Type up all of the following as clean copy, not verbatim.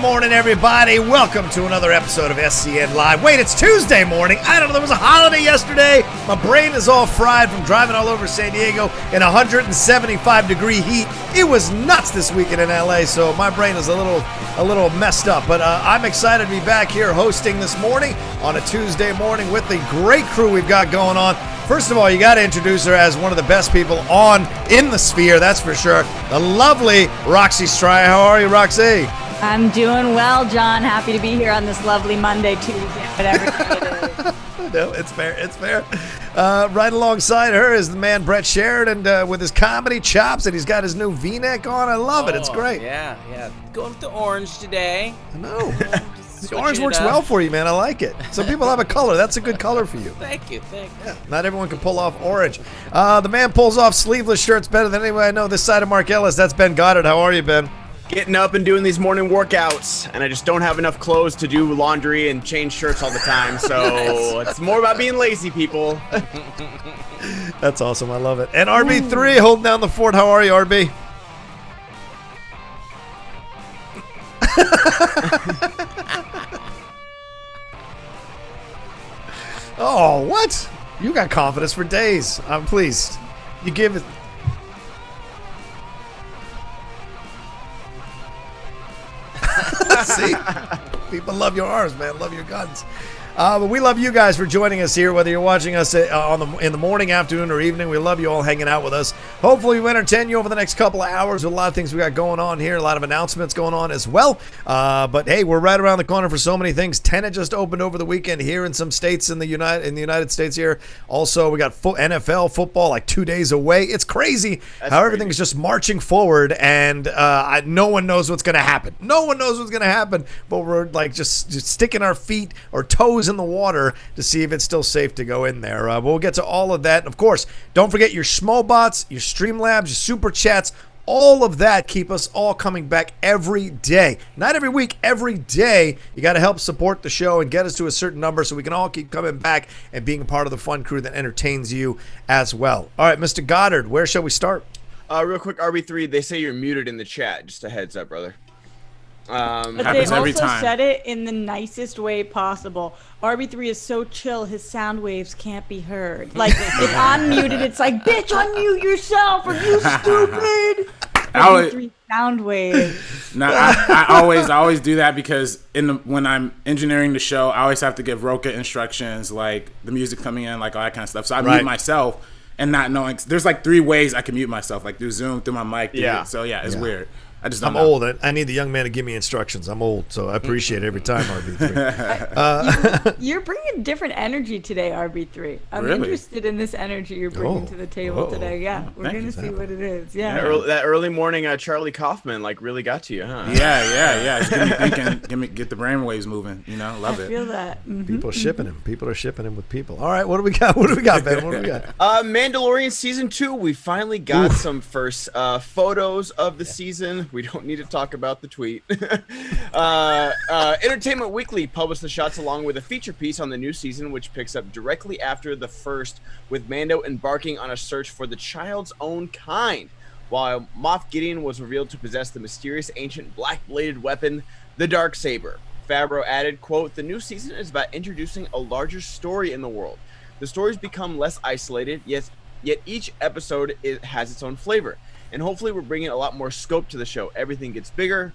morning, everybody. Welcome to another episode of SEN Live. Wait, it's Tuesday morning. I don't know. There was a holiday yesterday. My brain is all fried from driving all over San Diego in 175-degree heat. It was nuts this weekend in LA, so my brain is a little messed up. But I'm excited to be back here hosting this morning on a Tuesday morning with the great crew we've got going on. First of all, you got to introduce her as one of the best people in the sphere, that's for sure. The lovely Roxy Striar. How are you, Roxy? I'm doing well, John. Happy to be here on this lovely Monday, Tuesday, whatever it is. No, it's fair. It's fair. Right alongside her is the man Brett Sheridan with his comedy chops, and he's got his new V-neck on. I love it. It's great. Yeah. Going with the orange today. I know. The orange works well for you, man. I like it. Some people have a color. That's a good color for you. Thank you. Yeah, not everyone can pull off orange. The man pulls off sleeveless shirts better than anyone I know this side of Mark Ellis. That's Ben Goddard. How are you, Ben? Getting up and doing these morning workouts, and I just don't have enough clothes to do laundry and change shirts all the time, so it's more about being lazy, people. That's awesome. I love it. And RB3 holding down the fort. How are you, RB? Oh, what? You got confidence for days. I'm pleased. You give it. See? People love your arms, man. Love your guns. But we love you guys for joining us here, whether you're watching us in the morning, afternoon, or evening. We love you all hanging out with us. Hopefully, we entertain you over the next couple of hours with a lot of things we got going on here, a lot of announcements going on as well. But hey, we're right around the corner for so many things. Tennis just opened over the weekend here in some states in the United States here. Also, we got NFL football like 2 days away. It's crazy how everything is just marching forward, and no one knows what's going to happen. No one knows what's going to happen, but we're like just sticking our feet or toes in the water to see if it's still safe to go in there. We'll get to all of that. Of course, don't forget your Schmobots, your Streamlabs, your Super Chats. All of that keep us all coming back every day. Not every week, every day. You got to help support the show and get us to a certain number so we can all keep coming back and being a part of the fun crew that entertains you as well. All right, Mr. Goddard, where shall we start? Real quick, RB3, they say you're muted in the chat. Just a heads up, brother. But they also said it in the nicest way possible. RB3 is so chill, his sound waves can't be heard. Like, it's unmuted, it's like, bitch, unmute yourself, are you stupid? RB3 sound waves. No, I always do that because when I'm engineering the show, I always have to give Rocha instructions, like the music coming in, like all that kind of stuff. So I mute myself and not knowing. There's like 3 ways I can mute myself, like through Zoom, through my mic. So yeah, it's weird. I'm old. I need the young man to give me instructions. I'm old, so I appreciate it every time, RB3. You're bringing different energy today, RB3. I'm interested in this energy you're bringing to the table today. Yeah, we're going to see what it is. Yeah. That early morning Charlie Kaufman really got to you, huh? Yeah. It's get the brainwaves moving. Love it. I feel that. Mm-hmm. People shipping him. People are shipping him with people. All right, what do we got? Ben? What do we got? Mandalorian season 2. We finally got some first photos of the season. We don't need to talk about the tweet. Entertainment Weekly published the shots along with a feature piece on the new season, which picks up directly after the first, with Mando embarking on a search for the child's own kind, while Moff Gideon was revealed to possess the mysterious ancient black-bladed weapon, the Darksaber. Favreau added, quote, "The new season is about introducing a larger story in the world. The stories become less isolated, yet each episode has its own flavor. And hopefully we're bringing a lot more scope to the show. Everything gets bigger,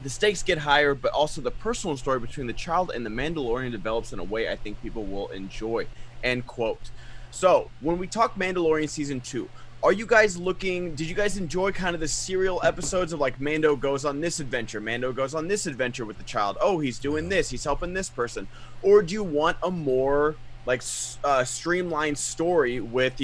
the stakes get higher, but also the personal story between the child and the Mandalorian develops in a way I think people will enjoy," end quote. So, when we talk Mandalorian Season 2, did you guys enjoy kind of the serial episodes of like Mando goes on this adventure with the child, oh, he's doing this, he's helping this person? Or do you want a more like streamlined story with,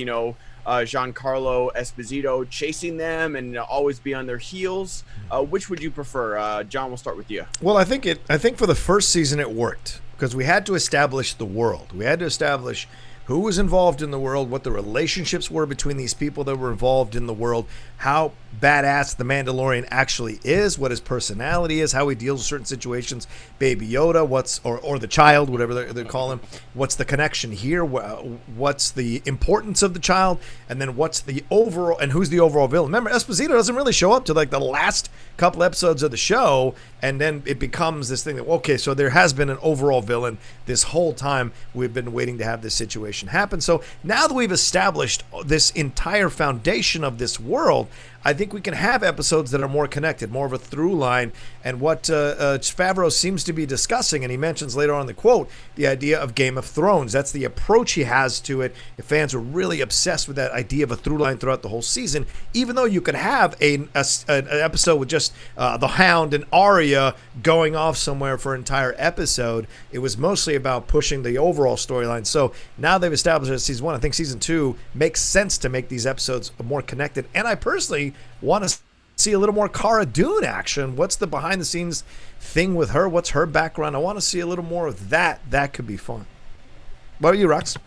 Giancarlo Esposito chasing them and always be on their heels? Which would you prefer? John, we'll start with you. Well, I think for the first season it worked because we had to establish the world. We had to establish who was involved in the world, what the relationships were between these people that were involved in the world, how badass the Mandalorian actually is, what his personality is, how he deals with certain situations, Baby Yoda, or the child, whatever they call him, what's the connection here, what's the importance of the child, and then what's the overall, and who's the overall villain. Remember, Esposito doesn't really show up to like the last couple episodes of the show, and then it becomes this thing that, okay, so there has been an overall villain this whole time. We've been waiting to have this situation happen. So now that we've established this entire foundation of this world, I think we can have episodes that are more connected, more of a through line. And what Favreau seems to be discussing, and he mentions later on in the quote, the idea of Game of Thrones. That's the approach he has to it. If fans are really obsessed with that idea of a through line throughout the whole season, even though you could have an episode with just the Hound and Arya going off somewhere for an entire episode, it was mostly about pushing the overall storyline. So now they've established that season 1. I think season 2 makes sense to make these episodes more connected. And I personally want to see a little more Cara Dune action. What's the behind the scenes thing with her? What's her background? I want to see a little more of that. That could be fun. What about you, Rox?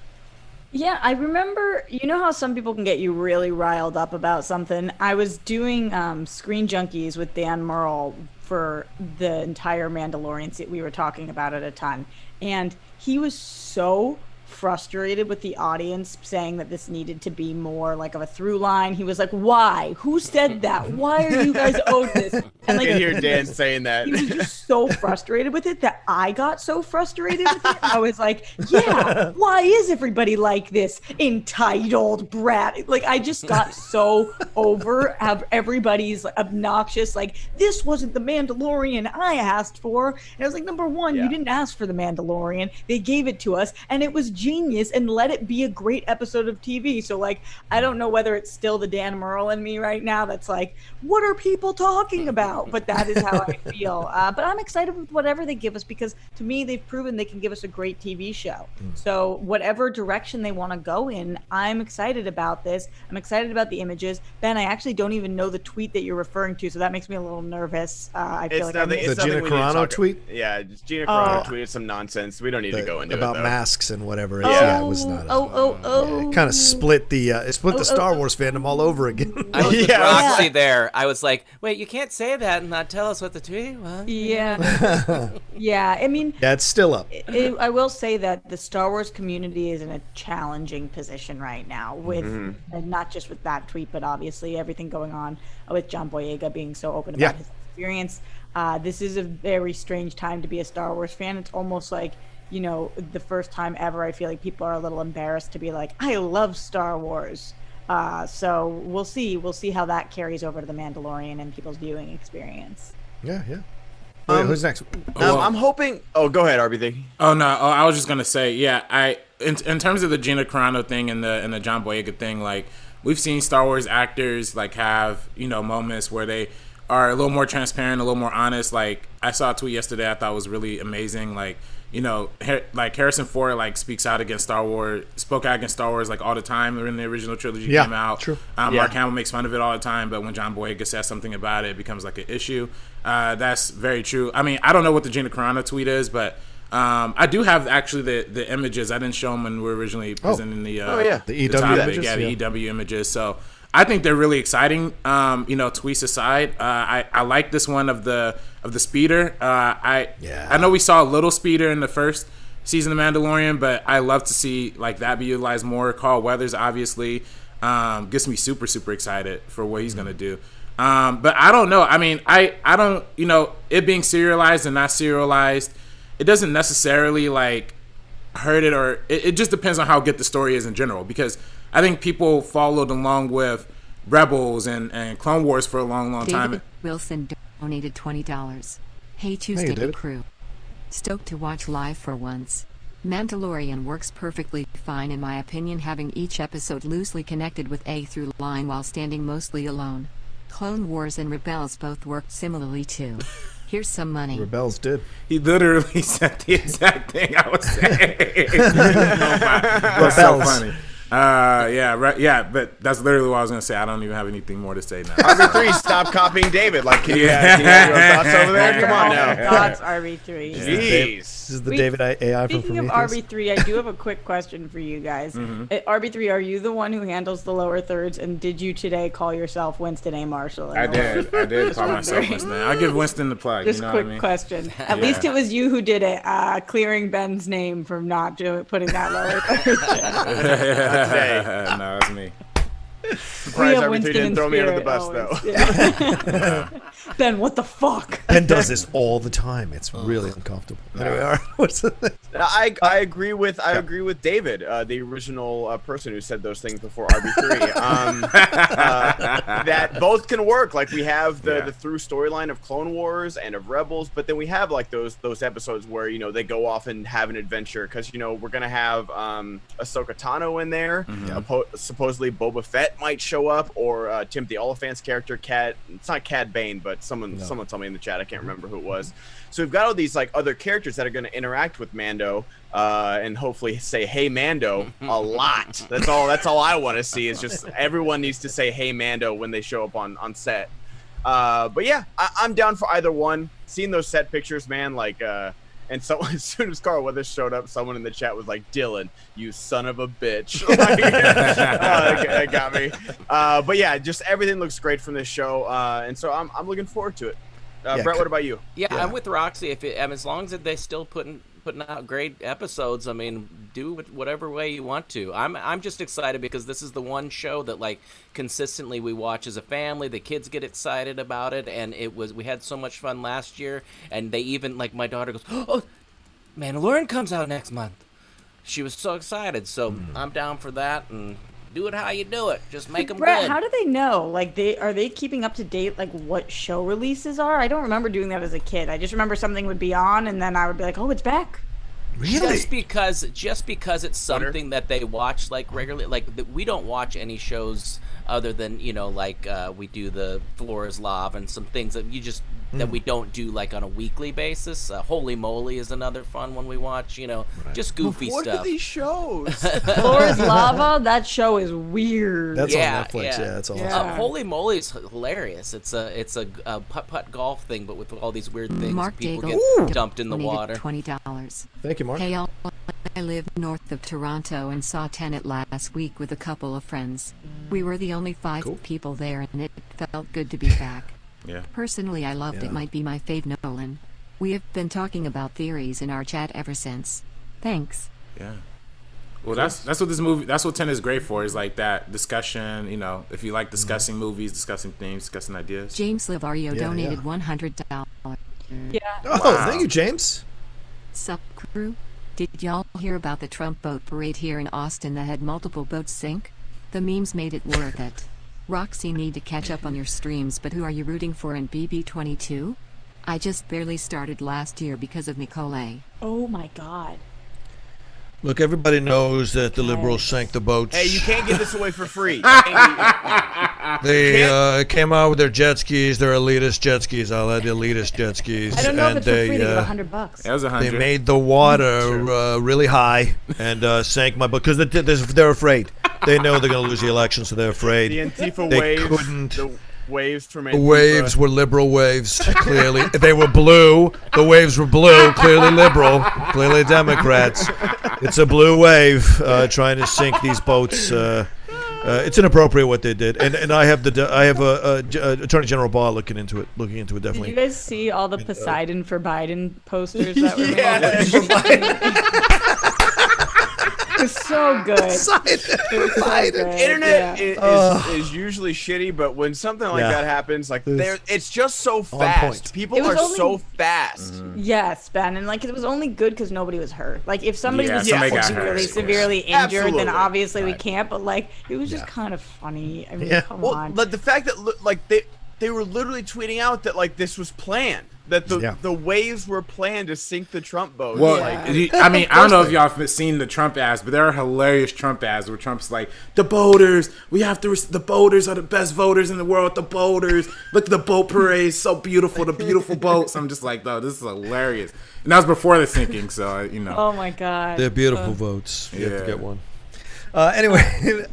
Yeah, I remember, you know how some people can get you really riled up about something? I was doing Screen Junkies with Dan Murrell for the entire Mandalorian we were talking about it a ton. And he was so frustrated with the audience saying that this needed to be more like of a through line. He was like, why? Who said that? Why are you guys owed this? And like, I can hear Dan saying that. He was just so frustrated with it that I got so frustrated with it. I was like, yeah, why is everybody like this entitled brat? Like, I just got so over everybody's obnoxious, like, this wasn't the Mandalorian I asked for. And I was like, number one, you didn't ask for the Mandalorian. They gave it to us, and it was genius, and let it be a great episode of TV. So like, I don't know whether it's still the Dan Murrell in me right now that's like, what are people talking about? But that is how I feel. But I'm excited with whatever they give us, because to me they've proven they can give us a great TV show. So whatever direction they want to go in, I'm excited about this. I'm excited about the images. Ben, I actually don't even know the tweet that you're referring to, so that makes me a little nervous. I feel like the Gina Carano tweet. Yeah, just Gina Carano tweeted some nonsense. We don't need to go into about it, masks and whatever. Yeah, it was not. It kind of split the Star Wars fandom all over again. I was with Roxy there. I was like, wait, you can't say that and not tell us what the tweet was. Yeah. Yeah, I mean, that's still up. I will say that the Star Wars community is in a challenging position right now with not just with that tweet, but obviously everything going on with John Boyega being so open about his experience. This is a very strange time to be a Star Wars fan. It's almost like, you know, the first time ever I feel like people are a little embarrassed to be like, I love Star Wars. So we'll see how that carries over to the Mandalorian and people's viewing experience. Yeah. Wait, who's next? I'm hoping. Oh, go ahead, RBD. Oh no, I was just gonna say, yeah. In terms of the Gina Carano thing and the John Boyega thing, like, we've seen Star Wars actors like have, you know, moments where they are a little more transparent, a little more honest. Like, I saw a tweet yesterday I thought was really amazing. Like, you know, like Harrison Ford like spoke out against Star Wars like all the time when the original trilogy came out. True. Mark Hamill makes fun of it all the time, but when John Boyega says something about it, it becomes like an issue. That's very true. I mean, I don't know what the Gina Carano tweet is, but I do have actually the images. I didn't show them when we were originally presenting the EW topic. images. Yeah, the EW images. So I think they're really exciting. You know, tweets aside, I like this one of the speeder. I know we saw a little speeder in the first season of Mandalorian, but I love to see like that be utilized more. Carl Weathers obviously gets me super excited for what he's gonna do. But I don't know. I mean, I don't, you know, it being serialized and not serialized, it doesn't necessarily like hurt it, or it just depends on how good the story is in general, because I think people followed along with Rebels and Clone Wars for a long time. David Wilson donated $20. Hey Tuesday crew. Stoked to watch live for once. Mandalorian works perfectly fine in my opinion, having each episode loosely connected with a through line while standing mostly alone. Clone Wars and Rebels both worked similarly too. Here's some money. Rebels did. He literally said the exact thing I was saying. Rebels. So funny. Yeah, but that's literally what I was gonna say. I don't even have anything more to say now. RB3, stop copying David. Like, can you have your thoughts over there? Come on now. Thoughts, RB3. Jeez. This is the David AI from Speaking of RB3, I do have a quick question for you guys. RB3, are you the one who handles the lower thirds? And did you today call yourself Winston A. Marshall? I did call myself Winston. I'll give Winston the plug. Just you know quick what I mean? question. At least it was you who did it, clearing Ben's name from not putting that lower third. No, it's me. Surprised RB3 didn't throw me under the bus, always. Though. Yeah. Ben, what the fuck? Ben does this all the time. It's really uncomfortable. Anyway, what's the I agree with David, the original person who said those things before RB3. That both can work. Like we have the through storyline of Clone Wars and of Rebels, but then we have like those episodes where they go off and have an adventure because we're gonna have Ahsoka Tano in there. Supposedly Boba Fett might show up, or Timothy Olyphant's character Cad. It's not Cad Bane, but someone told me in the chat. I can't remember who it was. So we've got all these like other characters that are going to interact with Mando, and hopefully say "Hey Mando" a lot. That's all I want to see is just everyone needs to say "Hey Mando" when they show up on set. But yeah, I'm down for either one. Seeing those set pictures, man, like. And so as soon as Carl Weathers showed up, someone in the chat was like, "Dylan, you son of a bitch." That got me. But yeah, just everything looks great from this show, and so I'm looking forward to it. Brett, what about you? Yeah, I'm with Roxy. As long as they still putting out great episodes, I mean, do it whatever way you want to. I'm just excited because this is the one show that like consistently we watch as a family. The kids get excited about it, and we had so much fun last year. And they even like my daughter goes, "Oh, Mandalorian comes out next month." She was so excited. So I'm down for that, and do it how you do it. Just make them Brett, good. how do they know? Like, are they keeping up to date, like, what show releases are? I don't remember doing that as a kid. I just remember something would be on, and then I would be like, "Oh, it's back." Really? Just because it's something that they watch like regularly. Like we don't watch any shows other than like we do the Floor is Lava and some things that that we don't do like on a weekly basis. Holy Moly is another fun one we watch. Just goofy stuff. What are these shows? Floor is Lava. That show is weird. That's on Netflix. Yeah, that's awesome. Holy Moly is hilarious. It's a putt-putt golf thing, but with all these weird things. Mark people Daigle get dumped in the water. $20. Thank you, Mark. Hey, I live north of Toronto and saw Tenet last week with a couple of friends. We were the only 5 people there, and it felt good to be back. Yeah. Personally, I loved it. Might be my fave Nolan. We have been talking about theories in our chat ever since. Thanks. Yeah. Well, that's what this movie. That's what Tenet is great for. Is like that discussion. If you like discussing movies, discussing themes, discussing ideas. James Livario donated $100. Yeah. Oh, thank you, James. Sup, crew? Did y'all hear about the Trump boat parade here in Austin that had multiple boats sink? The memes made it worth it. Roxy, need to catch up on your streams, but who are you rooting for in BB22? I just barely started last year because of Nicolaj. Oh my god. Look, everybody knows that the liberals sank the boats. Hey, you can't give this away for free. They came out with their jet skis, their elitist jet skis. I'll add elitist jet skis. I don't know if it's for free. They give $100. That was $100. They made the water really high and sank my boat because they're afraid. They know they're going to lose the election, so they're afraid. The Antifa they waves. Couldn't. The waves from Antifa. The waves were liberal waves, clearly. They were blue. The waves were blue, clearly liberal, clearly Democrats. It's a blue wave trying to sink these boats. It's inappropriate what they did, and I have Attorney General Barr looking into it definitely. Did you guys see all the Poseidon for Biden posters that were made? It's so good. Internet is usually shitty, but when something like that happens, like it's just so fast. People are so fast. Yes, Ben, and like it was only good because nobody was hurt. Like if somebody was really severely injured, then obviously we can't. But like it was just kind of funny. I mean, come on. But the fact that like they were literally tweeting out that like this was planned. That the waves were planned to sink the Trump boat. Well, I mean, I don't know if y'all have seen the Trump ads, but there are hilarious Trump ads where Trump's like, the boaters, the boaters are the best voters in the world, the boaters. Look at the boat parade, so beautiful, the beautiful boats. I'm just like, no, this is hilarious. And that was before the sinking, so, Oh, my God. They're beautiful votes. You have to get one. Anyway,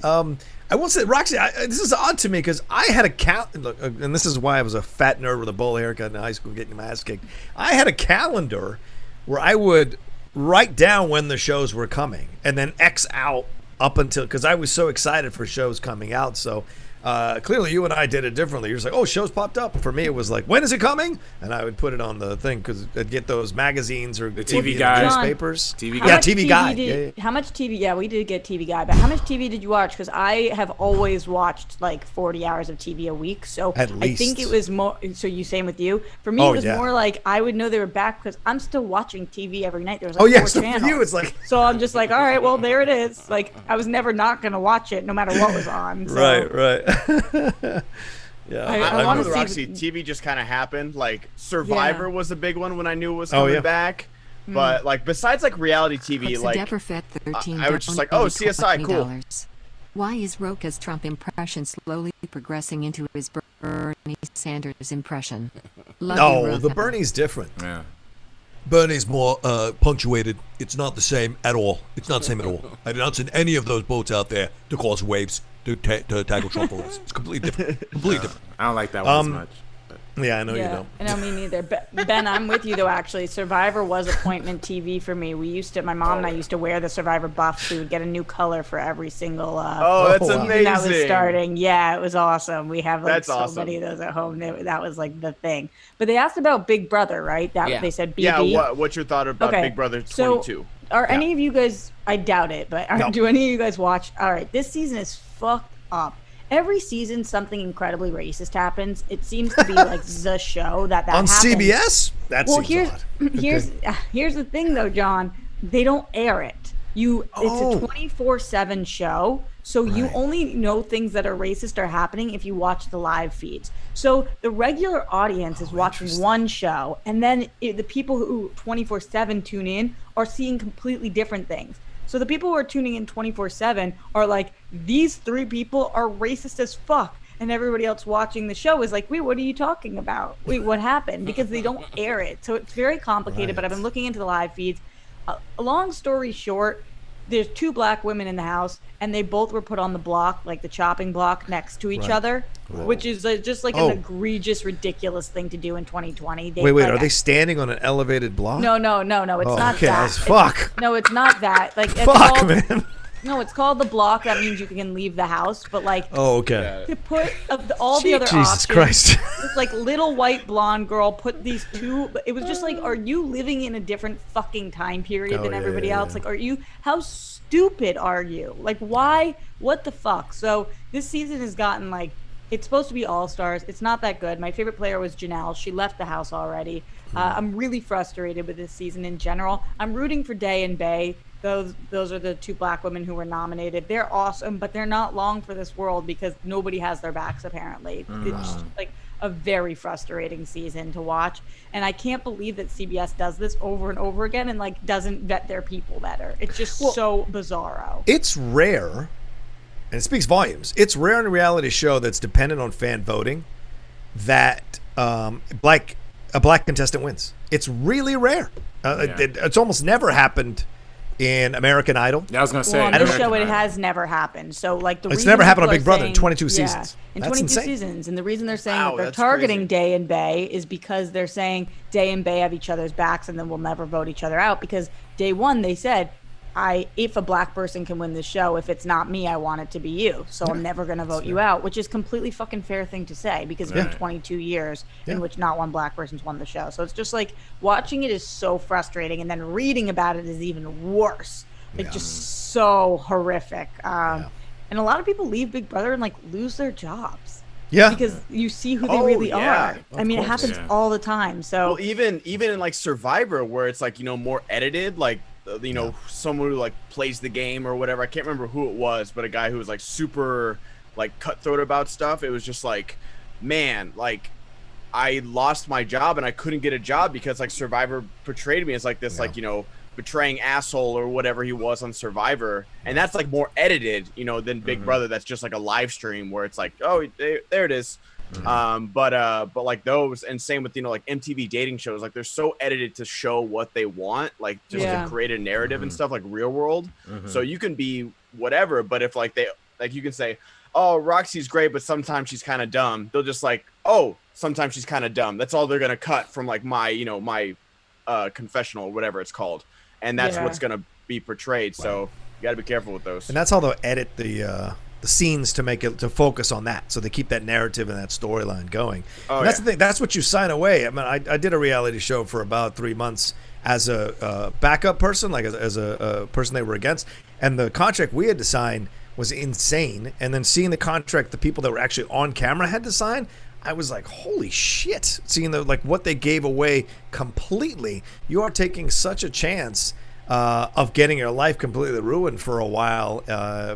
I will say, Roxy, this is odd to me because I had a calendar, and this is why I was a fat nerd with a bowl haircut in high school getting my ass kicked. I had a calendar where I would write down when the shows were coming and then X out up until, because I was so excited for shows coming out. So clearly you and I did it differently. You're just like, oh, shows popped up. For me, it was like, when is it coming? And I would put it on the thing because I'd get those magazines or the TV Guide, newspapers. TV Guide. Yeah, TV Guide. How much TV? Yeah, we did get TV Guide, but how much TV did you watch? Because I have always watched like 40 hours of TV a week. So at least. I think it was more. So you same with you? For me, it was more like I would know they were back because I'm still watching TV every night. There was like 4 so channels. for you, it's like. So I'm just like, all right, well, there it is. Like I was never not gonna watch it no matter what was on. So. Right. Yeah, I want to Roxy. TV just kind of happened. Like Survivor was a big one when I knew it was coming back. But like besides like reality TV, like I was just like, oh, CSI, cool. Why is Rocha's Trump impression slowly progressing into his Bernie Sanders impression? No, the Bernie's different. Yeah. Bernie's more punctuated. It's not the same at all. It's not the same at all. I did not send any of those boats out there to cause waves to tackle Trump for us. It's completely different. Completely different. I don't like that one as much. Yeah, I know you don't. I know me neither. Ben, I'm with you though. Actually, Survivor was appointment TV for me. We used to, my mom and I used to wear the Survivor buffs. We would get a new color for every single. That's amazing. That was starting. Yeah, it was awesome. We have like awesome. Many of those at home. That was like the thing. But they asked about Big Brother, right? They said BB. Yeah. What's your thought about Big Brother 22? So, are any of you guys? I doubt it, but do any of you guys watch? All right, this season is fucked up. Every season, something incredibly racist happens. It seems to be like the show that on happens. CBS. That seems odd. Here's the thing, though, John. They don't air it. It's a 24/7 show, so you only know things that are racist are happening if you watch the live feeds. So the regular audience is watching one show, and then the people who 24/7 tune in are seeing completely different things. So the people who are tuning in 24/7 are like, these 3 people are racist as fuck. And everybody else watching the show is like, wait, what are you talking about? Wait, what happened? Because they don't air it. So it's very complicated, but I've been looking into the live feeds. A long story short, there's 2 black women in the house, and they both were put on the block, like the chopping block, next to each other, which is just like an egregious, ridiculous thing to do in 2020. Wait, are they standing on an elevated block? No, it's not that. Fuck. No, it's not that. Like, man. No, it's called the block. That means you can leave the house. But like, to put all the other Jesus options, Christ. this like little white blonde girl put these 2. It was just like, are you living in a different fucking time period than everybody else? Like, how stupid are you? Like, why? What the fuck? So this season has gotten like, it's supposed to be all stars. It's not that good. My favorite player was Janelle. She left the house already. I'm really frustrated with this season in general. I'm rooting for Day and Bay. Those are the 2 black women who were nominated. They're awesome, but they're not long for this world because nobody has their backs apparently. It's just like a very frustrating season to watch, and I can't believe that CBS does this over and over again and like doesn't vet their people better. It's just so bizarro. It's rare, and it speaks volumes. It's rare in a reality show that's dependent on fan voting that a black contestant wins. It's really rare. It's almost never happened in American Idol. Yeah, I was gonna say. On this show, it has never happened. So like it's never happened on Big Brother in 22 seasons. In that's 22 insane. seasons, and the reason they're saying that they're targeting Day and Bay is because they're saying Day and Bay have each other's backs, and then we'll never vote each other out. Because day one they said, if a black person can win this show, if it's not me, I want it to be you. So I'm never going to vote you out, which is completely fucking fair thing to say because it's been 22 years in which not one black person's won the show. So it's just like watching it is so frustrating, and then reading about it is even worse. Like just so horrific. And a lot of people leave Big Brother and like lose their jobs. Yeah, because you see who they really are. I mean, it happens all the time. So well, even in like Survivor, where it's like more edited, like someone who like plays the game or whatever. I can't remember who it was, but a guy who was like super like cutthroat about stuff. It was just like, man, like I lost my job and I couldn't get a job because like Survivor portrayed me as like this like betraying asshole or whatever he was on Survivor, and that's like more edited than Big Brother. That's just like a live stream where it's like, oh, there it is. But like those, and same with like MTV dating shows, like they're so edited to show what they want, like just to create a narrative and stuff, like Real World. So you can be whatever, but if like you can say, oh, Roxy's great, but sometimes she's kind of dumb, they'll just like, oh, sometimes she's kind of dumb. That's all they're gonna cut from like my my confessional or whatever it's called. and that's what's going to be portrayed. So you got to be careful with those. And that's how they'll edit the scenes to make it to focus on that, so they keep that narrative and that storyline going. And that's the thing. That's what you sign away. I mean, I did a reality show for about 3 months as a backup person, like as a person they were against, and the contract we had to sign was insane. And then seeing the contract the people that were actually on camera had to sign, I was like, holy shit. Seeing what they gave away completely. You are taking such a chance of getting your life completely ruined for a while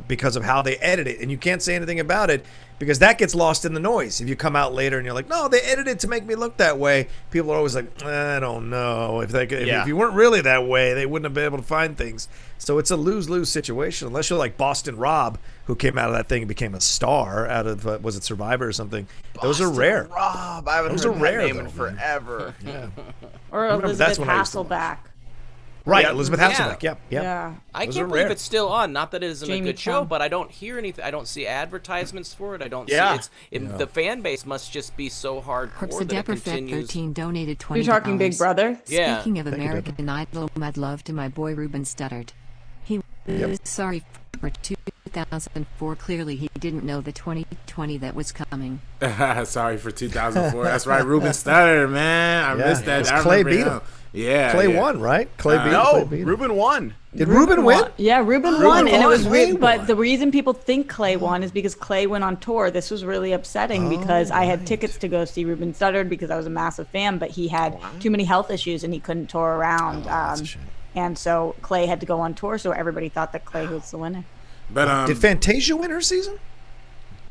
because of how they edit it. And you can't say anything about it because that gets lost in the noise. If you come out later and you're like, no, they edited to make me look that way, people are always like, I don't know. If you weren't really that way, they wouldn't have been able to find things. So it's a lose-lose situation, unless you're like Boston Rob, who came out of that thing and became a star out of, was it Survivor or something? Those are rare. Rob, I haven't heard that name in forever. Yeah. Or Elizabeth Hasselbeck. Right, Elizabeth Hasselbeck. Yeah. I can't believe it's still on. Not that it isn't a good show, but I don't hear anything. I don't see advertisements for it. I don't see it. The fan base must just be so hardcore that it continues. 13 donated $20. You're talking Big Brother? Yeah. Speaking of American Idol, mad love to my boy Ruben Studdard. He was sorry for 2004. Clearly, he didn't know the 2020 that was coming. Sorry for 2004. That's right, Ruben Studdard, man. I missed that. Clay beat him. Yeah, Clay won, right? Clay beat Ruben won. Did Ruben win? Yeah, Ruben won, and it was but the reason people think Clay won is because Clay went on tour. This was really upsetting because I had tickets to go see Ruben Studdard because I was a massive fan, but he had too many health issues and he couldn't tour around. And so Clay had to go on tour, so everybody thought that Clay was the winner. But did Fantasia win her season?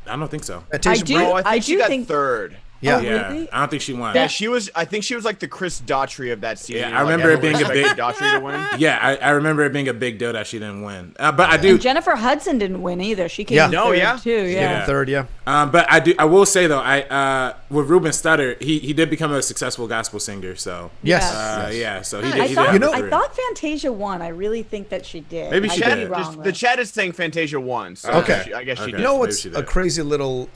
I don't think so. I think she got third. Yeah. Really? I don't think she won. Yeah, I think she was like the Chris Daughtry of that season. Yeah, I remember it being a big Daughtry to win. Yeah, I remember it being a big deal that she didn't win. But I do. And Jennifer Hudson didn't win either. She came third too. Yeah. Third. Yeah. But I will say though, with Ruben Studdard, he did become a successful gospel singer. So yes. Yeah. So he did. I thought Fantasia won. I really think that she did. Maybe she did. The chat is saying Fantasia won. So okay. I guess she did. You know what's a crazy little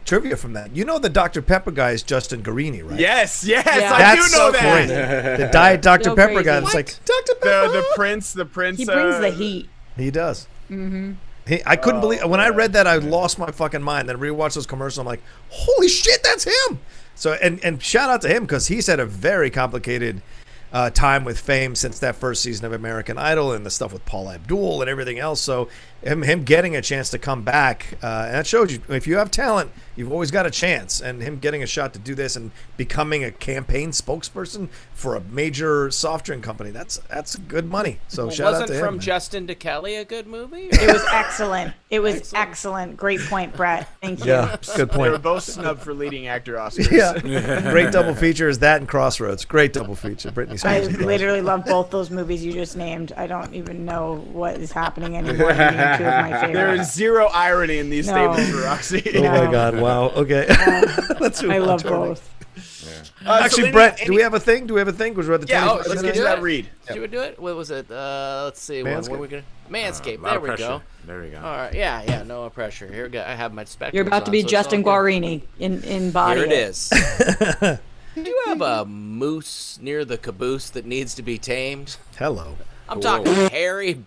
trivia from that? You know the Dr. Pepper guy is Justin Guarini, right? Yes, I That's do know so that. Crazy. The Diet Dr. Pepper guy. It's like Dr. Pepper. The prince. He brings the heat. He does. Mm-hmm. I couldn't believe when I read that. I lost my fucking mind. Then rewatched those commercials. I'm like, holy shit, that's him. So and shout out to him because he's had a very complicated time with fame since that first season of American Idol and the stuff with Paula Abdul and everything else. So him getting a chance to come back, and that shows you if you have talent, you've always got a chance. And him getting a shot to do this and becoming a campaign spokesperson for a major soft drink company, that's good money. So shout out to him. Wasn't From Justin to Kelly a good movie? It was excellent. It was excellent. Great point, Brett. Thank you. Yeah, good point. They were both snubbed for leading actor Oscars. Yeah, great double feature is that and Crossroads. Great double feature. Britney Spears. I literally love both those movies you just named. I don't even know what is happening anymore. You named two of my favorites. There is zero irony in these statements for Roxy. Oh my God! Wow. Okay. I love both. Actually, Brett, do we have a thing? Because we're at the let's get to that read. Should we do it? What was it? Let's see. What are we gonna? Manscaped. There we go. There we go. All right. Yeah. No pressure. Here we go. I have my spectacles. You're about to be Justin Guarini in body. Here it is. Do you have a moose near the caboose that needs to be tamed? Hello. I'm talking hairy.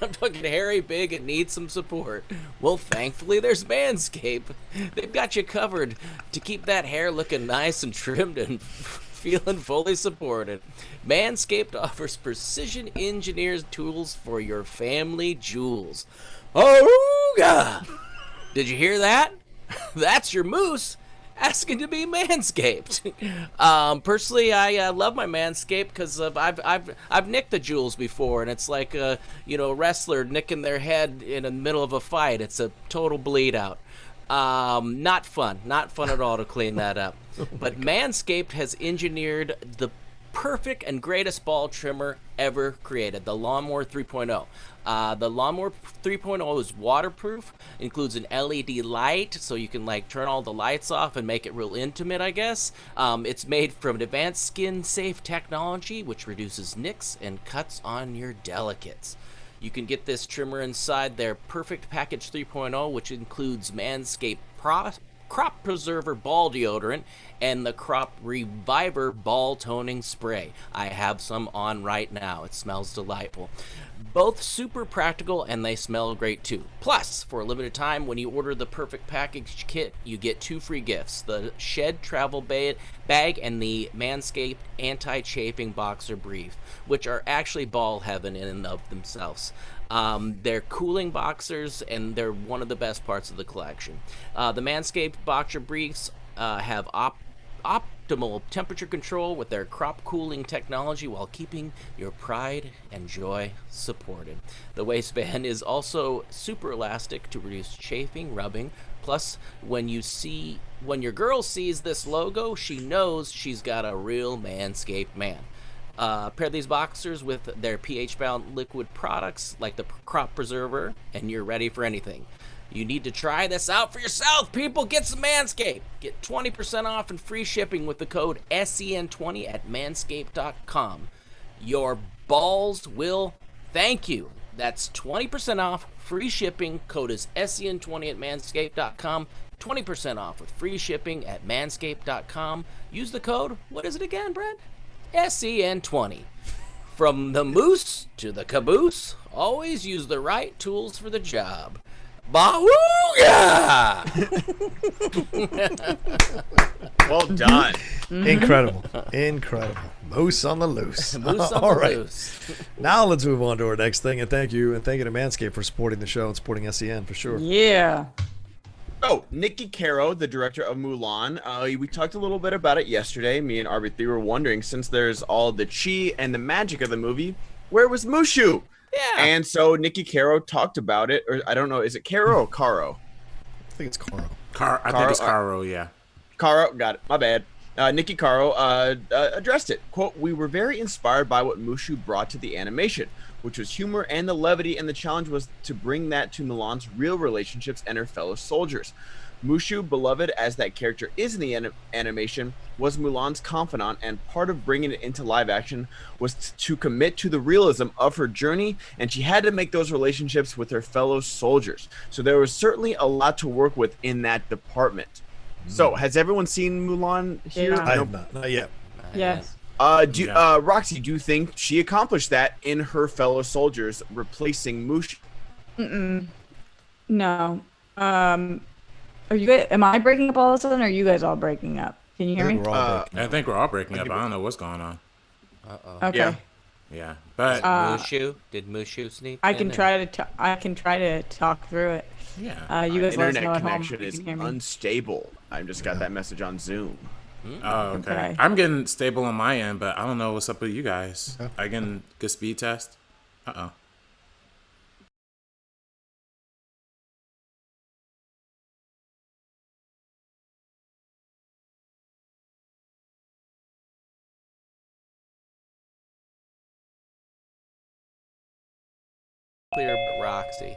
I'm talking hairy, big, and needs some support. Well, thankfully, there's Manscaped. They've got you covered to keep that hair looking nice and trimmed and feeling fully supported. Manscaped offers precision-engineered tools for your family jewels. Oh, God! Did you hear that? That's your moose asking to be manscaped. Personally, I love my Manscaped because I've nicked the jewels before, and it's like a wrestler nicking their head in the middle of a fight. It's a total bleed out. Not fun at all to clean that up. But Manscaped has engineered the perfect and greatest ball trimmer ever created, the Lawnmower 3.0. The Lawnmower 3.0 is waterproof, includes an LED light, so you can turn all the lights off and make it real intimate, I guess. It's made from advanced skin-safe technology, which reduces nicks and cuts on your delicates. You can get this trimmer inside their Perfect Package 3.0, which includes Manscaped Crop Preserver Ball Deodorant and the Crop Reviver Ball Toning Spray. I have some on right now. It smells delightful. Both super practical, and they smell great too. Plus, for a limited time, when you order the Perfect Package Kit, you get 2 free gifts: the Shed Travel Bag and the Manscaped Anti-Chafing Boxer Brief, which are actually ball heaven in and of themselves. They're cooling boxers, and they're one of the best parts of the collection. The Manscaped Boxer Briefs have optimal temperature control with their crop cooling technology while keeping your pride and joy supported. The waistband is also super elastic to reduce chafing, rubbing. Plus, when your girl sees this logo, she knows she's got a real Manscaped man. Pair these boxers with their pH-bound liquid products like the Crop Preserver, and you're ready for anything. You need to try this out for yourself, people. Get some Manscaped. Get 20% off and free shipping with the code SEN20 at manscaped.com. Your balls will thank you. That's 20% off, free shipping. Code is SEN20 at manscaped.com. 20% off with free shipping at manscaped.com. Use the code, what is it again, Brett? SEN20. From the moose to the caboose, always use the right tools for the job. Bahooga! Well done. Incredible. Moose on the loose. Moose on All the right. loose. Now let's move on to our next thing. And thank you to Manscaped for supporting the show and supporting SEN for sure. Yeah. Oh, Nikki Caro, the director of Mulan. We talked a little bit about it yesterday. Me and RB3 were wondering, since there's all the chi and the magic of the movie, where was Mushu? Yeah. And so Nikki Caro talked about it, or I don't know, is it Caro or Caro? I think it's Caro. I think it's Caro, yeah. Caro, got it. My bad. Nikki Caro addressed it. Quote, "We were very inspired by what Mushu brought to the animation, which was humor and the levity, and the challenge was to bring that to Mulan's real relationships and her fellow soldiers. Mushu, beloved as that character is in the animation, was Mulan's confidant, and part of bringing it into live action was to commit to the realism of her journey, and she had to make those relationships with her fellow soldiers. So there was certainly a lot to work with in that department." So, has everyone seen Mulan here? Yeah. I have not yet. Yes. Roxy, do you think she accomplished that in her fellow soldiers, replacing Mushu? No. Are you guys? Am I breaking up all of a sudden, or are you guys all breaking up? Can you hear me? I think we're all breaking up. I don't know what's going on. Okay. Yeah, but Did Mushu sneak? I can try to talk through it. Yeah. You guys let us Internet know at home connection if you is can hear me. unstable. I just got that message on Zoom. Oh, okay. I'm getting stable on my end, but I don't know what's up with you guys. I can get speed test. Clear but Roxy.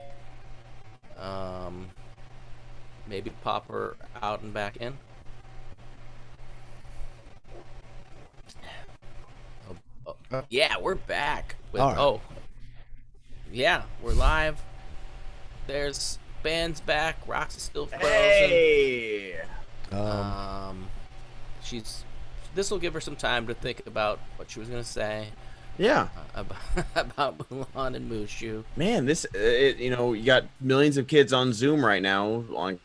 Maybe pop her out and back in. Yeah, we're back. Yeah, we're live. There's Ben's back. Roxy's still frozen. Hey! This will give her some time to think about what she was gonna say. Yeah. About Mulan and Mushu. Man, you got millions of kids on Zoom right now in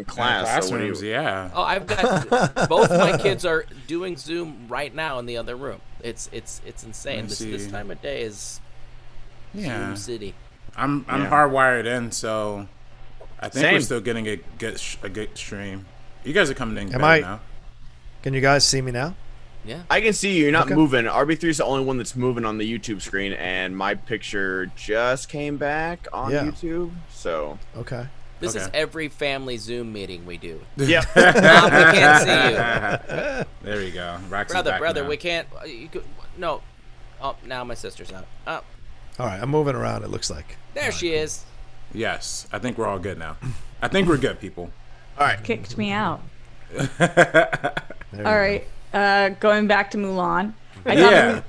class. Classrooms, yeah. Oh, I've got both my kids are doing Zoom right now in the other room. It's insane. This time of day is Zoom City. I'm hardwired in, so I think we're still getting a good stream. You guys are coming in better now. Can you guys see me now? Yeah. I can see you. You're not moving. RB3 is the only one that's moving on the YouTube screen, and my picture just came back on YouTube. So This is every family Zoom meeting we do. Yeah. Mom, we can't see you. There we go. Brother, we can't. No. Oh, now my sister's out. Oh. All right, I'm moving around. It looks like. There she is. Yes, I think we're all good now. I think we're good, people. All right. Kicked me out. All right. Going back to Mulan. I thought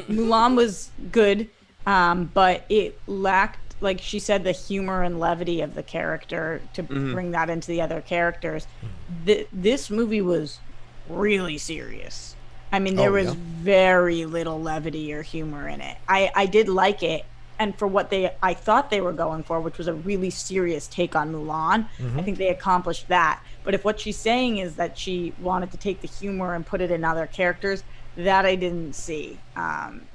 Mulan was good, but it lacked like she said, the humor and levity of the character to bring that into the other characters. This movie was really serious. I mean, there was very little levity or humor in it. I did like it. And for what I thought they were going for, which was a really serious take on Mulan, I think they accomplished that. But if what she's saying is that she wanted to take the humor and put it in other characters, that I didn't see.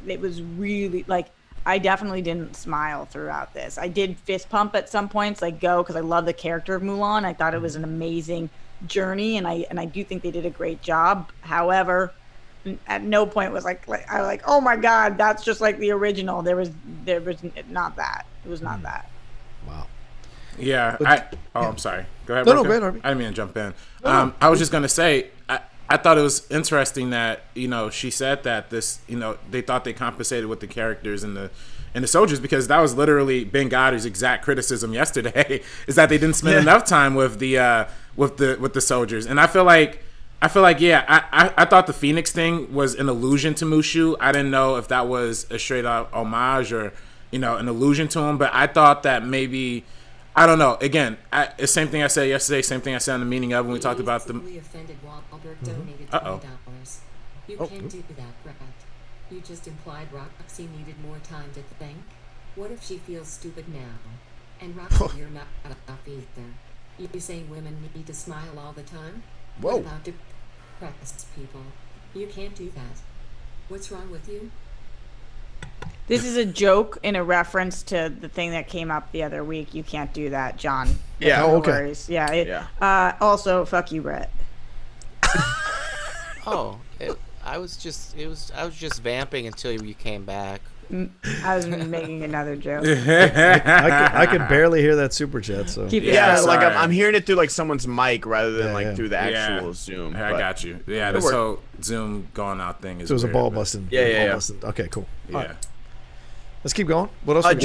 It was really, like, I definitely didn't smile throughout this. I did fist pump at some points, like because I love the character of Mulan. I thought it was an amazing journey, and I do think they did a great job. However, at no point was I was like, oh my god, that's just like the original. There was not that. It was not that. Wow. Yeah. I'm sorry. Go ahead. No, go ahead, Harvey. I didn't mean to jump in. I was just gonna say, I thought it was interesting that she said that this they thought they compensated with the characters and the soldiers, because that was literally Ben Goddard's exact criticism yesterday is that they didn't spend enough time with the soldiers. And I feel like I thought the Phoenix thing was an allusion to Mushu. I didn't know if that was a straight up homage or an allusion to him, but I thought that maybe, I don't know. Again, the same thing I said yesterday, same thing I said in the meaning of when we talked about the. Offended Burke donated $20. You can't do that, Brett. You just implied Roxy needed more time to think. What if she feels stupid now? And Roxy, you're not enough either. You saying women need to smile all the time? Whoa. What about depressed people? You can't do that. What's wrong with you? This is a joke in a reference to the thing that came up the other week. You can't do that, John. Yeah. No worries. Yeah. Also, fuck you, Brett. I was just vamping until you came back. I was making another joke. I could barely hear that super chat. So I'm hearing it through like someone's mic rather than through the actual Zoom. I got you. Yeah, this whole Zoom going out thing is. So it was weird, a ball busting. Yeah. Okay, cool. Yeah. Right. Let's keep going. What else?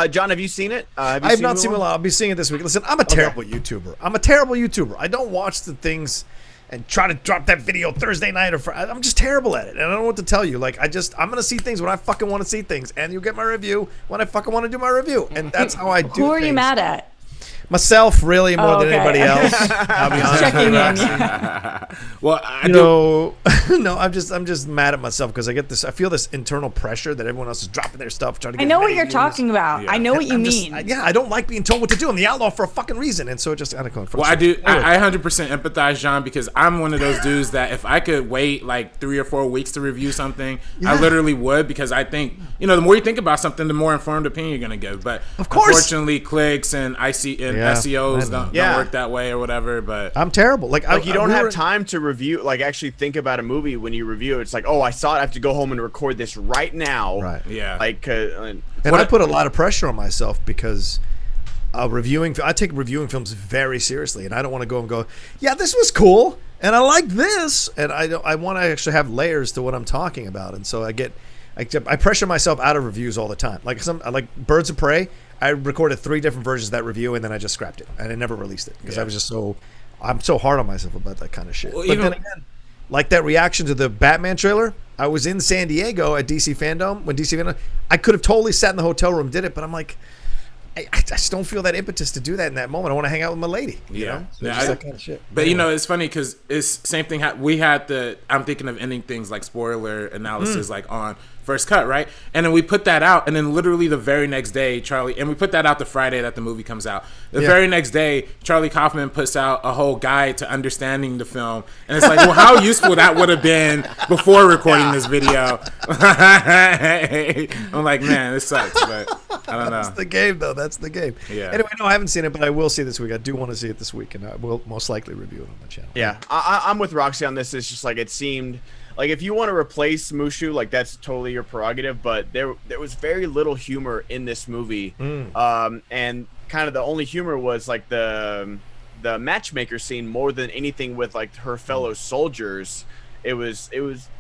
John, have you seen it? I have not seen Mulan. I'll be seeing it this week. Listen, I'm a terrible YouTuber. I don't watch the things and try to drop that video Thursday night or Friday. I'm just terrible at it, and I don't know what to tell you. Like, I'm gonna see things when I fucking want to see things, and you get my review when I fucking want to do my review, and that's how I do. Who are you mad at? Myself, really, more than anybody else. I'll be honest. Checking in. Well, no, I'm just mad at myself because I feel this internal pressure that everyone else is dropping their stuff, trying to get. I know what you're talking about. Yeah. I know what you mean. I don't like being told what to do. I'm the outlaw for a fucking reason, and so it just kind of comes. Well, I do. I 100% empathize, John, because I'm one of those dudes that if I could wait like 3 or 4 weeks to review something, I literally would, because I think the more you think about something, the more informed opinion you're gonna give. But of course, unfortunately, clicks and SEOs don't work that way or whatever. But I'm terrible. You don't have time to review, like actually think about a movie when you review it. It's like, oh, I saw it. I have to go home and record this right now. Right. Yeah. And I put a lot of pressure on myself because I take reviewing films very seriously, and I don't want to go and go, yeah, this was cool, and I like this, and I want to actually have layers to what I'm talking about, and so I pressure myself out of reviews all the time. Like Birds of Prey, I recorded 3 different versions of that review, and then I just scrapped it, and I never released it because I was just I'm so hard on myself about that kind of shit. But then again, like that reaction to the Batman trailer, I was in San Diego at DC Fandom when DC Fandom. I could have totally sat in the hotel room, did it, but I'm like, I just don't feel that impetus to do that in that moment. I want to hang out with my lady. You know? So just that kind of shit. But it's funny because it's same thing. We had I'm thinking of ending things like spoiler analysis, like on First Cut, right? And then we put that out, and then literally the very next day, and we put that out the Friday that the movie comes out. The very next day, Charlie Kaufman puts out a whole guide to understanding the film, and it's like, well, how useful that would have been before recording this video. I'm like, man, this sucks, but I don't know. That's the game, though. That's the game. Yeah. Anyway, no, I haven't seen it, but I will see it this week. I do want to see it this week, and I will most likely review it on my channel. Yeah, I'm with Roxy on this. It's just like it seemed. Like, if you want to replace Mushu, like, that's totally your prerogative, but there was very little humor in this movie. And kind of the only humor was, like, the matchmaker scene more than anything with, like, her fellow soldiers. It was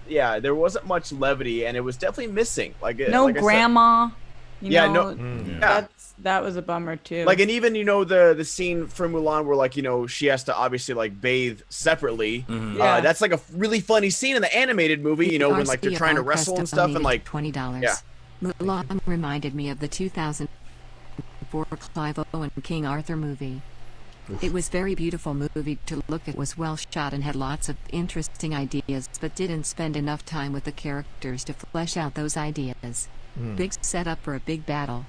there wasn't much levity, and it was definitely missing. Like, like grandma. Yeah. That was a bummer too. Like, and even the scene from Mulan where like she has to obviously like bathe separately. That's like a really funny scene in the animated movie. When like they're trying to wrestle and stuff, and like $20. Yeah. Mulan reminded me of the 2000 for Clive Owen King Arthur movie. It was very beautiful movie to look at, was well shot and had lots of interesting ideas, but didn't spend enough time with the characters to flesh out those ideas. Big setup for a big battle.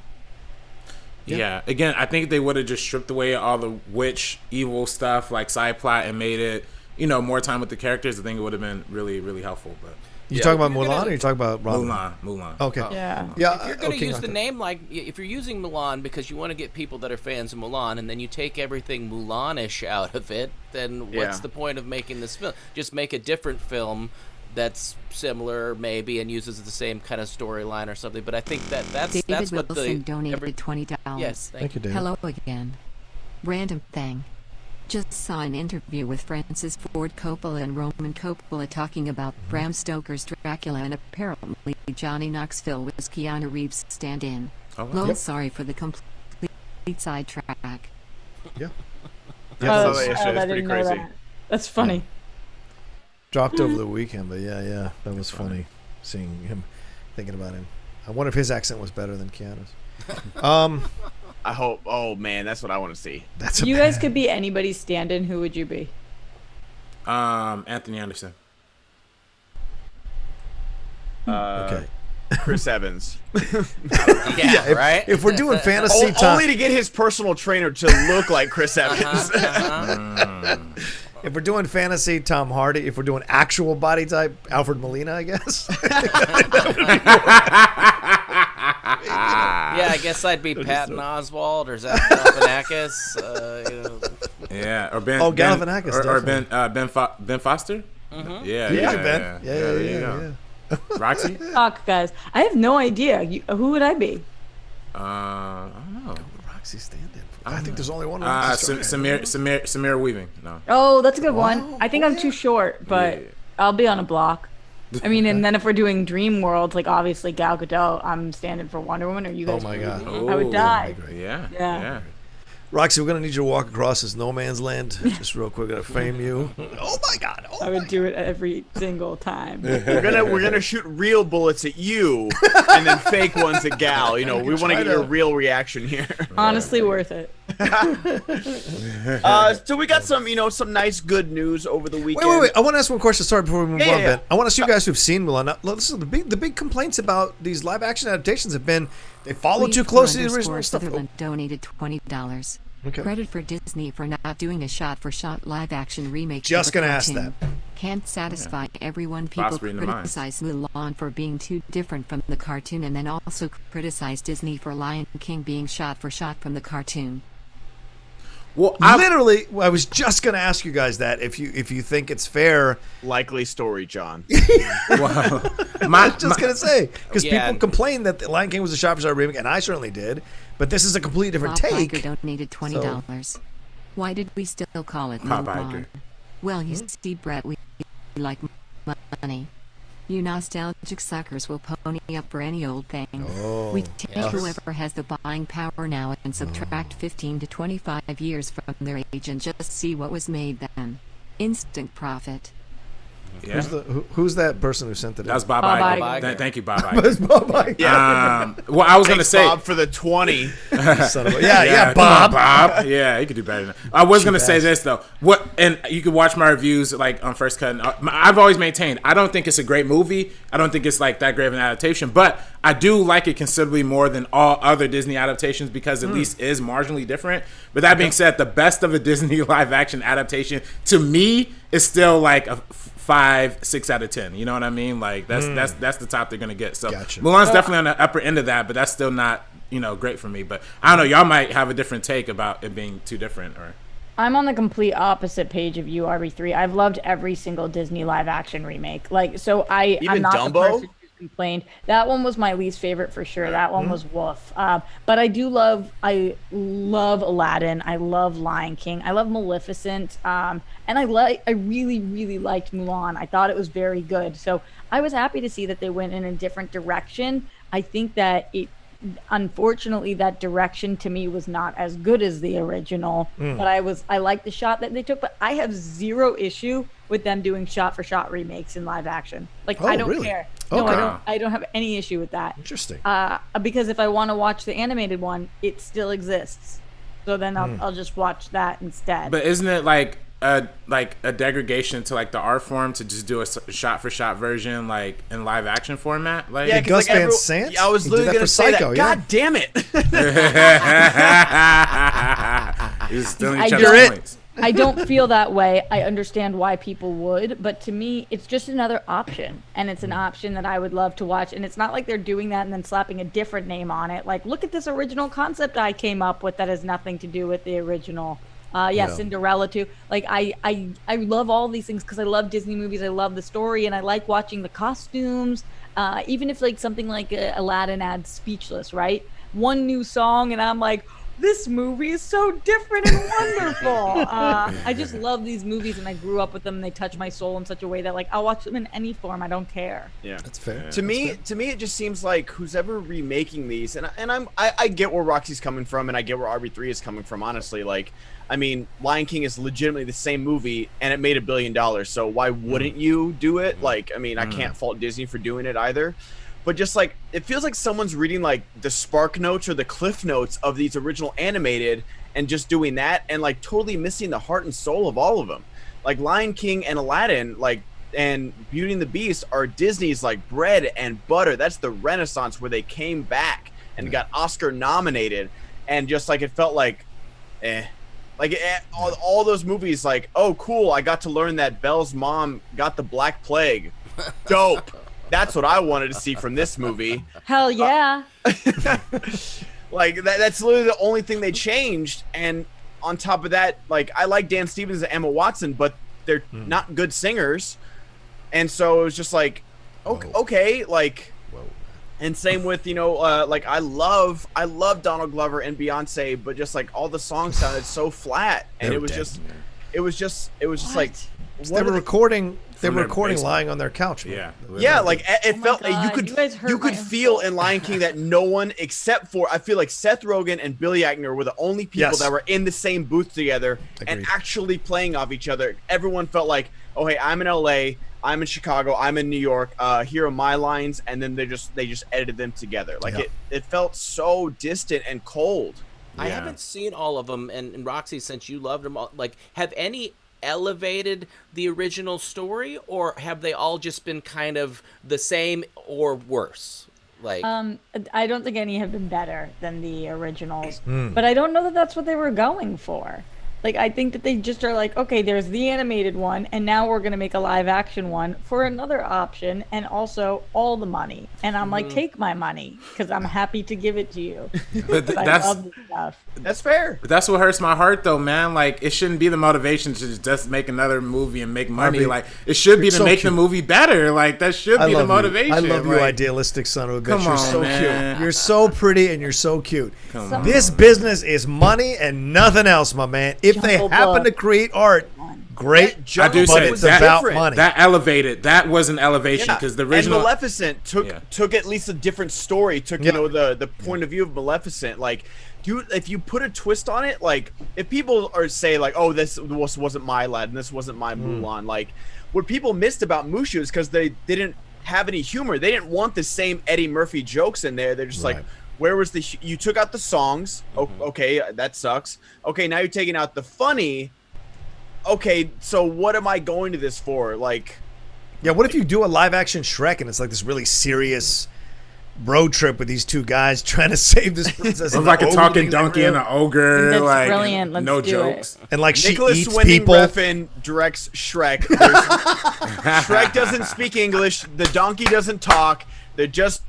Yeah, again, I think they would have just stripped away all the witch evil stuff, like side plot, and made it, more time with the characters. I think it would have been really, really helpful. But you talking about Mulan, or you talking about Robin? Mulan. Okay. Yeah. If you're going to use the name, like, if you're using Mulan because you want to get people that are fans of Mulan, and then you take everything Mulan-ish out of it, then what's the point of making this film? Just make a different film that's similar, maybe, and uses the same kind of storyline or something. But I think that's David what Wilson donated $20. Yes, thank you, David. Hello again. Random thing. Just saw an interview with Francis Ford Coppola and Roman Coppola talking about Bram Stoker's Dracula, and apparently Johnny Knoxville was Keanu Reeves' stand-in. Sorry for the complete sidetrack. Yeah. It's pretty crazy. That's funny. Dropped over the weekend, but yeah, that was funny seeing him, thinking about him. I wonder if his accent was better than Keanu's. I hope. Oh man, that's what I want to see. You guys could be anybody's stand-in. Who would you be? Anthony Anderson. Okay. Chris Evans. Right? If we're doing fantasy time, only to get his personal trainer to look like Chris Evans. if we're doing fantasy, Tom Hardy. If we're doing actual body type, Alfred Molina, I guess. Yeah, I guess I'd be Patton Oswalt or Zach Galifianakis. Yeah, or Ben. Galifianakis, or Ben Foster. Mm-hmm. Ben. Yeah. Roxy. Fuck, guys. I have no idea. Who would I be? I don't know. What would Roxy stand in for? I think there's only one. Samir Weaving. No. Oh, that's a good one. I think I'm too short, but I'll be on a block. I mean, and then if we're doing Dream World, like obviously Gal Gadot, I'm standing for Wonder Woman. Or you guys? Oh my God! I would die. Yeah. Roxy, we're gonna need you to walk across this no man's land. Just real quick, gotta frame you. Oh my God! I would do it every single time. We're gonna shoot real bullets at you, and then fake ones at Gal. We want to get your real reaction here. Honestly, worth it. So we got some nice good news over the weekend. Wait! I want to ask one question. Sorry, before we move on, Ben. I want to ask you guys who've seen Mulan. Now, listen, the big complaints about these live action adaptations have been they follow too closely to the original stuff. Sutherland donated $20. Okay. Credit for Disney for not doing a shot-for-shot live-action remake. Just gonna ask that. Can't satisfy everyone. People criticize Mulan for being too different from the cartoon, and then also criticize Disney for Lion King being shot-for-shot from the cartoon. Well, I was just gonna ask you guys that if you think it's fair. Likely story, John. I was just gonna say because people complained that the Lion King was a shot-for-shot remake, and I certainly did. But this is a completely different take. Bob Iger donated $20. Why did we still call it Mulan? Well, you see, Brett, we like money. You nostalgic suckers will pony up for any old thing. We take whoever has the buying power now and subtract 15 to 25 years from their age and just see what was made then. Instant profit. Yeah. Who's that person who sent it? That was Bob Iger. Thank you, Bob Iger. That's Bob Iger. Well, I was going to say Bob for the 20. Bob. Bob. Yeah, he could do better than that. I was going to say this though. And you can watch my reviews like on First Cut. I've always maintained I don't think it's a great movie. I don't think it's like that great of an adaptation, but I do like it considerably more than all other Disney adaptations because at least is marginally different. But that being said, the best of the Disney live action adaptation to me is still like a 5-6 out of 10. You know what I mean? Like that's the top they're gonna get. So Mulan's definitely on the upper end of that, but that's still not great for me. But I don't know. Y'all might have a different take about it being too different. Or I'm on the complete opposite page of you, RB3. I've loved every single Disney live action remake. Like so, I'm not Dumbo? the person who complained. That one was my least favorite for sure. That one was woof. But I love Aladdin. I love Lion King. I love Maleficent. And I really, really liked Mulan. I thought it was very good. So I was happy to see that they went in a different direction. I think that unfortunately, that direction to me was not as good as the original. But I liked the shot that they took. But I have zero issue with them doing shot-for-shot remakes in live action. Like, Oh, I don't really? care. Okay. No, I don't have any issue with that. Interesting. Because if I want to watch the animated one, it still exists. So then I'll just watch that instead. But isn't it like a degradation to like the art form to just do a shot-for-shot version like in live action format? Like, Yeah, Gus like Van Sant? Yeah, I was He did literally that going for to say Psycho, that. yeah. God damn it. He's stealing I each don't- other's points. I don't feel that way. I understand why people would, but to me, it's just another option, and it's an option that I would love to watch. And it's not like they're doing that and then slapping a different name on it. Like, look at this original concept I came up with that has nothing to do with the original. Cinderella too. Like, I love all these things because I love Disney movies. I love the story, and I like watching the costumes. Even if like something like Aladdin adds Speechless, right? One new song, and I'm like, this movie is so different and wonderful. I just love these movies, and I grew up with them, and they touch my soul in such a way that like I'll watch them in any form. I don't care. Yeah, That's fair. To me, it just seems like who's ever remaking these, and I get where Roxy's coming from, and I get where RB3 is coming from. Honestly, like, I mean, Lion King is legitimately the same movie, and it made $1 billion. So why wouldn't you do it? Like, I mean, I can't fault Disney for doing it either. But just like, it feels like someone's reading like the Spark Notes or the Cliff Notes of these original animated and just doing that and like totally missing the heart and soul of all of them. Like Lion King and Aladdin, like, and Beauty and the Beast are Disney's like bread and butter. That's the Renaissance where they came back and got Oscar nominated, and just like it felt like, all those movies, like, oh cool, I got to learn that Belle's mom got the Black Plague. Dope. That's what I wanted to see from this movie. Hell yeah. Like that's literally the only thing they changed. And on top of that, like, I like Dan Stevens and Emma Watson, but they're not good singers. And so it was just like, okay, like, and same with, like I love Donald Glover and Beyonce, but just like all the songs sounded so flat, and it was just like, They were recording basement. lying on their couch. Man. Yeah, like it felt God, like you guys hurt you could my feel soul. in Lion King that no one except for, I feel like Seth Rogen and Billy Eichner were the only people Yes. that were in the same booth together and Agreed. actually playing off each other. Everyone felt like, oh hey, I'm in LA, I'm in Chicago, I'm in New York. Here are my lines, and then they just edited them together. Like it felt so distant and cold. I haven't seen all of them, and Roxy, since you loved them all, like, have any elevated the original story, or have they all just been kind of the same or worse? Like, I don't think any have been better than the originals, but I don't know that that's what they were going for. Like, I think that they just are like, okay, there's the animated one, and now we're going to make a live action one for another option, and also all the money. And I'm like, take my money, because I'm happy to give it to you. But I love this stuff. That's fair. But that's what hurts my heart, though, man. Like, it shouldn't be the motivation to just make another movie and make money. RB, like, it should be to so make cute. the movie better. Like, that should be the motivation. I love you, like, idealistic son of a bitch. come You're on, so man. cute. You're so pretty and you're so cute. Come on. This business is money and nothing else, my man. If they Jungle happen Book. to create art, great. I do but say it's that- about different. money. That elevated. That was an elevation because the original. And Maleficent took at least a different story. Took the point of view of Maleficent. Like, dude, if you put a twist on it, like if people are say like, oh, this wasn't my Aladdin, this wasn't my Mulan. Like, what people missed about Mushu is because they didn't have any humor. They didn't want the same Eddie Murphy jokes in there. They're just like, where was the? You took out the songs. Okay, that sucks. Okay, now you're taking out the funny. Okay, so what am I going to this for? Like, Yeah, what if you do a live action Shrek and it's like this really serious road trip with these two guys trying to save this princess? It was like a talking donkey and an ogre. That's like, brilliant. Let's no do jokes. And like she Nicholas eats Winding people. Refn directs Shrek. Shrek doesn't speak English. The donkey doesn't talk. They're just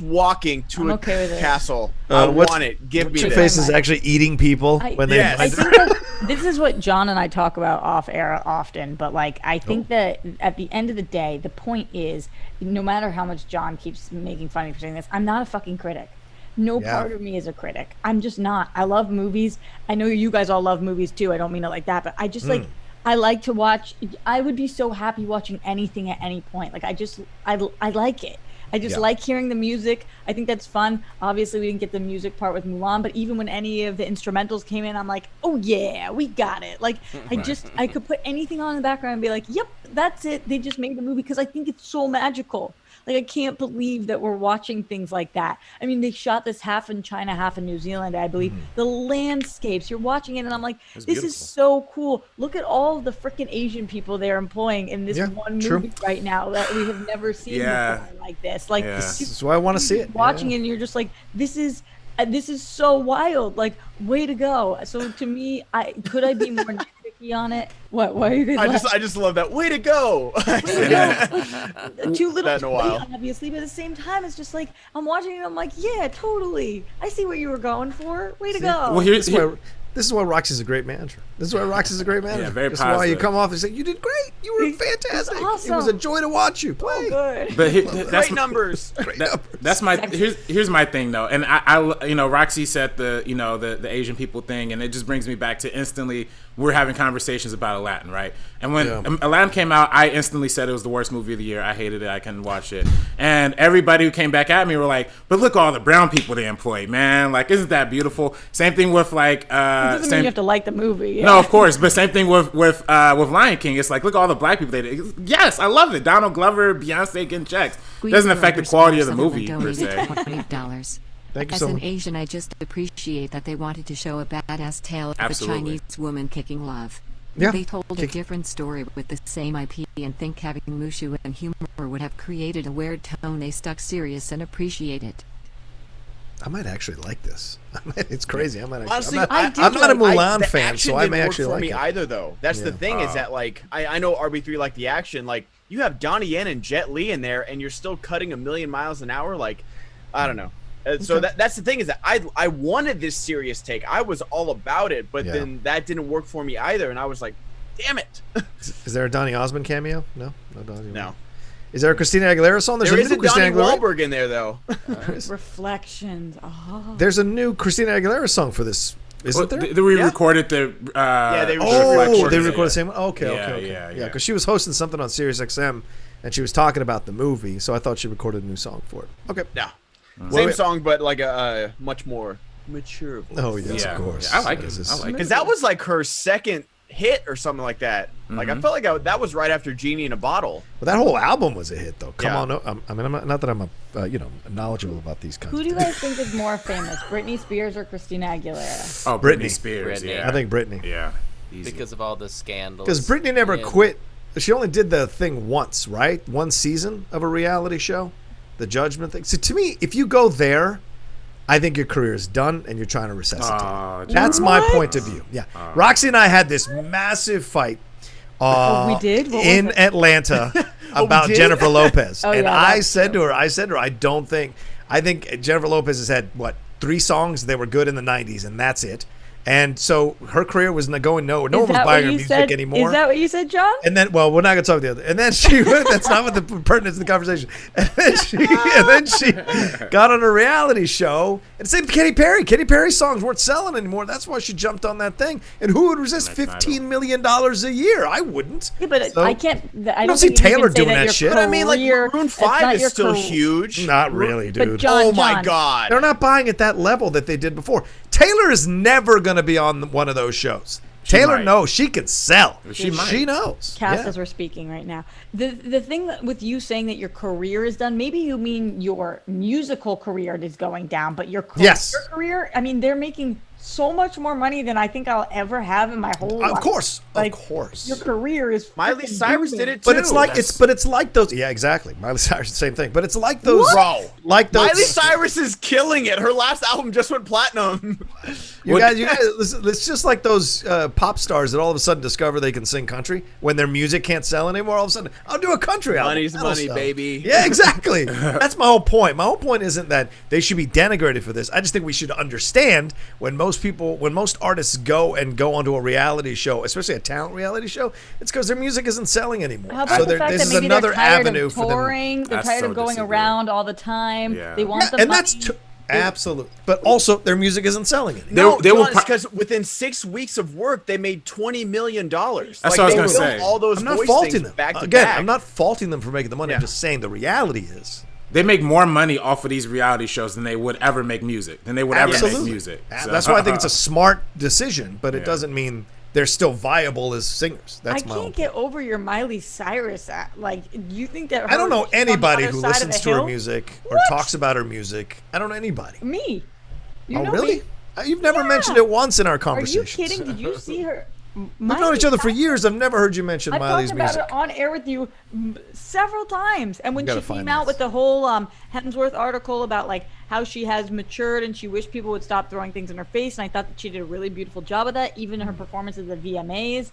walking to I'm a okay with it. castle. I want it. Give me Your that. face is actually eating people when they. Yes. I think that this is what John and I talk about off air often, but like I think that at the end of the day, the point is, no matter how much John keeps making fun of me for saying this, I'm not a fucking critic. No part of me is a critic. I'm just not. I love movies. I know you guys all love movies too. I don't mean it like that, but I just like, I like to watch. I would be so happy watching anything at any point. Like I like it. I just like hearing the music. I think that's fun. Obviously, we didn't get the music part with Mulan, but even when any of the instrumentals came in, I'm like, oh yeah, we got it. Like, I could put anything on in the background and be like, yep, that's it. They just made the movie because I think it's so magical. Like, I can't believe that we're watching things like that. I mean, they shot this half in China, half in New Zealand, I believe. The landscapes, you're watching it, and I'm like, this is so cool. Look at all the freaking Asian people they're employing in this one movie right now that we have never seen before like this. Like, this is why I want to see it. Watching it, and you're just like, this is so wild. Like, way to go. So to me, could I be more nitpicky on it? What? Why are you guys? I just love that. Way to go! Too little, too late, obviously, but at the same time, it's just like I'm watching it. I'm like, yeah, totally. I see what you were going for. Way to go! Well, this is why Roxy's a great manager. This is why Roxy's a great manager. Yeah, very this positive. is why you come off and say, you did great. You were fantastic. Awesome. It was a joy to watch you play. Oh, good. But Great numbers. That's my here's my thing though, and I Roxy said the Asian people thing, and it just brings me back to instantly we're having conversations about Aladdin, right? And when Aladdin came out, I instantly said it was the worst movie of the year. I hated it. I couldn't watch it. And everybody who came back at me were like, "But look, all the brown people they employed, man! Like, isn't that beautiful?" Same thing with like. It doesn't mean you have to like the movie. Yeah. No, of course, but same thing with Lion King. It's like, look, all the black people they did. Yes, I love it. Donald Glover, Beyonce getting checks. Doesn't affect the quality of the movie per se. $28. Thank you As so an much. Asian, I just appreciate that they wanted to show a badass tale of a Chinese woman kicking love. Yeah. They told a different story with the same IP and think having Mushu and humor would have created a weird tone. They stuck serious and appreciate it. I might actually like this. It's crazy. I might actually. Honestly, I'm not a Mulan fan, so I may actually like me it. either, though. That's the thing is that, like, I know RB3 liked the action. Like, you have Donnie Yen and Jet Li in there, and you're still cutting a million miles an hour. Like, I don't know. So that's the thing is that I wanted this serious take. I was all about it, but then that didn't work for me either, and I was like, damn it. Is there a Donny Osmond cameo? No Donny. No. Is there a Christina Aguilera song? There is a Donnie Wahlberg in there, though. Reflections. Oh. There's a new Christina Aguilera song for this. Isn't there? They recorded the. They recorded the same one. Okay. Yeah, because she was hosting something on Sirius XM, and she was talking about the movie, so I thought she recorded a new song for it. Okay. Yeah. Same song, but like a much more mature voice. Oh, yes, of course. Yeah, I like it. Because that was like her second hit or something like that. Like, I felt like that was right after Genie in a Bottle. Well, that whole album was a hit, though. Come on. I mean, not that I'm knowledgeable about these kinds Who of do you things. guys think is more famous, Britney Spears or Christina Aguilera? Oh, Britney Spears. Britney. Yeah. I think Britney. Yeah. Easy. Because of all the scandals. Because Britney never quit. She only did the thing once, right? One season of a reality show. The judgment thing. So to me, if you go there, I think your career is done and you're trying to resuscitate it. That's my point of view. Yeah. Roxy and I had this massive fight we did? in Atlanta about Jennifer Lopez. And I said to her, I think Jennifer Lopez has had, 3 songs? They were good in the 90s, and that's it. And so her career was going nowhere. No one was buying her music anymore. Is that what you said, John? And then, well, we're not going to talk the other. And then she that's not what the pertinence of the conversation. And then she got on a reality show. And same with Katy Perry. Katy Perry's songs weren't selling anymore. That's why she jumped on that thing. And who would resist $15 million a year? I wouldn't. Yeah, but So, I can't. I don't see Taylor doing that shit. But I mean, like, Maroon 5 is still huge. Not really, dude. But John, oh my God. They're not buying at that level that they did before. Taylor is never going to be on one of those shows. Taylor knows she can sell. She knows. Cass, as we're speaking right now. The thing with you saying that your career is done, maybe you mean your musical career is going down, but your career, I mean, they're making so much more money than I think I'll ever have in my whole life. Of course. Your career is Miley Cyrus did it too. But it's like those. Yeah, exactly. Miley Cyrus, the same thing. But it's like those. Bro, like those. Miley Cyrus is killing it. Her last album just went platinum. You guys, it's just like those pop stars that all of a sudden discover they can sing country when their music can't sell anymore. All of a sudden, I'll do a country album. Money's money, baby. Yeah, exactly. That's my whole point. My whole point isn't that they should be denigrated for this. I just think we should understand when most artists go onto a reality show, especially a talent reality show, it's because their music isn't selling anymore. How about the fact this that is maybe another they're tired avenue of for them. touring, they're tired of going around all the time. Yeah. They want the and money. that's absolute. But also, their music isn't selling anymore. No, because within 6 weeks of work, they made $20 million. That's what I was going to say. All those I'm not voice faulting things them. back to Again, back. I'm not faulting them for making the money. I'm just saying the reality is they make more money off of these reality shows than they would ever make music. Than they would ever make music. So. That's why I think it's a smart decision, but it doesn't mean they're still viable as singers. That's I can't get over your Miley Cyrus act. Like, you think that I don't know anybody who listens to her hill? music or talks about her music. I don't know anybody. Me. You know really? Me? You've never mentioned it once in our conversations. Are you kidding? Did you see her? We've known each other for years. I've never heard you mention Miley's music. I've talked about it on air with you several times. And when she came out with the whole Hemsworth article about like how she has matured and she wished people would stop throwing things in her face, and I thought that she did a really beautiful job of that. Even her performance at the VMAs,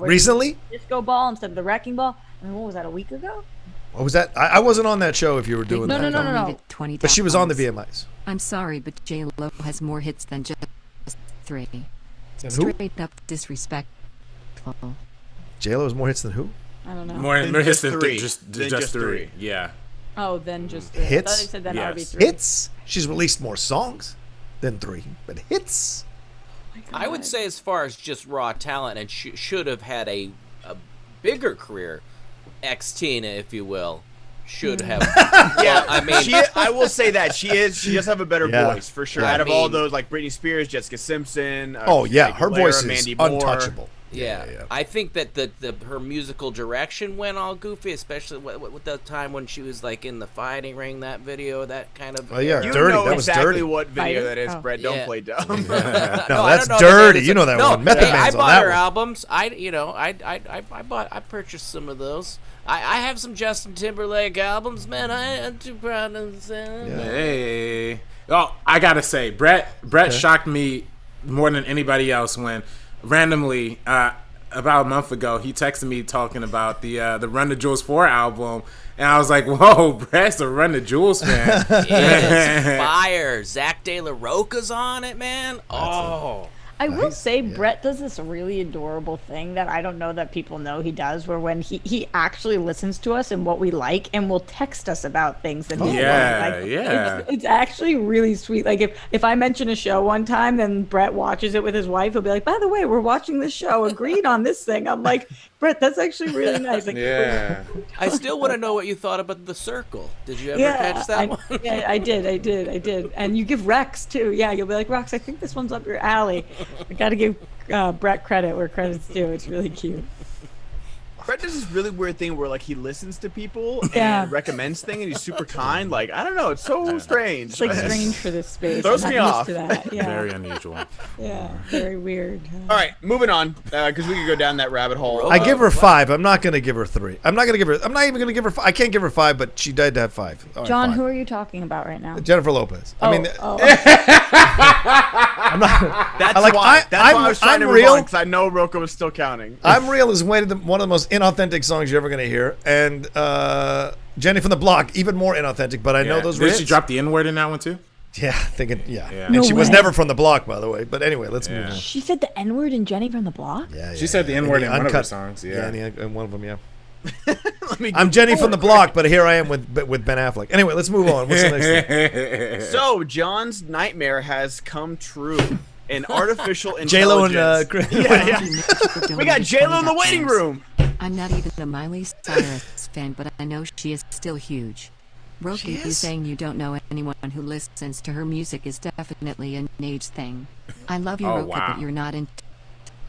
recently, disco ball instead of the wrecking ball. I mean, what was that? A week ago? What was that? I wasn't on that show. If you were doing that, no. But she was on the VMAs. I'm sorry, but J-Lo has more hits than just 3. And who? Straight up disrespectful. J-Lo has more hits than who? I don't know. More hits than 3. Just 3. Yeah. Oh, then just 3. Hits? I thought they said then RB3. Hits? She's released more songs than 3, but hits? Oh I would say as far as just raw talent, and should have had a bigger career, ex-Tina, if you will. Should have. Yeah, I mean, I will say that she does have a better voice for sure. Out of all those, like Britney Spears, Jessica Simpson. Her voice is Mandy untouchable. Yeah. I think that her musical direction went all goofy, especially with the time when she was like in the fighting ring. That video, that kind of. Oh yeah, you dirty. Know that was exactly dirty. what video that is, Brett. Don't play dumb. No, that's dirty. You know that one. Method Man's I on bought that her one. albums. I purchased some of those. I have some Justin Timberlake albums, man. I am too proud to say. Hey. Oh, I gotta say, Brett shocked me more than anybody else when randomly about a month ago he texted me talking about the Run the Jewels 4 album, and I was like, whoa, Brett's a Run the Jewels fan. It's fire. Zach De La Rocha's on it, man. I will say Brett does this really adorable thing that I don't know that people know he does, where when he actually listens to us and what we like and will text us about things that he like. It's actually really sweet. Like if I mention a show one time, then Brett watches it with his wife, he'll be like, by the way, we're watching this show, agreed on this thing. I'm like, Brett, that's actually really nice. Like, I still want to know what you thought about The Circle. Did you ever catch that one? Yeah, I did. And you give Rex too. Yeah, you'll be like, Rex, I think this one's up your alley. I gotta give Brett credit where credit's due. It's really cute. Brett does this really weird thing where like he listens to people and recommends things, and he's super kind. Like, I don't know, it's so strange. It's like strange for this space. Throws me off. To that. Yeah. Very unusual. Yeah, very weird. All right, moving on, because we could go down that rabbit hole. I give her 5. I'm not gonna give her 3. I'm not even gonna give her 5. I can't give her 5, but she did have 5. All right, John, 5. who are you talking about right now? Jennifer Lopez. I mean, I'm not. That's why I was trying to move on, because I know Rocha was still counting. I'm Real is one of the most inauthentic songs you're ever going to hear, and Jenny from the Block, even more inauthentic, but I know those were Did she drop the N-word in that one too? Yeah, thinking, And No she way. was never from the Block, by the way. But anyway, let's move on. She said the N-word in Jenny from the Block? Yeah, she said the N-word in one of her songs. Yeah, in one of them, I'm Jenny from the Block, but here I am with Ben Affleck. Anyway, let's move on. What's the next thing? So, John's nightmare has come true. An artificial J-Lo intelligence. and We got J-Lo in the waiting room. I'm not even a Miley Cyrus fan, but I know she is still huge. Rocha, you saying you don't know anyone who listens to her music is definitely an age thing. I love you, Rocha, but you're not in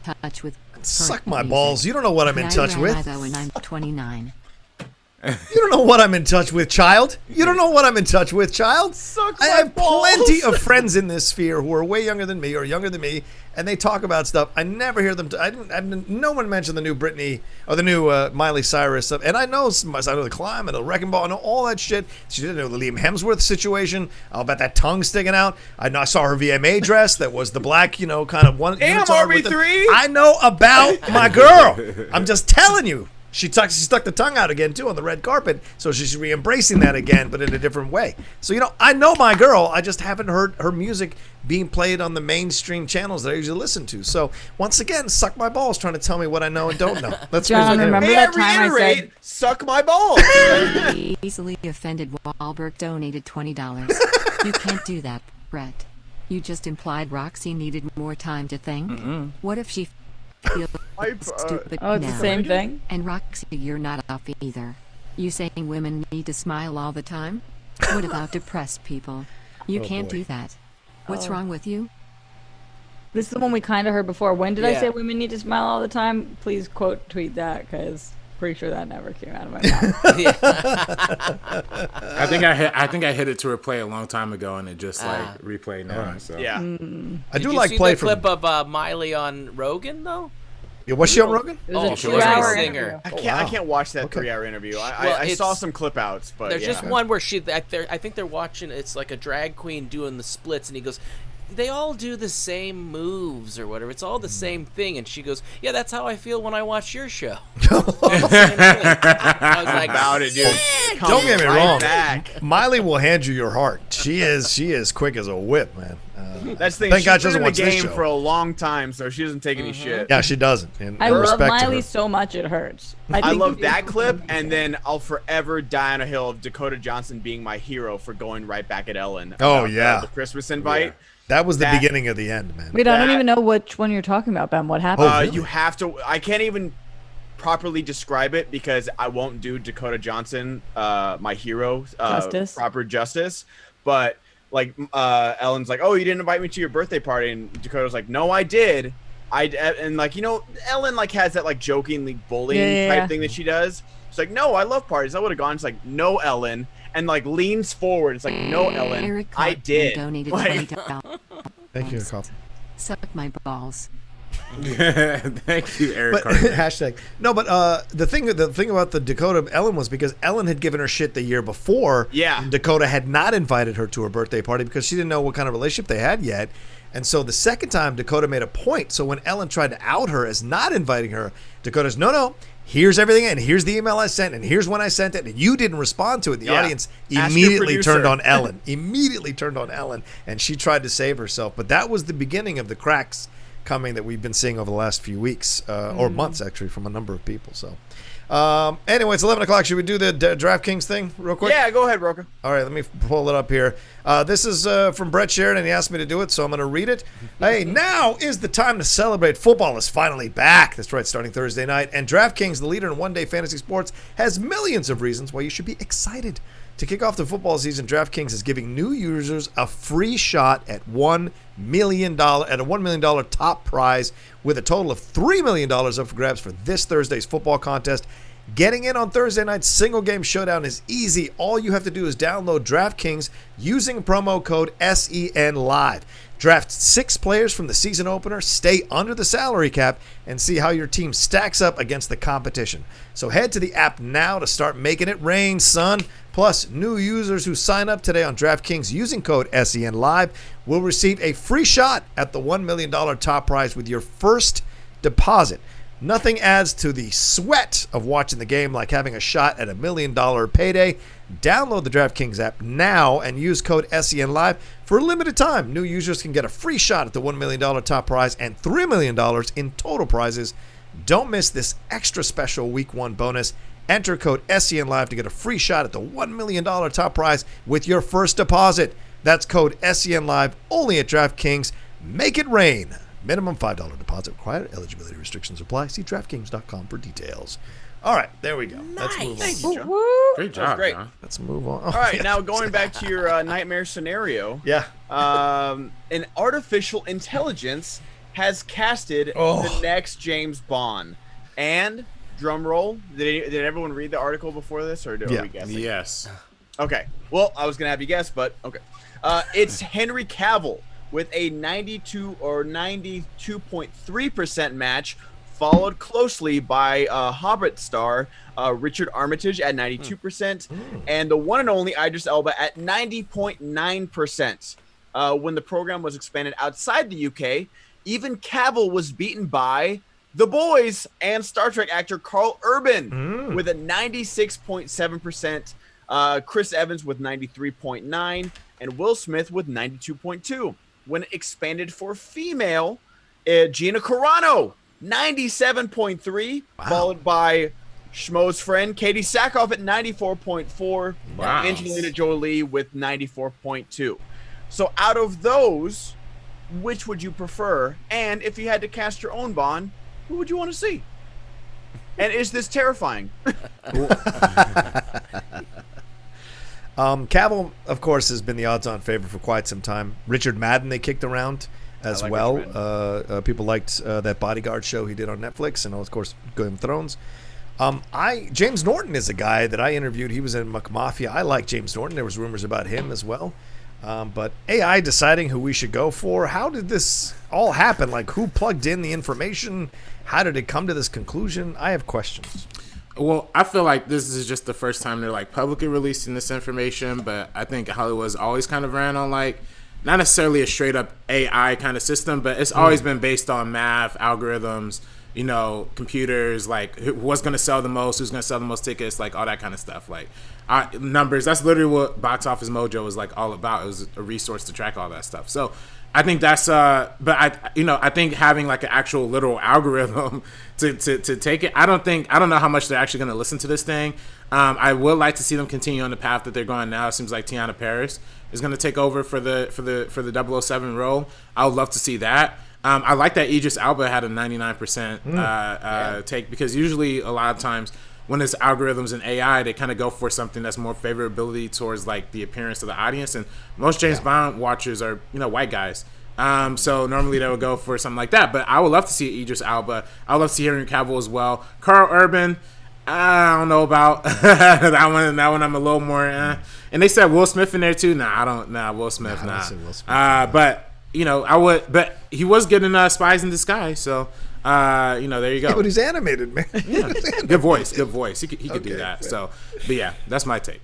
touch with Suck my balls. You don't know what I'm in touch with. Though, and I'm 29. You don't know what I'm in touch with, child. You don't know what I'm in touch with, child. I have plenty of friends in this sphere who are way younger than me or younger than me, and they talk about stuff. I never hear them. No one mentioned the new Britney or the new Miley Cyrus stuff. And I know the Climb and the Wrecking Ball. I know all that shit. She didn't know the Liam Hemsworth situation. I'll bet that tongue sticking out. I saw her VMA dress that was the black, kind of one. Damn, RB3. I know about my girl. I'm just telling you. She stuck the tongue out again, too, on the red carpet, so she's re-embracing that again, but in a different way. So, I know my girl. I just haven't heard her music being played on the mainstream channels that I usually listen to. So, once again, suck my balls trying to tell me what I know and don't know. Let's John, remember that time I said, suck my balls. Easily offended while Burke donated $20. You can't do that, Brett. You just implied Roxy needed more time to think. What if she stupid oh, it's now? the same thing? And Roxy, you're not off either. You saying women need to smile all the time? What about depressed people? You can't do that. What's wrong with you? This is the one we kind of heard before. When did I say women need to smile all the time? Please quote tweet that, because pretty sure that never came out of my mouth. I think I hit it to replay a long time ago, and it just replayed now. Right. So yeah, I do like play from clip of Miley on Rogan though. Yeah, was she on Rogan? She was a singer. I can't watch that 3-hour interview. I saw some clip outs, but there's just one where I think they're watching. It's like a drag queen doing the splits, and he goes, they all do the same moves or whatever. It's all the same thing. And she goes, yeah, that's how I feel when I watch your show. I was like, about it, dude. Don't get me wrong. Miley will hand you your heart. She is quick as a whip, man. That's the thing. Thank God she's she doesn't been in watch the this game show for a long time, so she doesn't take any shit. Yeah, she doesn't. I love Miley so much it hurts. I love that clip, and then I'll forever die on a hill of Dakota Johnson being my hero for going right back at Ellen. Oh yeah, the Christmas invite. Yeah. That was the beginning of the end, man. Wait, I don't even know which one you're talking about, Ben. What happened? Really? You have to. I can't even properly describe it because I won't do Dakota Johnson, my hero, proper justice. But like, Ellen's like, "Oh, you didn't invite me to your birthday party," and Dakota's like, "No, I did." And like, Ellen like has that like jokingly bullying type thing that she does. She's like, "No, I love parties. I would have gone." It's like, "No, Ellen." And like leans forward. It's like, "No, Ellen, I did." Like, thank you, Coffee. Suck my balls. Thank you, Eric. Hashtag. No, but the thing about the Dakota Ellen was because Ellen had given her shit the year before. Yeah. Dakota had not invited her to her birthday party because she didn't know what kind of relationship they had yet. And so the second time, Dakota made a point. So when Ellen tried to out her as not inviting her, Dakota's, no, here's everything, and here's the email I sent, and here's when I sent it, and you didn't respond to it. The audience immediately turned on Ellen. And she tried to save herself. But that was the beginning of the cracks coming that we've been seeing over the last few weeks, or months, actually, from a number of people. So anyway, it's 11 o'clock. Should we do the DraftKings thing real quick? Yeah, go ahead, Rocha. All right, let me pull it up here. This is from Brett Sheridan. He asked me to do it, so I'm going to read it. Hey, now is the time to celebrate. Football is finally back. That's right, starting Thursday night. And DraftKings, the leader in one-day fantasy sports, has millions of reasons why you should be excited. To kick off the football season, DraftKings is giving new users a free shot at $1 million top prize, with a total of $3 million up for grabs for this Thursday's football contest. Getting in on Thursday night's single game showdown is easy. All you have to do is download DraftKings using promo code SENLIVE. Draft 6 players from the season opener, stay under the salary cap, and see how your team stacks up against the competition. So head to the app now to start making it rain, son. Plus, new users who sign up today on DraftKings using code SENLIVE will receive a free shot at the $1 million top prize with your first deposit. Nothing adds to the sweat of watching the game like having a shot at $1 million payday. Download the DraftKings app now and use code SENLIVE. For a limited time, new users can get a free shot at the $1 million top prize and $3 million in total prizes. Don't miss this extra special Week 1 bonus. Enter code SENLIVE to get a free shot at the $1 million top prize with your first deposit. That's code SENLIVE only at DraftKings. Make it rain. Minimum $5 deposit required. Eligibility restrictions apply. See DraftKings.com for details. All right, there we go. Let's move on. Thank you, John. Great job, great. John. Let's move on. All right, now going back to your nightmare scenario. Yeah. An artificial intelligence has casted the next James Bond. And, drum roll, did everyone read the article before this, or are we guessing? Yes. Okay. Well, I was going to have you guess, but okay. It's Henry Cavill with a 92 or 92.3% match, followed closely by Hobbit star Richard Armitage at 92%, and the one and only Idris Elba at 90.9%. When the program was expanded outside the UK, even Cavill was beaten by The Boys and Star Trek actor Carl Urban with a 96.7%, Chris Evans with 93.9%, and Will Smith with 92.2%. When expanded for female, Gina Carano, 97.3%, followed by Schmo's friend Katie Sackhoff at 94.4%, and Angelina Jolie with 94.2%. So out of those, which would you prefer? And if you had to cast your own Bond, who would you want to see? And is this terrifying? Cavill, of course, has been the odds-on favorite for quite some time. Richard Madden they kicked around as well. People liked that Bodyguard show he did on Netflix, and of course Game of Thrones. James Norton is a guy that I interviewed. He was in McMafia. I like James Norton. There was rumors about him as well. But AI deciding who we should go for, how did this all happen? Like, who plugged in the information? How did it come to this conclusion? I have questions. Well, I feel like this is just the first time they're like publicly releasing this information, but I think Hollywood's always kind of ran on like not necessarily a straight up AI kind of system, but it's always been based on math, algorithms, you know, computers, like what's going to sell the most, who's going to sell the most tickets, like all that kind of stuff. Like numbers, that's literally what Box Office Mojo is like all about. It was a resource to track all that stuff. So I think that's but I think having like an actual literal algorithm to take it, I don't know how much they're actually going to listen to this thing. I would like to see them continue on the path that they're going now. It seems like Tiana Paris is going to take over for the 007 role. I would love to see that. I like that Idris Elba had a 99% take, because usually a lot of times when it's algorithms and AI, they kind of go for something that's more favorability towards like the appearance of the audience. And most James Bond watchers are, you know, white guys. So normally they would go for something like that. But I would love to see Idris Elba. I would love to see Henry Cavill as well. Carl Urban, I don't know about that one. That one I'm a little more. And they said Will Smith in there too. Will Smith, nah. Will Smith, but you know, I would. But he was getting Spies in Disguise, so. You know, there you go. Yeah, but he's animated, man. Yeah. Good voice. He could do that. So, but yeah, that's my take.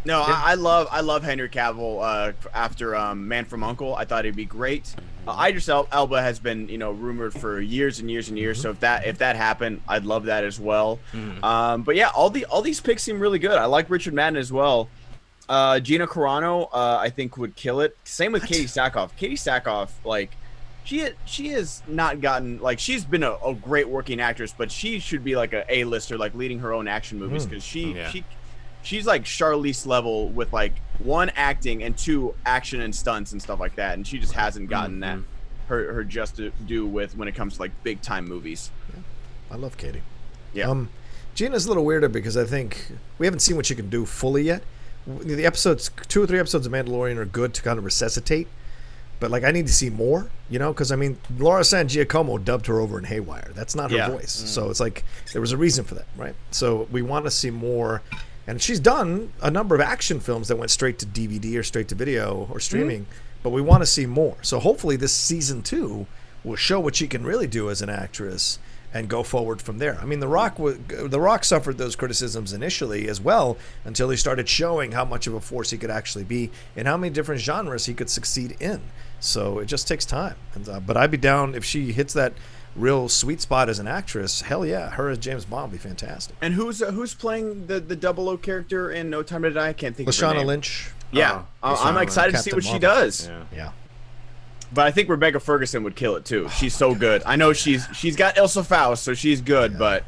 No, I love Henry Cavill after Man from U.N.C.L.E. I thought he'd be great. Idris Elba has been, you know, rumored for years and years and years. So if that happened, I'd love that as well. But yeah, all these picks seem really good. I like Richard Madden as well. Gina Carano, I think would kill it. Same with Katie Sackhoff. Katie Sackhoff, like. She has not gotten, like, she's been a great working actress, but she should be like a A-lister, like leading her own action movies, because she's like Charlize level with like 1, acting, and 2, action and stunts and stuff like that, and she just hasn't gotten that her just to do with when it comes to like big time movies. Yeah. I love Katie. Yeah. Gina's a little weirder because I think we haven't seen what she can do fully yet. The episodes, 2 or 3 episodes of Mandalorian are good to kind of resuscitate. But, like, I need to see more, you know, because, I mean, Laura San Giacomo dubbed her over in Haywire. That's not her voice. So it's like there was a reason for that, right? So we want to see more. And she's done a number of action films that went straight to DVD or straight to video or streaming, but we want to see more. So hopefully this season 2 will show what she can really do as an actress and go forward from there. I mean, The Rock suffered those criticisms initially as well until he started showing how much of a force he could actually be and how many different genres he could succeed in. So it just takes time. But I'd be down if she hits that real sweet spot as an actress. Hell yeah, her as James Bond would be fantastic. And who's playing the 00 character in No Time to Die? I can't think of her name. Lashana Lynch. Yeah, I'm excited to see what she does. Yeah. But I think Rebecca Ferguson would kill it too. She's so good. I know she's got Ilsa Faust, so she's good, but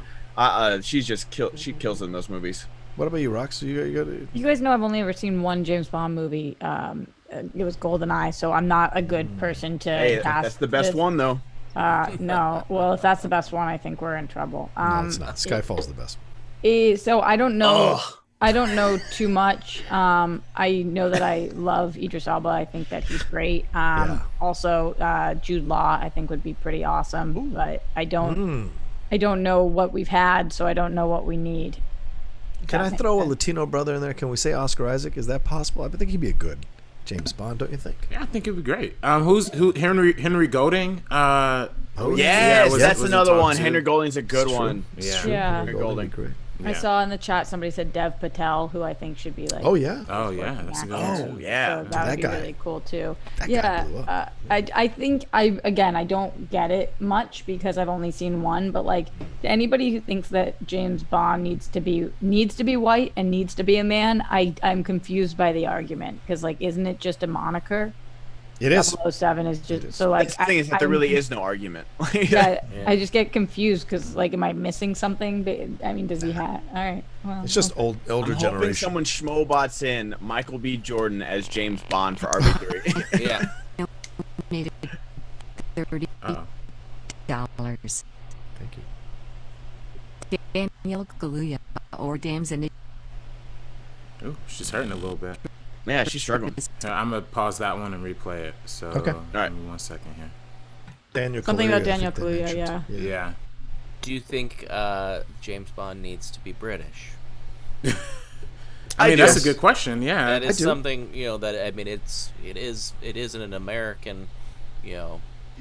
she's just she kills in those movies. What about you, Rox? You guys know I've only ever seen one James Bond movie. It was GoldenEye, so I'm not a good person to cast. That's the best one, though. No. Well, if that's the best one, I think we're in trouble. No, it's not. Skyfall's the best. So I don't know. I don't know too much. I know that I love Idris Elba. I think that he's great. Also, Jude Law, I think would be pretty awesome. But I don't know what we've had, so I don't know what we need. Can I throw a Latino brother in there? Can we say Oscar Isaac? Is that possible? I think he'd be a good James Bond, don't you think? Yeah, I think it'd be great. Who? Henry Golding. Yes, that's another one. Henry Golding's a good one. Yeah. Henry Golding. Great. I saw in the chat somebody said Dev Patel, who I think should be like. Oh yeah. That's a good one. Oh yeah. So that would be really cool too. That guy blew up. I think I don't get it much because I've only seen one. But like anybody who thinks that James Bond needs to be white and needs to be a man, I'm confused by the argument because like isn't it just a moniker? It is. 007 is just so like. The thing is that there really is no argument. I just get confused because like, am I missing something? I mean, does he have? All right. Well, it's just older I'm generation. hoping someone schmobots in Michael B. Jordan as James Bond for RB3. Yeah. Donated $30. Thank you. Daniel Kaluuya or Dams and Ooh, she's hurting a little bit. Yeah, she's struggling. I'm gonna pause that one and replay it. So Okay. All right. Give me 1 second here. Daniel Something Kaluuya, about I Daniel think they Kaluuya, mentioned. Yeah. Do you think James Bond needs to be British? I mean, that's a good question. Yeah, that is something that I mean it isn't an American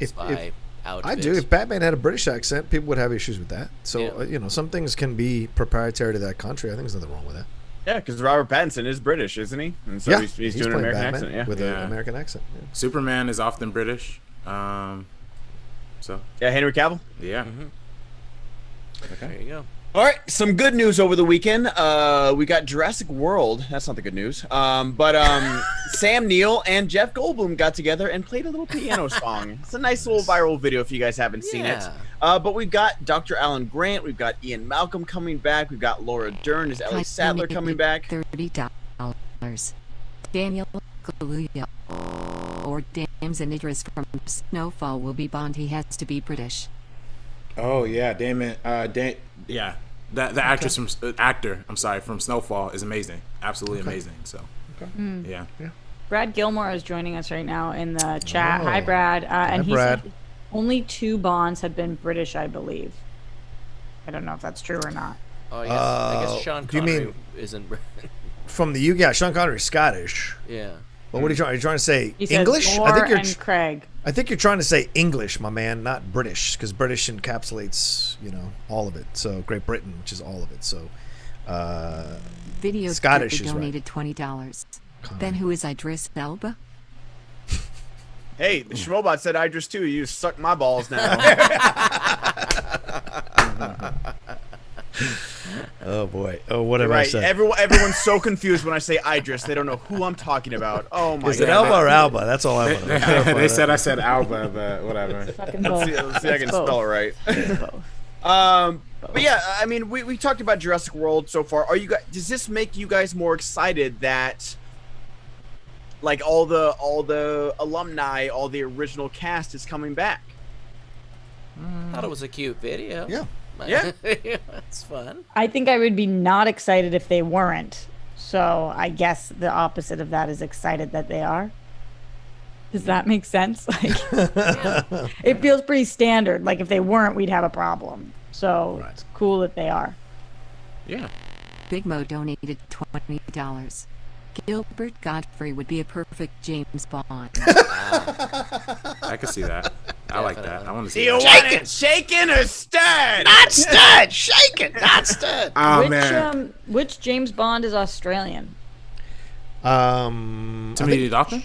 spy outfit. I do. If Batman had a British accent, people would have issues with that. So some things can be proprietary to that country. I think there's nothing wrong with that. Yeah, because Robert Pattinson is British, isn't he? And so he's doing an American Batman accent. with an American accent. Yeah. Superman is often British. So Henry Cavill. Yeah. Mm-hmm. Okay. There you go. All right, some good news over the weekend. We got Jurassic World. That's not the good news. But Sam Neill and Jeff Goldblum got together and played a little piano song. It's a nice little viral video if you guys haven't seen it. But we've got Dr. Alan Grant. We've got Ian Malcolm coming back. We've got Laura Dern as Ellie Sattler coming back. $30. Daniel Kaluuya or Damson Idris from Snowfall will be Bond. He has to be British. Oh yeah, Damon. Yeah, the actress from from Snowfall is amazing, absolutely amazing. So, yeah. Brad Gilmore is joining us right now in the chat. Hi, Brad. And he Brad. said only 2 Bonds have been British, I believe. I don't know if that's true or not. Oh, I guess Sean Connery isn't. From the UK, yeah, Sean Connery is Scottish. Yeah. But what are you trying? Are you trying to say He English? says Moore and Craig. I think you're trying to say English, my man, not British, because British encapsulates, all of it. So Great Britain, which is all of it. So Video Scottish is donated $20. Then who is Idris Elba? Hey, the Schmobot said Idris too. You suck my balls now. Oh boy! Oh, what have I said? Everyone's so confused when I say Idris. They don't know who I'm talking about. Oh my god! Is it Elba or Alba? That's all I want to know. They said I said Alba, but whatever. Let's see if I can spell it right. But yeah, I mean, we talked about Jurassic World so far. Does this make you guys more excited that like all the alumni, all the original cast is coming back? I thought it was a cute video. Yeah. Yeah. It's fun. I think I would be not excited if they weren't. So I guess the opposite of that is excited that they are. Does that make sense? It feels pretty standard. Like if they weren't, we'd have a problem. So it's cool that they are. Yeah. Big Mo donated $20. Gilbert Godfrey would be a perfect James Bond. I can see that. I like that. I want to see that. Shake it, shaking or stirred? Not stirred. Shake it, not stirred. Oh man. Which James Bond is Australian? Timothy Dalton?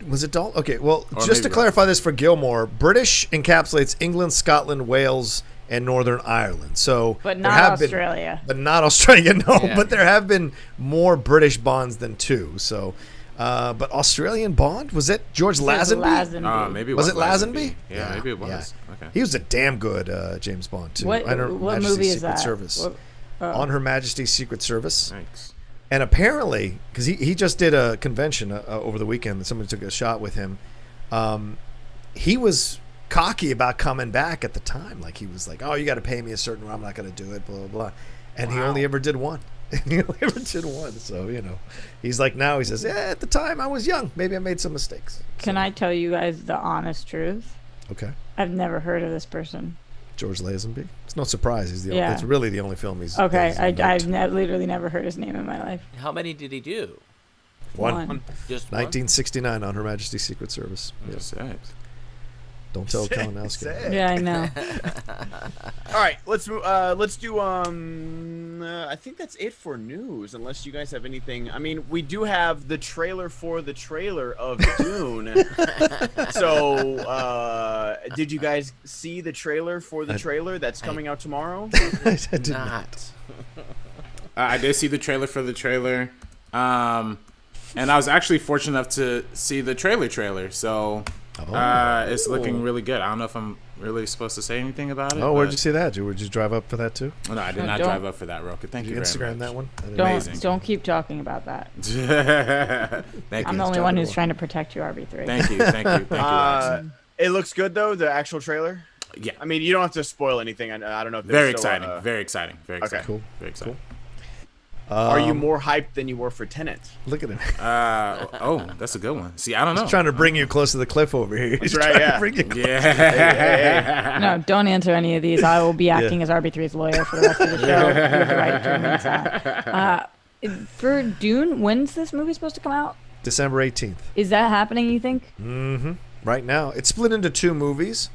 Was it Dalton? Okay, well, just to clarify this for Gilmore, British encapsulates England, Scotland, Wales, and Northern Ireland. So, but not Australia. But not Australia, no. Yeah. But there have been more British Bonds than 2. So, but Australian Bond, was it George Lazenby? Maybe was it Lazenby? Yeah, maybe it was. Yeah. Okay. He was a damn good James Bond too. What movie is that? Service. On Her Majesty's Secret Service. Thanks. And apparently, because he just did a convention over the weekend, somebody took a shot with him. He was cocky about coming back at the time. Like he was like, "Oh, you got to pay me a certain amount. I'm not going to do it." Blah blah blah. And he only ever did one. So he's like now he says, "Yeah, at the time I was young. Maybe I made some mistakes." Can I tell you guys the honest truth? Okay. I've never heard of this person. George Lazenby. It's no surprise. He's it's really the only film he's. Okay, I've literally never heard his name in my life. How many did he do? One. Just 1969 on Her Majesty's Secret Service. Yes. Don't tell Kalinowski. Yeah, I know. All right, let's do I think that's it for news, unless you guys have anything. I mean, we do have the trailer for the trailer of Dune. So, did you guys see the trailer for the trailer that's coming out tomorrow? I did not. I did see the trailer for the trailer. And I was actually fortunate enough to see the trailer. So it's looking really good. I don't know if I'm really supposed to say anything about it. Oh, where'd you see that? Would you drive up for that too? No, I did not drive up for that, Rocha. Thank you very Instagram much. that one? Don't keep talking about that. Thank you. I'm the only one who's trying to protect you, RB3. Thank you. It looks good though, the actual trailer. Yeah. I mean, you don't have to spoil anything. I don't know if very exciting. Very exciting. Okay. Cool. Very exciting. Are you more hyped than you were for Tenet? Look at him. That's a good one. See, I don't know. He's trying to bring you close to the cliff over here. He's right, trying yeah. to bring you close. Yeah. No, don't answer any of these. I will be acting as RB3's lawyer for the rest of the show. You have the right to remain silent. For Dune, when's this movie supposed to come out? December 18th. Is that happening, you think? Mm-hmm. Right now. It's split into 2 movies.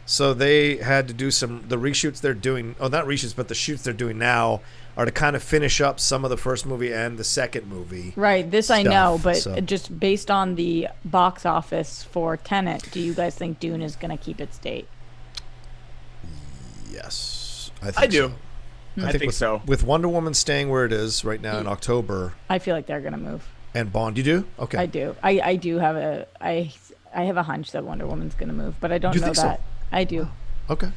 So they had to do the reshoots they're doing. Oh, not reshoots, but the shoots they're doing now are to kind of finish up some of the first movie and the second movie. Right. This stuff, I know, but just based on the box office for Tenet, do you guys think Dune is going to keep its date? Yes. I do. So. I think so. With Wonder Woman staying where it is right now in October. I feel like they're going to move. And Bond, you do? Okay. I do. I do have I have a hunch that Wonder Woman's going to move, but I don't know that. So? I do. Okay.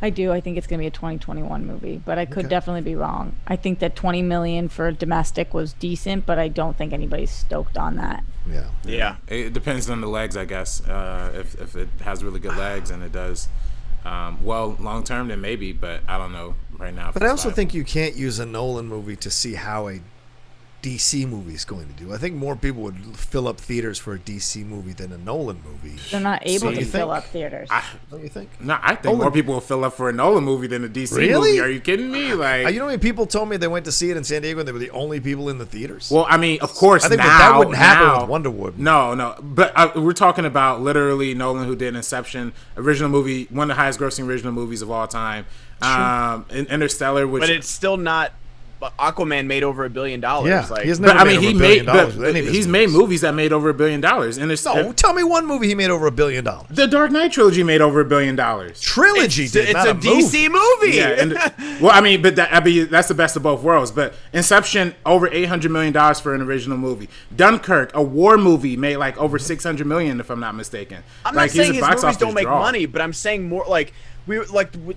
I do. I think it's going to be a 2021 movie, but I could definitely be wrong. I think that 20 million for domestic was decent, but I don't think anybody's stoked on that. Yeah. It depends on the legs, I guess. If it has really good legs and it does well long term, then maybe, but I don't know right now. But I also think you can't use a Nolan movie to see how a DC movie is going to do. I think more people would fill up theaters for a DC movie than a Nolan movie. They're not able to fill up theaters. Don't you think? No, I think more people will fill up for a Nolan movie than a DC movie. Are you kidding me? Like, you know how many people told me they went to see it in San Diego and they were the only people in the theaters? Well, I mean, of course, I think that wouldn't happen with Wonder Woman. No, but we're talking about literally Nolan, who did Inception, original movie, one of the highest grossing original movies of all time. Interstellar, which, but it's still not. Aquaman made over $1 billion. Yeah, like, he's never made over $1 billion. He's made movies that made over $1 billion. And tell me one movie he made over $1 billion. The Dark Knight trilogy made over $1 billion. Trilogy, it's a DC movie. Yeah, well, I mean, but that's the best of both worlds. But Inception, over $800 million for an original movie. Dunkirk, a war movie, made like over $600 million, if I'm not mistaken. I'm not saying his movies don't make money, but I'm saying more like.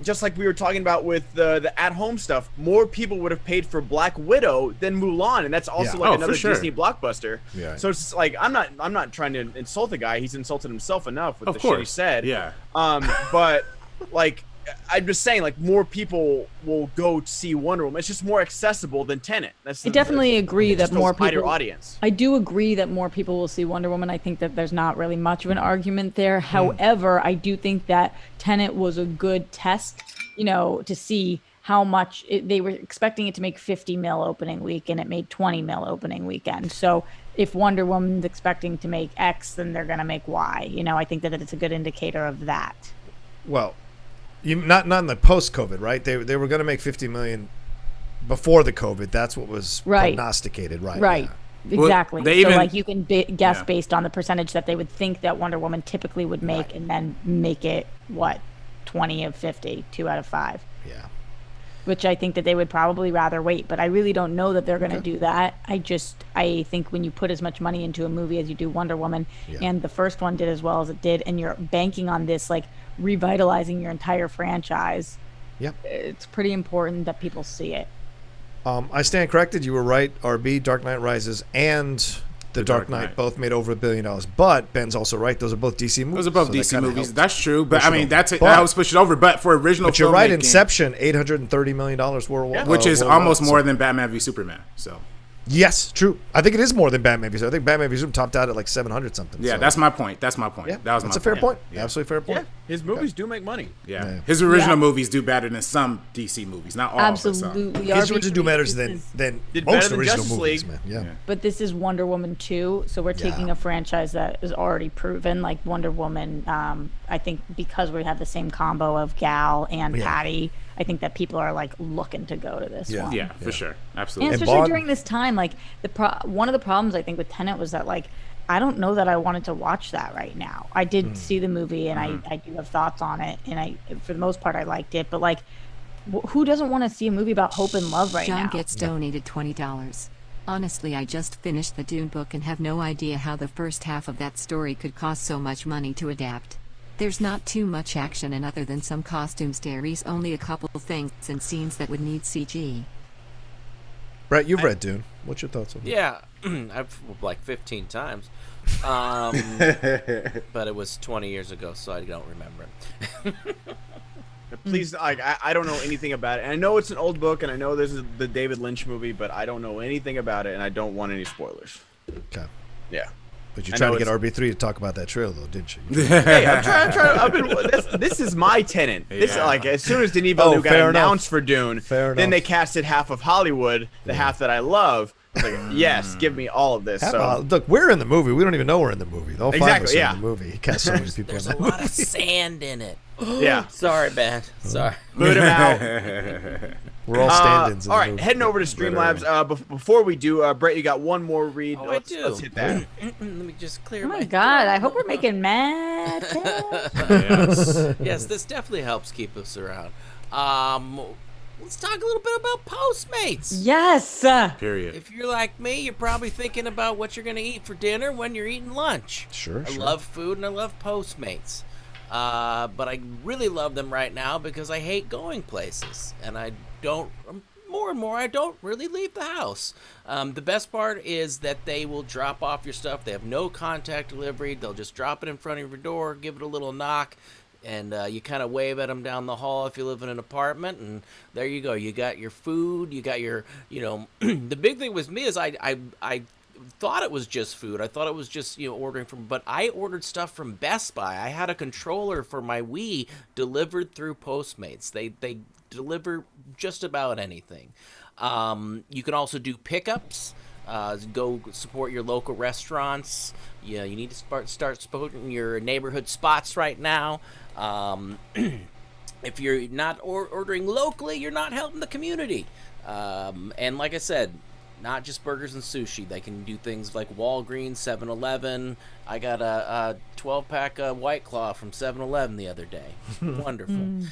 Just like we were talking about with the at-home stuff, more people would have paid for Black Widow than Mulan, and that's also another Disney blockbuster. Yeah. So it's like I'm not trying to insult the guy. He's insulted himself enough with shit he said. Yeah. But like I'm just saying, like more people will go see Wonder Woman. It's just more accessible than Tenet. I definitely agree that more people. Wider audience. I do agree that more people will see Wonder Woman. I think that there's not really much of an argument there. However, I do think that Tenet was a good test, to see how much they were expecting it to make 50 mil opening week, and it made 20 mil opening weekend. So if Wonder Woman's expecting to make X, then they're going to make Y. I think that it's a good indicator of that. Well. Not in the post-COVID, right? They were going to make 50 million before the COVID. That's what was prognosticated, right? Right, yeah. Exactly. Well, you can guess based on the percentage that they would think that Wonder Woman typically would make, and then make it 20 of 50, 2 out of 5. Yeah. Which I think that they would probably rather wait, but I really don't know that they're going to do that. I think when you put as much money into a movie as you do Wonder Woman, and the first one did as well as it did, and you're banking on this revitalizing your entire franchise, it's pretty important that people see it. I stand corrected. You were right. RB, Dark Knight Rises, and The Dark Knight both made over $1 billion. But Ben's also right. Those are both DC movies. Those are both DC movies. That's true. But I mean, that helps push it over. But for original, but you're right. Inception, $830 million worldwide, which is almost more than Batman v Superman. So. Yes, true. I think it is more than Batman v Superman. I think Batman v Superman topped out at like 700 something. Yeah, that's my point. That's my point. Yeah, that's a fair point. Yeah. Absolutely fair point. Yeah. His movies do make money. Yeah. His original movies do better than some DC movies. Not all. Absolutely. His originals do better than most original movies, man. Yeah. But this is Wonder Woman 2, so we're taking a franchise that is already proven, like Wonder Woman. I think because we have the same combo of Gal and Patty, I think that people are looking to go to this one. Yeah, for sure. Absolutely. And especially during this time, one of the problems I think with Tenet was that I don't know that I wanted to watch that right now. I did see the movie, and I do have thoughts on it, and for the most part I liked it, but who doesn't want to see a movie about hope and love right now? John gets donated $20. Honestly, I just finished the Dune book and have no idea how the first half of that story could cost so much money to adapt. There's not too much action, and other than some costumes, there is only a couple of things and scenes that would need CG. Brett, you've read Dune. What's your thoughts on it? Yeah, I've 15 times. But it was 20 years ago, so I don't remember it. Please, I don't know anything about it. And I know it's an old book, and I know this is the David Lynch movie, but I don't know anything about it, and I don't want any spoilers. Okay. Yeah. But you tried to get RB3 to talk about that trailer, though, didn't you? Hey, I'm trying. This is my tenant. This as soon as Denis Villeneuve got announced for Dune, then they casted half of Hollywood, the half that I love. It's like, yes, give me all of this. Look, we're in the movie. We don't even know we're in the movie. They'll find us in the movie. He cast so many people There's in that a lot movie. of sand in it. Yeah. Sorry, man. Sorry. Boot him out. We're all stand-ins. All right, heading over to Streamlabs. Before we do, Brett, you got one more read. Oh, let's hit that. Let me just clear Oh my my God! I hope we're making mad. Yes, this definitely helps keep us around. Let's talk a little bit about Postmates. Yes. Period. If you're like me, you're probably thinking about what you're going to eat for dinner when you're eating lunch. Sure. I love food and I love Postmates. But I really love them right now because I hate going places. And I don't, more and more, I don't really leave the house. The best part is that they will drop off your stuff. They have no contact delivery. They'll just drop it in front of your door, give it a little knock. And you kind of wave at them down the hall if you live in an apartment, and there you go. You got your food. You got your, the big thing with me is I thought it was just food. I thought it was just ordering from, but I ordered stuff from Best Buy. I had a controller for my Wii delivered through Postmates. They deliver just about anything. You can also do pickups. Go support your local restaurants. You need to start supporting your neighborhood spots right now. If you're not ordering locally, you're not helping the community. And like I said, not just burgers and sushi. They can do things like Walgreens, 7-Eleven. I got a 12-pack White Claw from 7-Eleven the other day. Wonderful.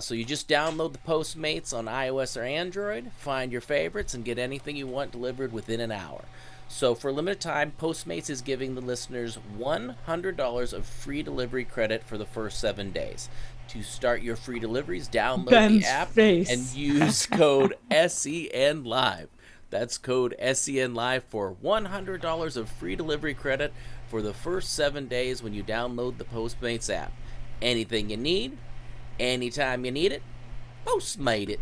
So you just download the Postmates on iOS or Android, find your favorites, and get anything you want delivered within an hour. So for a limited time, Postmates is giving the listeners $100 of free delivery credit for the first 7 days. To start your free deliveries, download the app and use code SENLIVE. That's code SENLIVE for $100 of free delivery credit for the first 7 days when you download the Postmates app. Anything you need, anytime you need it, Postmate it.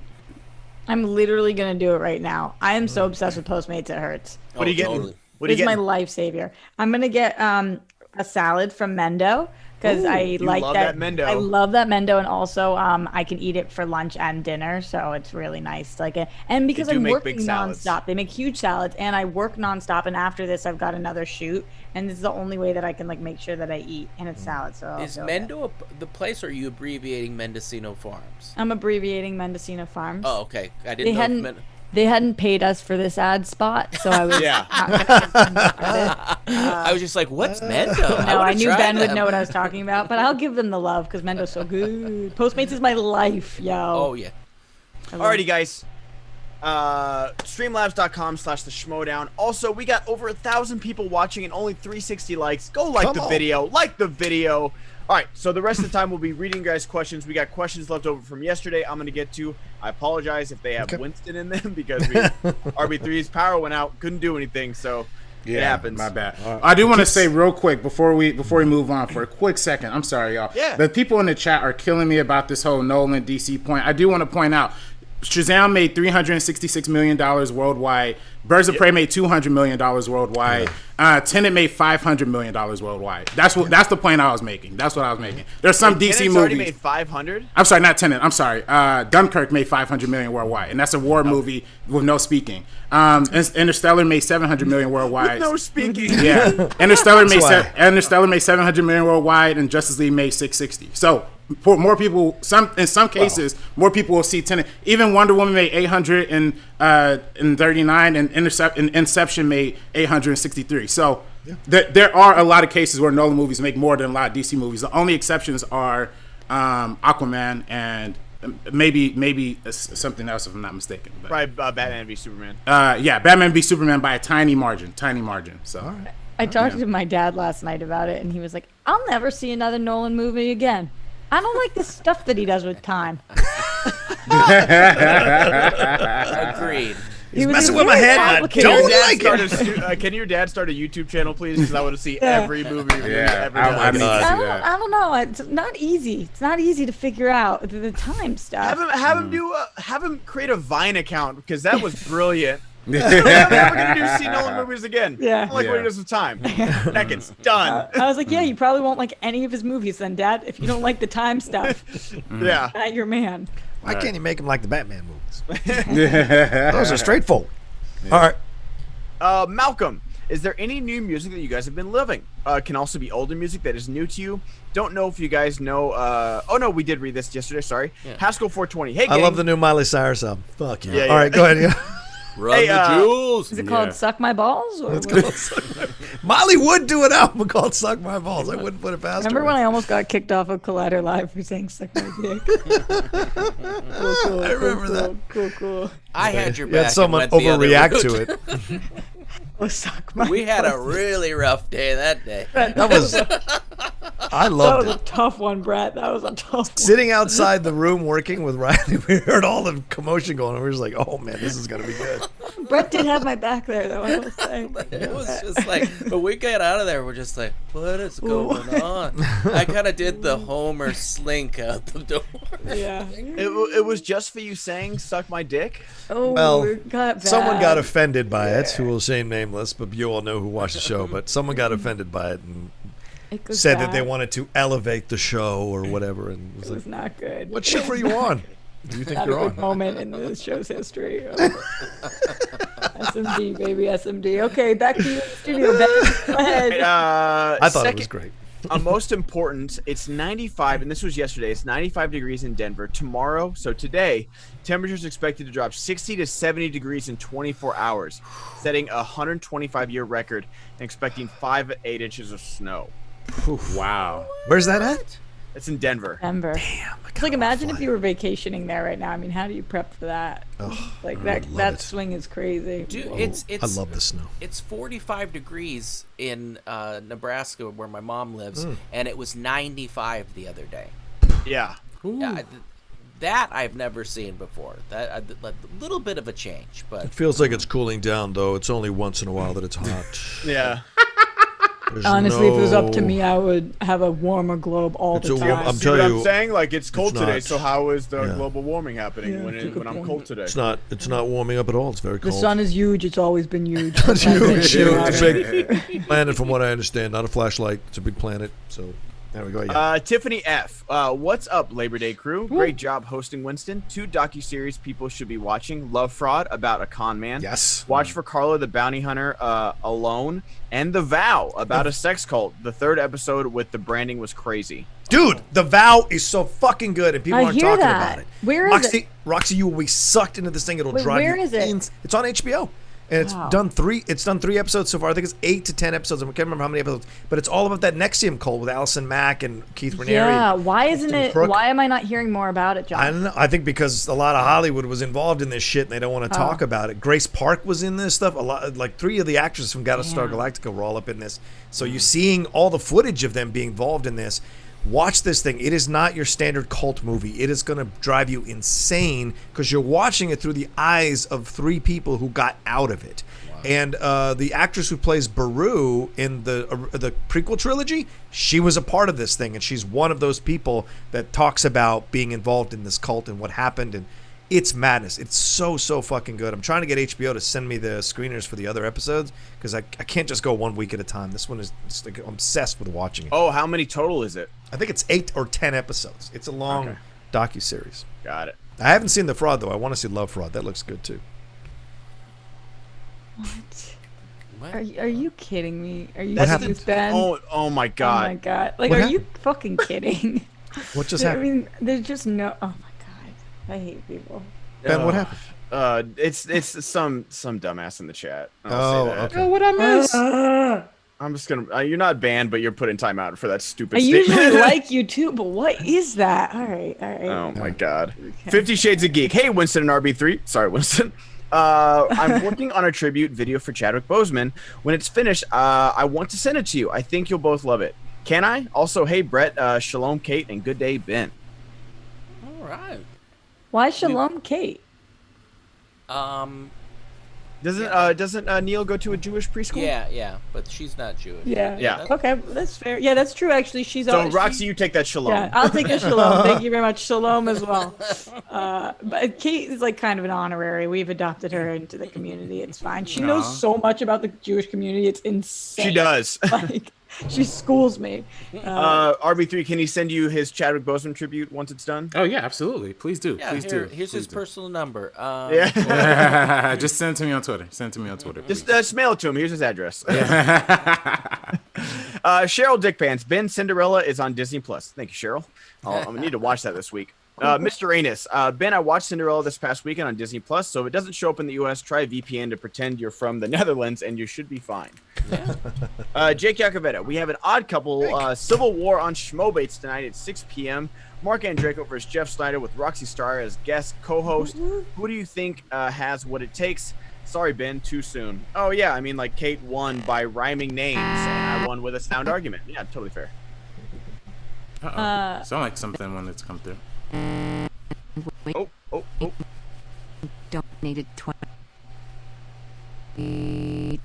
I'm literally gonna do it right now. I am so obsessed with Postmates it hurts. What are you getting? Totally. What are you It's my getting? lifesaver. I'm gonna get a salad from Mendo because I like love that. that Mendo. I love that Mendo, and also I can eat it for lunch and dinner, so it's really nice. And because They do I'm make working big salads. nonstop, they make huge salads, and I work nonstop. And after this, I've got another shoot, and this is the only way that I can make sure that I eat, and it's salad. So Is Mendo the place, or are you abbreviating Mendocino Farms? I'm abbreviating Mendocino Farms. Oh, okay. I didn't know. They hadn't paid us for this ad spot, so I was I was just like, what's Mendo? No, I knew Ben would know what I was talking about, but I'll give them the love because Mendo's so good. Postmates is my life, yo. Oh, yeah. Alrighty, guys. Streamlabs.com/theschmodown. Also, we got over 1,000 people watching and only 360 likes. Go like the video. Like the video. All right, so the rest of the time we'll be reading guys' questions. We got questions left over from yesterday I'm going to get to. I apologize if they have Winston in them because RB3's power went out. Couldn't do anything, so it happens. My bad. I do want to say real quick before we move on for a quick second. I'm sorry, y'all. Yeah. The people in the chat are killing me about this whole Nolan DC point. I do want to point out Shazam made $366 million worldwide. Birds of Prey made $200 million worldwide. Tenet made $500 million worldwide. That's the point I was making. That's what I was making. There's some DC movies. Already made 500. I'm sorry, not Tenet. I'm sorry. Dunkirk made $500 million worldwide, and that's a war movie with no speaking. Interstellar made $700 million worldwide. With no speaking. Yeah, Interstellar made $700 million worldwide, and Justice League made $660. So for more people, in some cases, more people will see Tenet. Even Wonder Woman made $839, and Inception made $863. So there are a lot of cases where Nolan movies make more than a lot of DC movies. The only exceptions are Aquaman and maybe something else, if I'm not mistaken. But, Probably Batman v Superman. Batman v Superman by a tiny margin. So I talked to my dad last night about it, and he was like, I'll never see another Nolan movie again. I don't like the stuff that he does with time. Agreed. He's messing with my head. I don't like it. Can your dad start a YouTube channel, please? Because I want to see every movie. Yeah, I need to see that. I don't know. It's not easy. It's not easy to figure out the time stuff. Have him create a Vine account because that was brilliant. I'm never gonna see Nolan movies again. Yeah. I don't like what he does with time. That gets done. I was like, yeah, you probably won't like any of his movies then, Dad, if you don't like the time stuff. Yeah. Not your man. Why can't you make him like the Batman movies? Those are straightforward. All right. Malcolm, is there any new music that you guys have been living? Can also be older music that is new to you. Don't know if you guys know. Oh no, we did read this yesterday. Sorry. Haskell 420. Hey, gang. I love the new Miley Cyrus album. Fuck yeah. Yeah. All right, go ahead. Run the jewels. Is it called Suck My Balls? Or It's called Suck My Molly would do an album called Suck My Balls. I wouldn't put it past her. Remember when I almost got kicked off of Collider Live for saying suck my dick? Cool, I remember that. Cool. I had your You back. had someone and went the other overreact route. to it. Oh, suck my We had a really rough day that day. That was. I That loved was it. a tough one, Brett. That was a tough one. Sitting outside the room working with Riley, we heard all the commotion going on. We were just like, oh man, this is going to be good. Brett did have my back there, though, I will say. It was just like, when we got out of there, we're just like, what is going on? I kind of did the Homer slink out the door. Yeah. It was just for you saying "suck my dick." Oh, Well, it got bad. Someone got offended by it, who will say nameless, but you all know who watched the show. But someone got offended by it and It goes said bad. that they wanted to elevate the show or whatever. And it was It was like, not good. what show are you on? Do you think Not a you're good on? moment in the show's history. SMD, baby, SMD. Okay, back to you in the studio, Ben. Go ahead. I thought it was great. Most important, it's 95, and this was yesterday. It's 95 degrees in Denver. Tomorrow, so today, temperatures expected to drop 60 to 70 degrees in 24 hours, setting a 125-year record and expecting 5 to 8 inches of snow. Wow. Where's that at? It's in Denver. Denver. Damn. It's like, imagine if you were vacationing there right now. I mean, how do you prep for that? Like that swing is crazy. Dude, I love the snow. It's 45 degrees in Nebraska where my mom lives, and it was 95 the other day. Yeah. That I've never seen before. That a little bit of a change, but It feels like it's cooling down, though. It's only once in a while that it's hot. Yeah. There's Honestly, if it was up to no- me, I would have a warmer globe all It's the a time. warm- I'm See what telling I'm you, saying? Like, it's cold it's today, not. so how is the Yeah. global warming happening Yeah, when I'm cold today? It's not warming up at all. It's very The cold. sun is huge. It's always been huge. It's huge. Yeah. It's a big planet, from what I understand. Not a flashlight. It's a big planet. So there we go. Yeah. Tiffany F. What's up, Labor Day crew? Great job hosting Winston. 2 docuseries people should be watching. Love Fraud, about a con man. Yes. Watch for Carla the Bounty Hunter, Alone. And The Vow, about a sex cult. The 3rd episode with the branding was crazy. Dude, The Vow is so fucking good, and people I aren't hear talking that. about it. Where is Roxy, it? Roxy, you will be sucked into this thing. It'll Wait, drive you. where is it? It's on HBO. And it's Wow. done 3 episodes so far. I think it's 8 to 10 episodes. I can't remember how many episodes, but it's all about that Nexium cult with Allison Mack and Keith Raniere. Yeah. Why isn't Kristen it? Crook. Why am I not hearing more about it, John? I don't know. I think because a lot of Hollywood was involved in this shit, and they don't want to talk about it. Grace Park was in this stuff. A lot, like 3 of the actresses from Battlestar Galactica were all up in this. So you're seeing all the footage of them being involved in this. Watch this thing. It is not your standard cult movie. It is going to drive you insane because you're watching it through the eyes of 3 people who got out of it. And the actress who plays Baru in the prequel trilogy, she was a part of this thing, and she's one of those people that talks about being involved in this cult and what happened. And it's madness. It's so fucking good. I'm trying to get HBO to send me the screeners for the other episodes because I can't just go 1 week at a time. This one is like, I'm obsessed with watching it. Oh, how many total is it? I think it's 8 or 10 episodes. It's a long docuseries. Got it. I haven't seen The Fraud, though. I want to see Love Fraud. That looks good, too. What? Are you kidding me? Are you What serious, Ben? Oh my God. Oh my God! Like, What are you fucking kidding? What just I happened? mean, there's just no. Oh my God! I hate people. Ben, what happened? It's some dumbass in the chat. Oh, okay. What I miss? I'm just gonna. You're not banned, but you're put in timeout for that stupid I statement. usually like you too, but what is that? All right. Oh my God. 50 Shades of Geek. Hey, Winston and RB3. Sorry, Winston. I'm working on a tribute video for Chadwick Boseman. When it's finished, I want to send it to you. I think you'll both love it. Can I? Also, hey, Brett, Shalom, Kate, and good day, Ben. all right. Why Shalom, Kate? Doesn't Neil go to a Jewish preschool? Yeah, but she's not Jewish. Yeah. Okay, that's fair. Yeah, that's true. Actually, she's. So Roxy, you take that shalom. Yeah, I'll take the shalom. Thank you very much. Shalom as well. But Kate is like kind of an honorary. We've adopted her into the community. It's fine. She knows so much about the Jewish community. It's insane. She does. Like, she schools me. RB3, can he send you his Chadwick Boseman tribute once it's done? Oh yeah, absolutely. Please do. Yeah, here's his personal number. Just send it to me on Twitter. Just mail it to him. Here's his address. Cheryl Dickpants. Ben, Cinderella is on Disney Plus. Thank you, Cheryl. I need to watch that this week. Mr. Anus. Ben, I watched Cinderella this past weekend on Disney Plus, so if it doesn't show up in the US, try VPN to pretend you're from the Netherlands, and you should be fine. Jake Yacovetta. We have an odd couple Civil War on Schmobates tonight at 6 p.m. Mark Andreyko versus Jeff Snyder with Roxy Striar as guest co-host. Who do you think has what it takes? Sorry, Ben, too soon. Oh, yeah, I mean, like, Kate won by rhyming names, and I won with a sound argument. Yeah, totally fair. Sound like something when it's come through. Oh. Donated $20.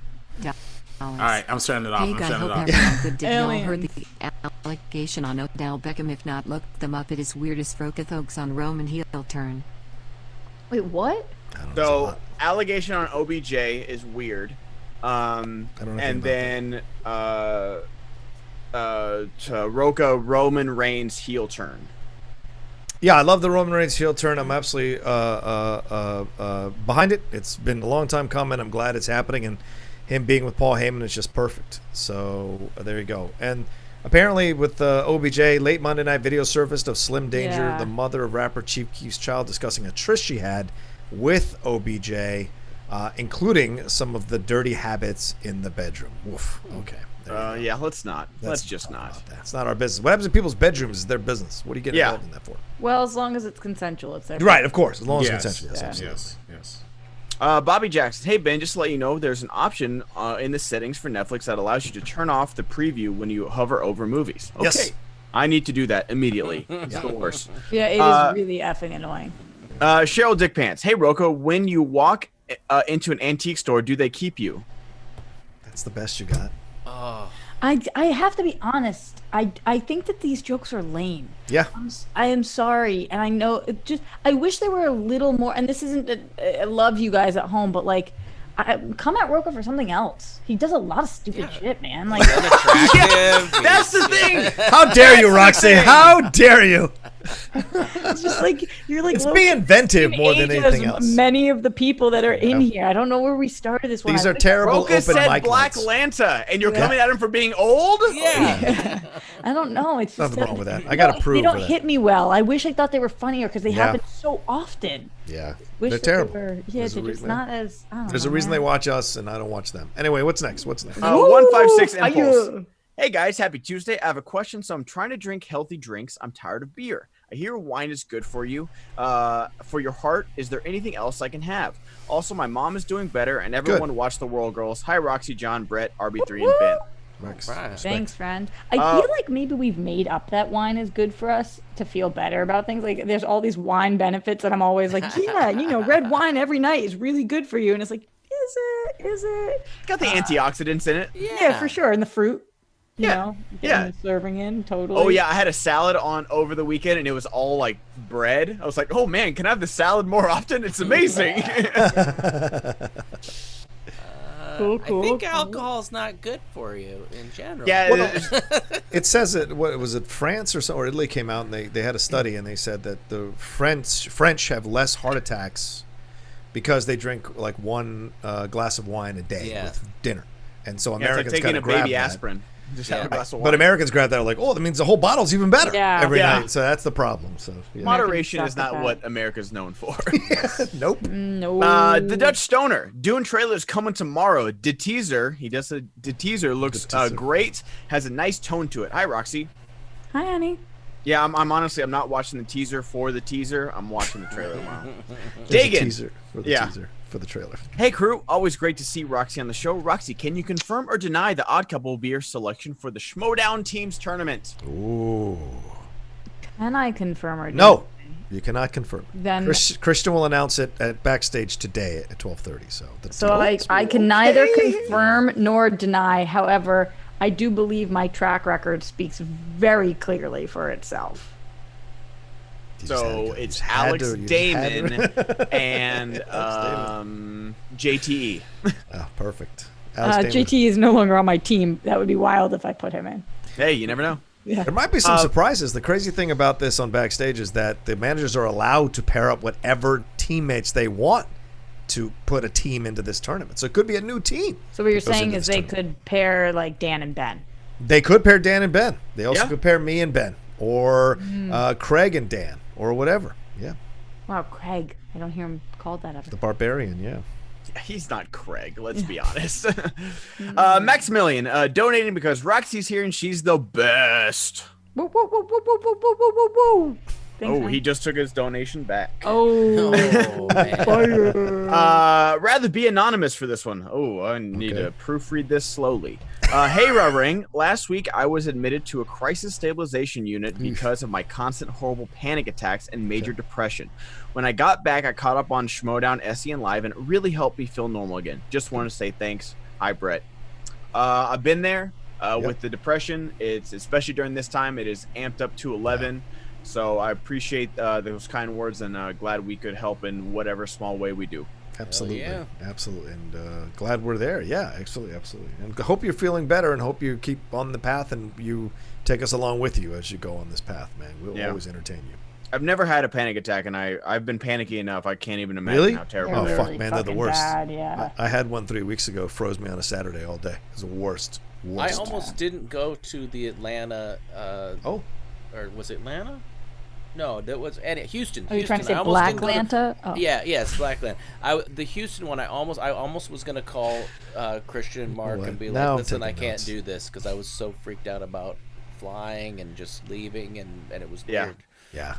All right, I'm shutting it off. Hey, I hope everyone's good. Did y'all heard the allegation on Odell Beckham? If not, look them up. It is weird as Frokathogs on Roman heel turn. Wait, what? So, allegation on OBJ is weird. And then Rocha Roman Reigns heel turn. Yeah, I love the Roman Reigns heel turn. I'm absolutely behind it. It's been a long time coming. I'm glad it's happening, and him being with Paul Heyman is just perfect. So there you go. And apparently with OBJ, late Monday night video surfaced of Slim Danger, the mother of rapper Chief Keef's child, discussing a tryst she had with OBJ, including some of the dirty habits in the bedroom. Oof. Okay. Yeah, let's not. Let's just not. It's not our business. What happens in people's bedrooms is their business. What are you getting involved in that for? Well, as long as it's consensual, it's their right, of course. As long as it's consensual. Yes. Bobby Jackson. Hey, Ben, just to let you know, there's an option in the settings for Netflix that allows you to turn off the preview when you hover over movies. Okay. Yes. I need to do that immediately. It's the worst. Yeah, it is really effing annoying. Cheryl Dickpants. Hey, Rocha, when you walk into an antique store, do they keep you? That's the best you got. Oh. I have to be honest. I think that these jokes are lame. Yeah. I am sorry, and I know I wish there were a little more. And this isn't. I love you guys at home, but like, come at Rocha for something else. He does a lot of stupid shit, man. Like, that's the thing. How dare you, Roxy? How dare you? It's just like you're like. It's be inventive more than anything else. Many of the people that are in here, I don't know where we started this one. These are terrible Rocha open said mic Black nights. Lanta, and you're coming at him for being old? Yeah. I don't know. It's just nothing wrong with that. I got to prove they don't that. hit me well. I wish I thought they were funnier because they happen so often. Yeah, Wish they're that terrible. They were, yeah, they're just not as. I don't There's know, a reason man. they watch us, and I don't watch them. Anyway, what's next? 156 Impulse. Hey guys, happy Tuesday. I have a question. So I'm trying to drink healthy drinks. I'm tired of beer. I hear wine is good for you, for your heart. Is there anything else I can have? Also, my mom is doing better, and everyone watch The World Girls. Hi, Roxy, John, Brett, RB3, and Ben. Thanks, friend. I feel like maybe we've made up that wine is good for us to feel better about things. Like, there's all these wine benefits that I'm always like, yeah, red wine every night is really good for you. And it's like, is it? It's got the antioxidants in it. Yeah, for sure. And the fruit. You know, the serving in totally. Oh yeah, I had a salad on over the weekend, and it was all like bread. I was like, oh man, can I have the salad more often? It's amazing. Cool. I think alcohol's not good for you in general. Yeah, it says it. What was it? France or Italy came out and they had a study and they said that the French have less heart attacks because they drink like one glass of wine a day with dinner, and so Americans taking a grab baby that. aspirin. Just have a glass of wine. But Americans grab that like, oh, that means the whole bottle's even better every Yeah. night. So that's the problem. So moderation is not what America's known for. Nope. No. The Dutch Stoner. Dune trailer's coming tomorrow. The teaser, the teaser looks great. Has a nice tone to it. Hi, Roxy. Hi, honey. Yeah, I'm honestly, I'm not watching the teaser for the teaser. I'm watching the trailer tomorrow. Dagan. Teaser for the teaser for the trailer. Hey, crew. Always great to see Roxy on the show. Roxy, can you confirm or deny the Odd Couple beer selection for the Schmodown Teams tournament? Ooh. Can I confirm or deny? No. You cannot confirm. Then Christian will announce it at backstage today at 12:30. So I can neither confirm nor deny. However, I do believe my track record speaks very clearly for itself. So it's Alex Damon and JTE. Oh, perfect. JT is no longer on my team. That would be wild if I put him in. Hey, you never know. Yeah. There might be some surprises. The crazy thing about this on Backstage is that the managers are allowed to pair up whatever teammates they want to put a team into this tournament. So it could be a new team. So what you're saying is they could pair like Dan and Ben. They could pair Dan and Ben. They also could pair me and Ben, or Craig and Dan, or whatever. Yeah. Wow, Craig. I don't hear him called that ever. The Barbarian, yeah. He's not Craig, let's be honest. Maximilian donating because Roxy's here and she's the best. Woo, woo, woo, woo, woo, woo, woo, woo, woo. Thanks, Oh, man. he just took his donation back. Oh, man. Rather be anonymous for this one. Oh, I need to proofread this slowly. Hey, Ring. Last week, I was admitted to a crisis stabilization unit because of my constant horrible panic attacks and major depression. When I got back, I caught up on Schmodown, SENLIVE, and it really helped me feel normal again. Just wanted to say thanks. Hi, Brett. I've been there with the depression. It's especially during this time. It is amped up to 11. So I appreciate those kind words, and glad we could help in whatever small way we do. Absolutely, absolutely, and glad we're there. Yeah, absolutely, and hope you're feeling better, and hope you keep on the path, and you take us along with you as you go on this path, man. We'll always entertain you. I've never had a panic attack, and I've been panicky enough. I can't even imagine how terrible Really? they are. Oh, fuck, man, they're the worst. Bad, yeah. I had one 3 weeks ago. Froze me on a Saturday all day. It was the worst. I almost didn't go to the Atlanta. Or was it Atlanta? No, that was Houston. Are you trying to say Black Atlanta? Oh. Yeah, yes, Black Atlanta. The Houston one, I almost was gonna call Christian and Mark and be like, listen, I can't do this because I was so freaked out about flying and just leaving, and it was weird. Yeah.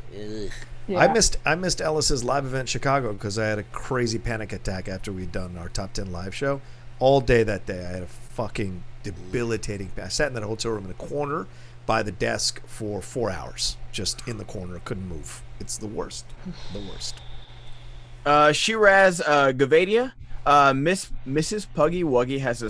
Yeah. I missed Ellis's live event in Chicago because I had a crazy panic attack after we'd done our top 10 live show. All day that day, I had a fucking debilitating. I sat in that hotel room in a corner by the desk for 4 hours, just in the corner, couldn't move. It's the worst. The worst. Shiraz Gavadia, Mrs. Puggy Wuggy has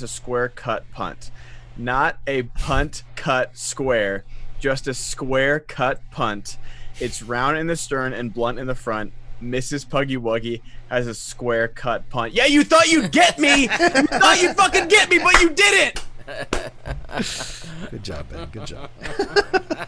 a square cut punt, not a punt cut square, just a square cut punt. It's round in the stern and blunt in the front. Mrs. Puggy Wuggy has a square cut punt. Yeah, you thought you'd get me. You thought you'd fucking get me, but you didn't. Good job, Ben. Good job.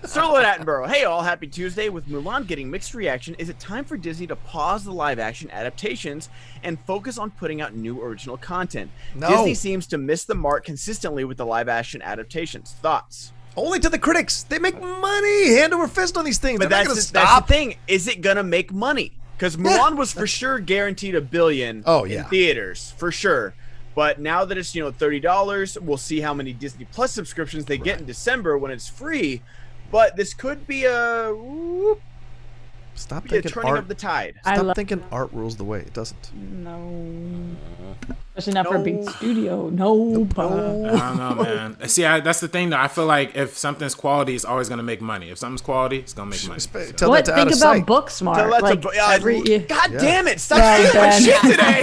Sirlo Attenborough. Hey all, happy Tuesday. With Mulan getting mixed reaction, is it time for Disney to pause the live action adaptations and focus on putting out new original content? No. Disney seems to miss the mark consistently with the live action adaptations. Thoughts? Only to the critics. They make money hand over fist on these things. But They're not that's gonna stop. the thing. Is it gonna make money? Because Mulan was for sure guaranteed $1 billion in theaters, for sure. But now that it's $30, we'll see how many Disney Plus subscriptions they get in December when it's free. But this could be a turning of the tide. Stop thinking art rules the way it doesn't. No. Especially not for a big studio. No. I don't know, man. See, that's the thing, though. I feel like if something's quality, it's always going to make money. If something's quality, it's going to make money. Tell that to Think Out of about Sight. Booksmart. God damn it. Stop stealing my shit today.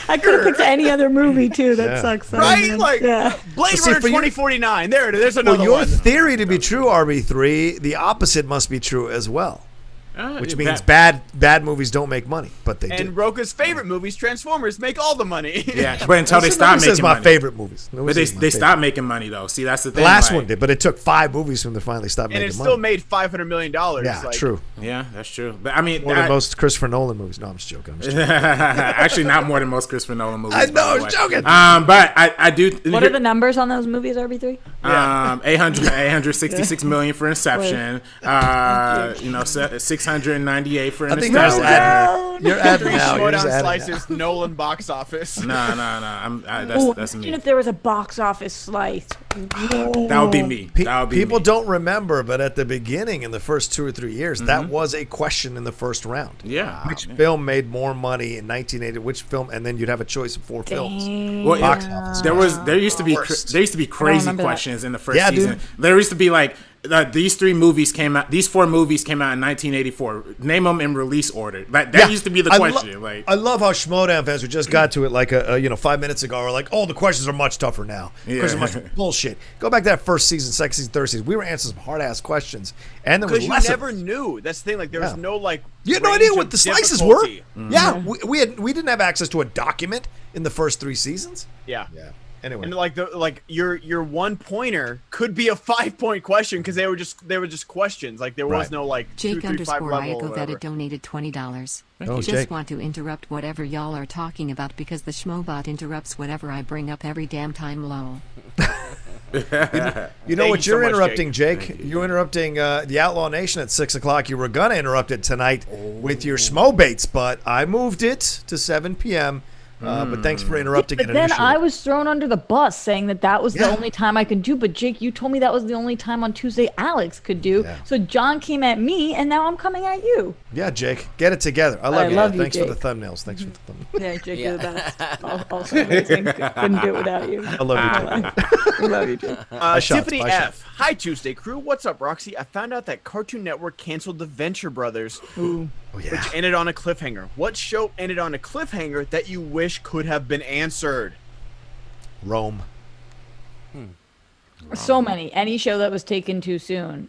I could have picked any other movie, too. That sucks. Right? Like, Blade Runner 2049. There it is. There's another For your one. theory to be true, RB3, the opposite must be true as well. Which means bad movies don't make money, but they do. And Rocha's favorite movies, Transformers, make all the money. Yeah, but until they stop making money. My favorite movies. But they stopped making money, though. See, that's the thing. The last one did, but it took 5 movies for them to finally stop making money. And it still made $500 million. Yeah, true. Yeah, that's true. But I mean, more than most Christopher Nolan movies. No, I'm just joking. Actually, not more than most Christopher Nolan movies. I know, I was joking. But I do. What are the numbers on those movies, RB3? 866 million for Inception. 698 for Interstellar. You're adding now. Schmodown slices Nolan box office. No. That's me. Imagine if there was a box office slice. That would be me. People don't remember, but at the beginning, in the first 2 or 3 years, that was a question in the first round. Yeah. Which film made more money in 1980? Which film? And then you'd have a choice of 4 films. Well, box office. There used to be crazy questions in the first season. Dude. There used to be like these 4 movies came out in 1984. Name them in release order. That used to be the question. I love how Schmodown fans who just got to it like 5 minutes ago are like, oh, the questions are much tougher now. Questions are much bullshit. Go back to that first season, second season, third season. We were answering some hard ass questions, and there was because you never knew. That's the thing. Like there was no like. You had no idea what the slices were. Mm-hmm. Yeah, we didn't have access to a document in the first 3 seasons. Yeah. Anyway, and your 1 pointer could be a 5-point question because they were just questions. Like there was no like Jake 2, 3, 5 level. Jake_Iagoveta donated $20. Just Jake. Want to interrupt whatever y'all are talking about because the Schmobot interrupts whatever I bring up every damn time. Lol. You know what you're interrupting, Jake? You're interrupting the Outlaw Nation at 6 o'clock. You were gonna interrupt it tonight with your Schmobates, but I moved it to 7 p.m. But thanks for interrupting it. But then I was thrown under the bus saying that was the only time I could do. But Jake, you told me that was the only time on Tuesday Alex could do. Yeah. So John came at me, and now I'm coming at you. Yeah, Jake, get it together. I love you. Thanks Jake. for the thumbnails. Thanks for the thumbnails. Yeah, Jake, you're the best. Also amazing. Couldn't do it without you. I love you, Jake. We love you, Jake. Tiffany F. Hi, Tuesday crew. What's up, Roxy? I found out that Cartoon Network canceled the Venture Brothers. Ooh. Which ended on a cliffhanger. What show ended on a cliffhanger that you wish could have been answered? Rome. So many. Any show that was taken too soon.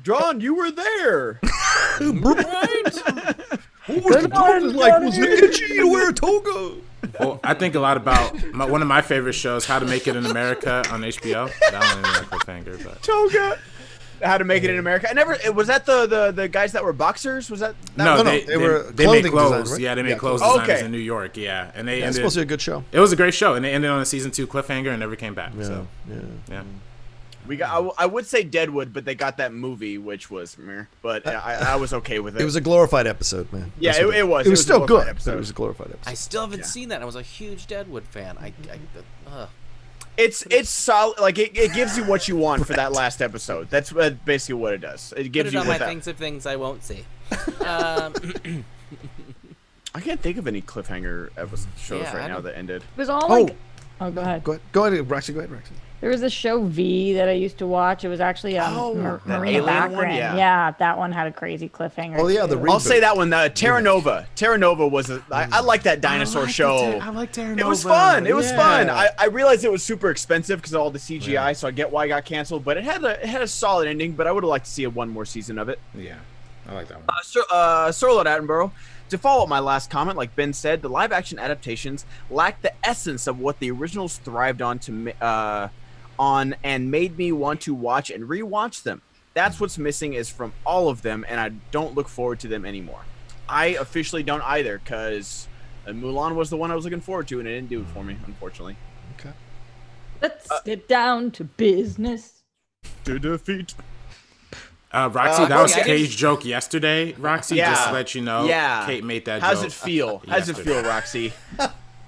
John, you were there. Right? What was the toga like? Was it itchy to wear a toga? Well, I think a lot about one of my favorite shows, How to Make It in America on HBO. That one is a cliffhanger, but toga. How to Make It in America. I never. Was that the guys that were boxers? Was that? No, they made clothes. Design, right? Yeah, they made clothes designers in New York. Yeah, and they ended. It's supposed to be a good show. It was a great show, and they ended on a season 2 cliffhanger and never came back. So yeah. We got. I would say Deadwood, but they got that movie, which was meh. But I was okay with it. It was a glorified episode, man. Yeah, it was. It was still good. But it was a glorified episode. I still haven't seen that. I was a huge Deadwood fan. It's solid. Like it gives you what you want for that last episode. That's basically what it does. It gives Put it you on what my things of things I won't see. I can't think of any cliffhanger shows right now that ended. It was all like. Oh, go ahead. Go ahead, Roxy. Go ahead, Roxy. There was a show V that I used to watch. It was actually Marina Baccarin. Yeah, that one had a crazy cliffhanger. Oh yeah, too. I'll say that one. Terra Nova. Terra Nova was I like that dinosaur show. I like Terra Nova. It was fun. It was fun. I realized it was super expensive because of all the CGI, so I get why it got canceled. But it had a solid ending. But I would have liked to see one more season of it. Yeah, I like that one. Sir Lord Attenborough. To follow up my last comment, like Ben said, the live-action adaptations lack the essence of what the originals thrived on and made me want to watch and rewatch them. That's what's missing is from all of them, and I don't look forward to them anymore. I officially don't either, because Mulan was the one I was looking forward to, and it didn't do it for me, unfortunately. Okay. Let's get down to business. To defeat. Roxy, that was Kate's joke yesterday, Roxy, just to let you know. Yeah. Kate made that How's joke. it feel? How's it feel, Roxy?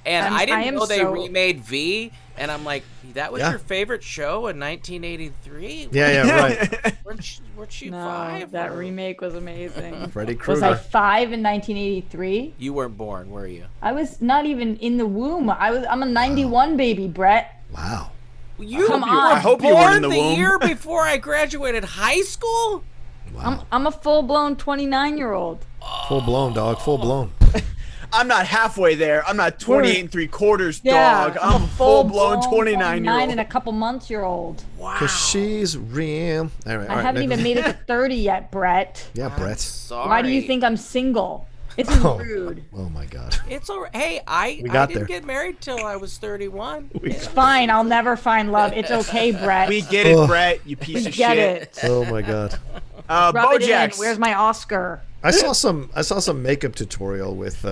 And I didn't know they remade V, and I'm like, that was your favorite show in 1983? Yeah, right. Weren't you 5? That remake was amazing. Freddy Krueger. Was I 5 in 1983? You weren't born, were you? I was not even in the womb. I'm a 91 baby, Brett. Wow. Come on. I hope you were in the womb. Year before I graduated high school? Wow. I'm a full-blown 29-year-old. Full blown, dog. Full blown. I'm not halfway there. I'm not 28 3/4, Yeah, dog. I'm a full-blown 29-year-old. and a couple months-year-old. Wow. Because she's real. All right, I haven't even made it to 30 yet, Brett. Yeah, Brett. Sorry. Why do you think I'm single? This is rude. Oh my God. It's all right. Hey, I didn't get married till I was 31. It's fine. I'll never find love. It's okay, Brett. We get it, Brett. You piece of get shit. it. Oh my God. Rub it in. Bojax. Where's my Oscar? I saw some makeup tutorial with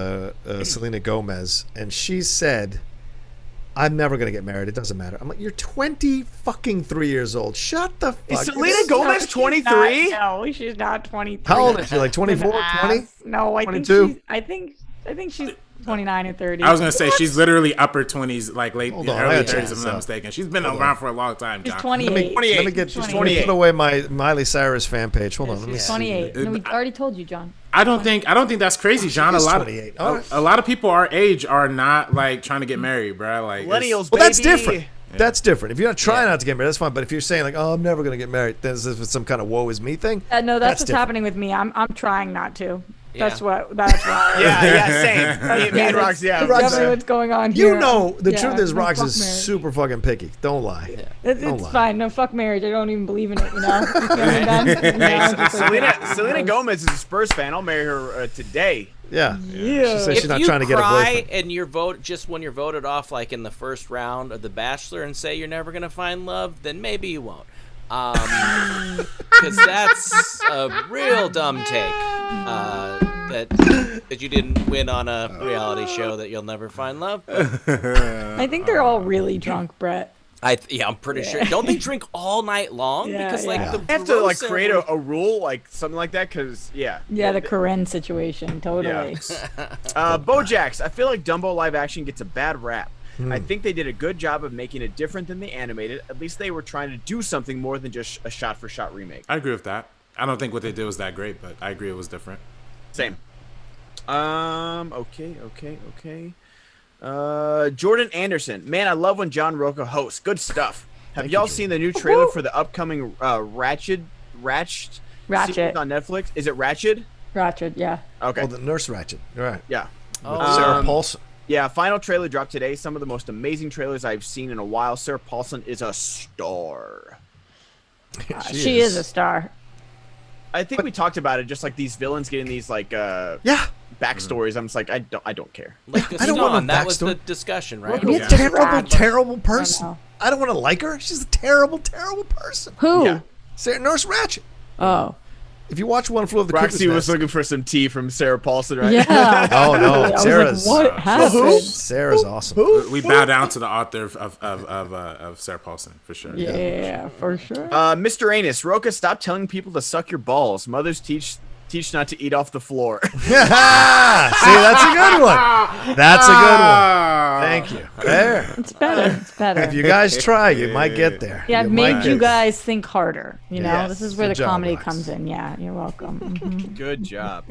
Selena Gomez, and she said, "I'm never gonna get married. It doesn't matter." I'm like, "You're 23 years old. Shut the fuck." Is Selena Gomez 23? No, she's not 23. How old is she? Like 24, 20? No, I 22? think she's 29 or 30. I was gonna say she's literally upper 20s, like early I 30s, gotta if I'm check not mistaken. She's been around for a long time, She's John. 28. Let me put away my Miley Cyrus fan page. Hold on, let me She's see. 28. No, we already told you, John. I don't think that's crazy, John. is A lot 28. a lot of people our age are not like trying to get married, bro. Like Millennials, Well, that's baby. different. That's different. If you're not trying not to get married, that's fine. But if you're saying like, "Oh, I'm never going to get married," then it's some kind of "woe is me" thing. No, that's what's different. happening with me. I'm trying not to. Yeah. That's why. Same. Me and Roxy, That's definitely what's going on here. You know, the truth is, Rox is super fucking picky. Don't lie. Yeah. It's fine. No, fuck marriage. I don't even believe in it. You know. Selena Gomez is a Spurs fan. I'll marry her today. Yeah. She says If she's not you trying to get a cry boyfriend. and you're when you're voted off, like in the first round of The Bachelor, and say you're never gonna find love, then maybe you won't. Because that's a real dumb take. That you didn't win on a reality show that you'll never find love. I think they're all really drunk, Brett. I'm pretty sure. Don't they drink all night long? Because they have to like create a rule, like something like that. Because the Corinne situation, totally. BoJax, I feel like Dumbo live action gets a bad rap. I think they did a good job of making it different than the animated. At least they were trying to do something more than just a shot-for-shot remake. I agree with that. I don't think what they did was that great, but I agree it was different. Same. Okay. Jordan Anderson. Man, I love when John Rocha hosts. Good stuff. Have y'all seen the new trailer for the upcoming Ratchet series on Netflix? Is it Ratchet? Ratchet, yeah. Okay. Oh, the Nurse Ratchet. All right. Yeah. Sarah Paulson. Yeah, final trailer dropped today. Some of the most amazing trailers I've seen in a while. Sarah Paulson is a star. She is a star. I think we talked about it, just like these villains getting these like backstories. I'm just like, I don't care. Like I don't want that was the discussion, right? She's a terrible person. I don't want to like her. She's a terrible person. Who? Yeah. Nurse Ratchet. Oh. If you watch One Flew Over the Cuckoo's Roxy was Nest, looking for some tea from Sarah Paulson, right? Yeah. Oh no, Sarah's. What happened? Sarah's awesome. We bow down to the author of Sarah Paulson for sure. Yeah, for sure. Mr. Anus, Rocha, stop telling people to suck your balls. Mothers teach not to eat off the floor. See, that's a good one. That's a good one. Thank you. There. It's better. If you guys try, you might get there. Yeah, I've made you guys think harder. You know, Yes. this is where Good the job, comedy Rox. comes in. Yeah, you're welcome. Mhm. Good job.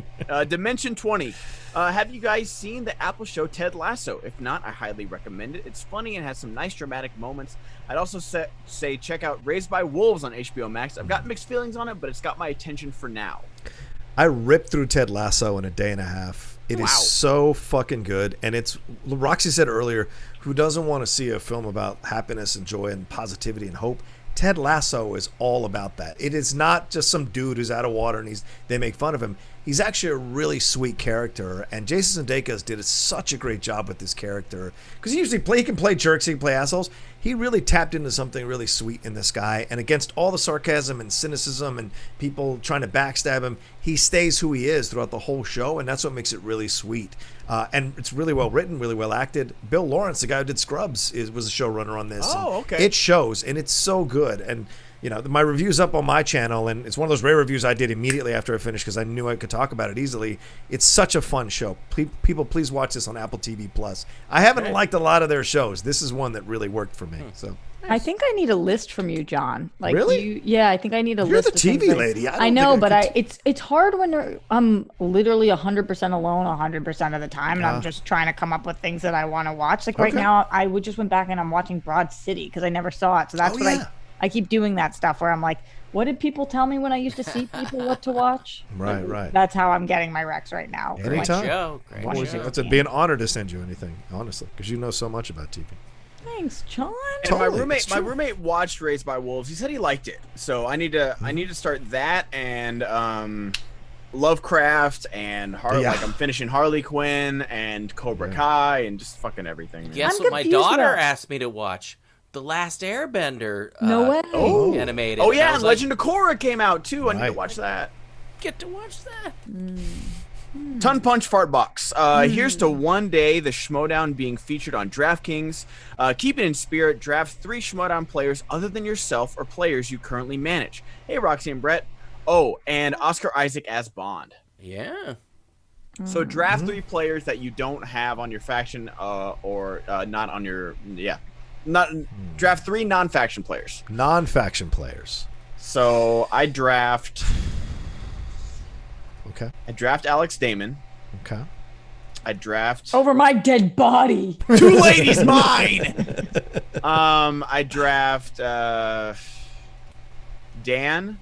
Dimension 20. Have you guys seen the Apple show Ted Lasso? If not, I highly recommend it. It's funny and has some nice dramatic moments. I'd also say check out Raised by Wolves on HBO Max. I've got mixed feelings on it, but it's got my attention for now. I ripped through Ted Lasso in a day and a half. It is so fucking good. And it's, Roxy said earlier, who doesn't want to see a film about happiness and joy and positivity and hope? Ted Lasso is all about that. It is not just some dude who's out of water and they make fun of him. He's actually a really sweet character, and Jason Sudeikis did such a great job with this character because he can play jerks, he can play assholes. He really tapped into something really sweet in this guy, and against all the sarcasm and cynicism and people trying to backstab him, he stays who he is throughout the whole show, and that's what makes it really sweet. And it's really well written, really well acted. Bill Lawrence, the guy who did Scrubs, was a showrunner on this. Oh, okay. It shows, and it's so good. And you know, my review's up on my channel, and it's one of those rare reviews I did immediately after I finished because I knew I could talk about it easily. It's such a fun show. People, please watch this on Apple TV Plus. I haven't liked a lot of their shows. This is one that really worked for me. So I think I need a list from you, John. Like really? I think I need a You're list. You're the TV of lady. I know, but it's hard when I'm literally 100% alone 100% of the time, and I'm just trying to come up with things that I want to watch. Like right now, I just went back and I'm watching Broad City because I never saw it. So that's I keep doing that stuff where I'm like, what did people tell me when I used to see people what to watch? Right. That's how I'm getting my recs right now. Anytime. Great show. It'd be an honor to send you anything, honestly, because you know so much about TV. Thanks, John. And my roommate watched Raised by Wolves. He said he liked it. So I need to start that and Lovecraft and like I'm finishing Harley Quinn and Cobra Kai and just fucking everything. Guess what my daughter asked me to watch? The Last Airbender. No way. Animated. Oh yeah, and Legend of Korra came out too. I need to watch that. Get to watch that. Ton Punch Fart Box. Here's to one day the Schmodown being featured on DraftKings. Keep it in spirit. Draft 3 Schmodown players other than yourself or players you currently manage. Hey, Roxy and Brett. Oh, and Oscar Isaac as Bond. Yeah. So draft 3 players that you don't have on your faction or not on your draft 3 non-faction players. Non-faction players. So I draft. Okay. I draft Alex Damon. Okay. I draft over my dead body. 2 ladies mine. I draft Dan,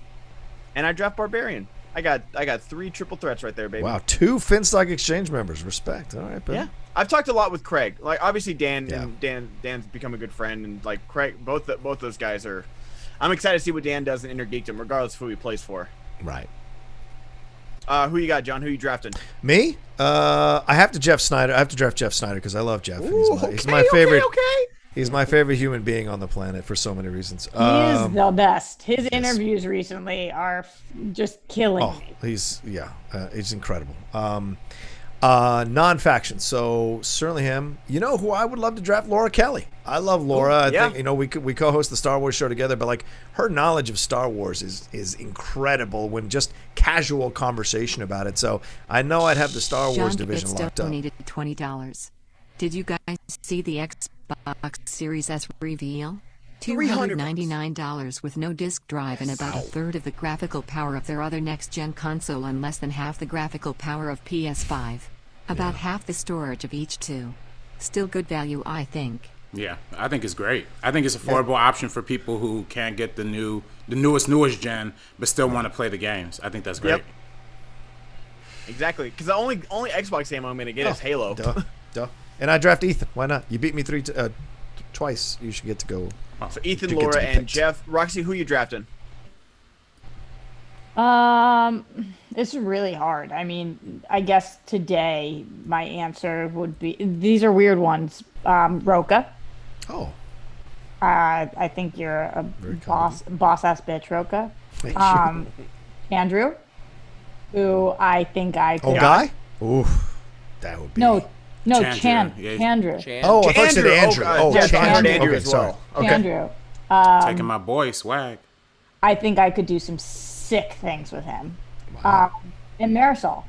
and I draft Barbarian. I got 3 triple threats right there, baby. Wow, 2 Finstock Exchange members. Respect. All right, Ben. Yeah, I've talked a lot with Craig. Like, obviously, Dan's become a good friend, and like Craig, both those guys are. I'm excited to see what Dan does in Inner Geekdom, regardless of who he plays for. Right. Who you got, John? Who you drafting? Me? I have to draft Jeff Snyder because I love Jeff. He's my favorite. Okay. He's my favorite human being on the planet for so many reasons. He is the best. His interviews recently are just killing me. He's incredible. Non-faction, so certainly him. You know who I would love to draft? Laura Kelly. I love Laura. I think we co-host the Star Wars show together, but like her knowledge of Star Wars is incredible when just casual conversation about it. So I know I'd have the Star Wars division locked up. Donated $20. Did you guys see the Xbox Series S reveal? $299 with no disk drive and about a third of the graphical power of their other next-gen console and less than half the graphical power of PS5. About half the storage of each two. Still good value, I think. Yeah, I think it's great. I think it's an affordable option for people who can't get the newest gen, but still want to play the games. I think that's great. Yep. Exactly, because the only Xbox game I'm going to get is Halo. Duh. And I draft Ethan. Why not? You beat me twice. You should get to go. So Ethan, Laura, and Jeff. Roxy, who you drafting? It's really hard. I mean, I guess today my answer would be, these are weird ones. Rocha. Oh. I think you're a boss ass bitch, Rocha. Thank you. Andrew, who I think I could. Oh, guy? Oof. That would be. No, Chandru. Chandru. Oh, I thought you said Andrew. Andrew as sorry. well. Okay. Andrew. Taking my boy swag. I think I could do some sick things with him. And Marisol,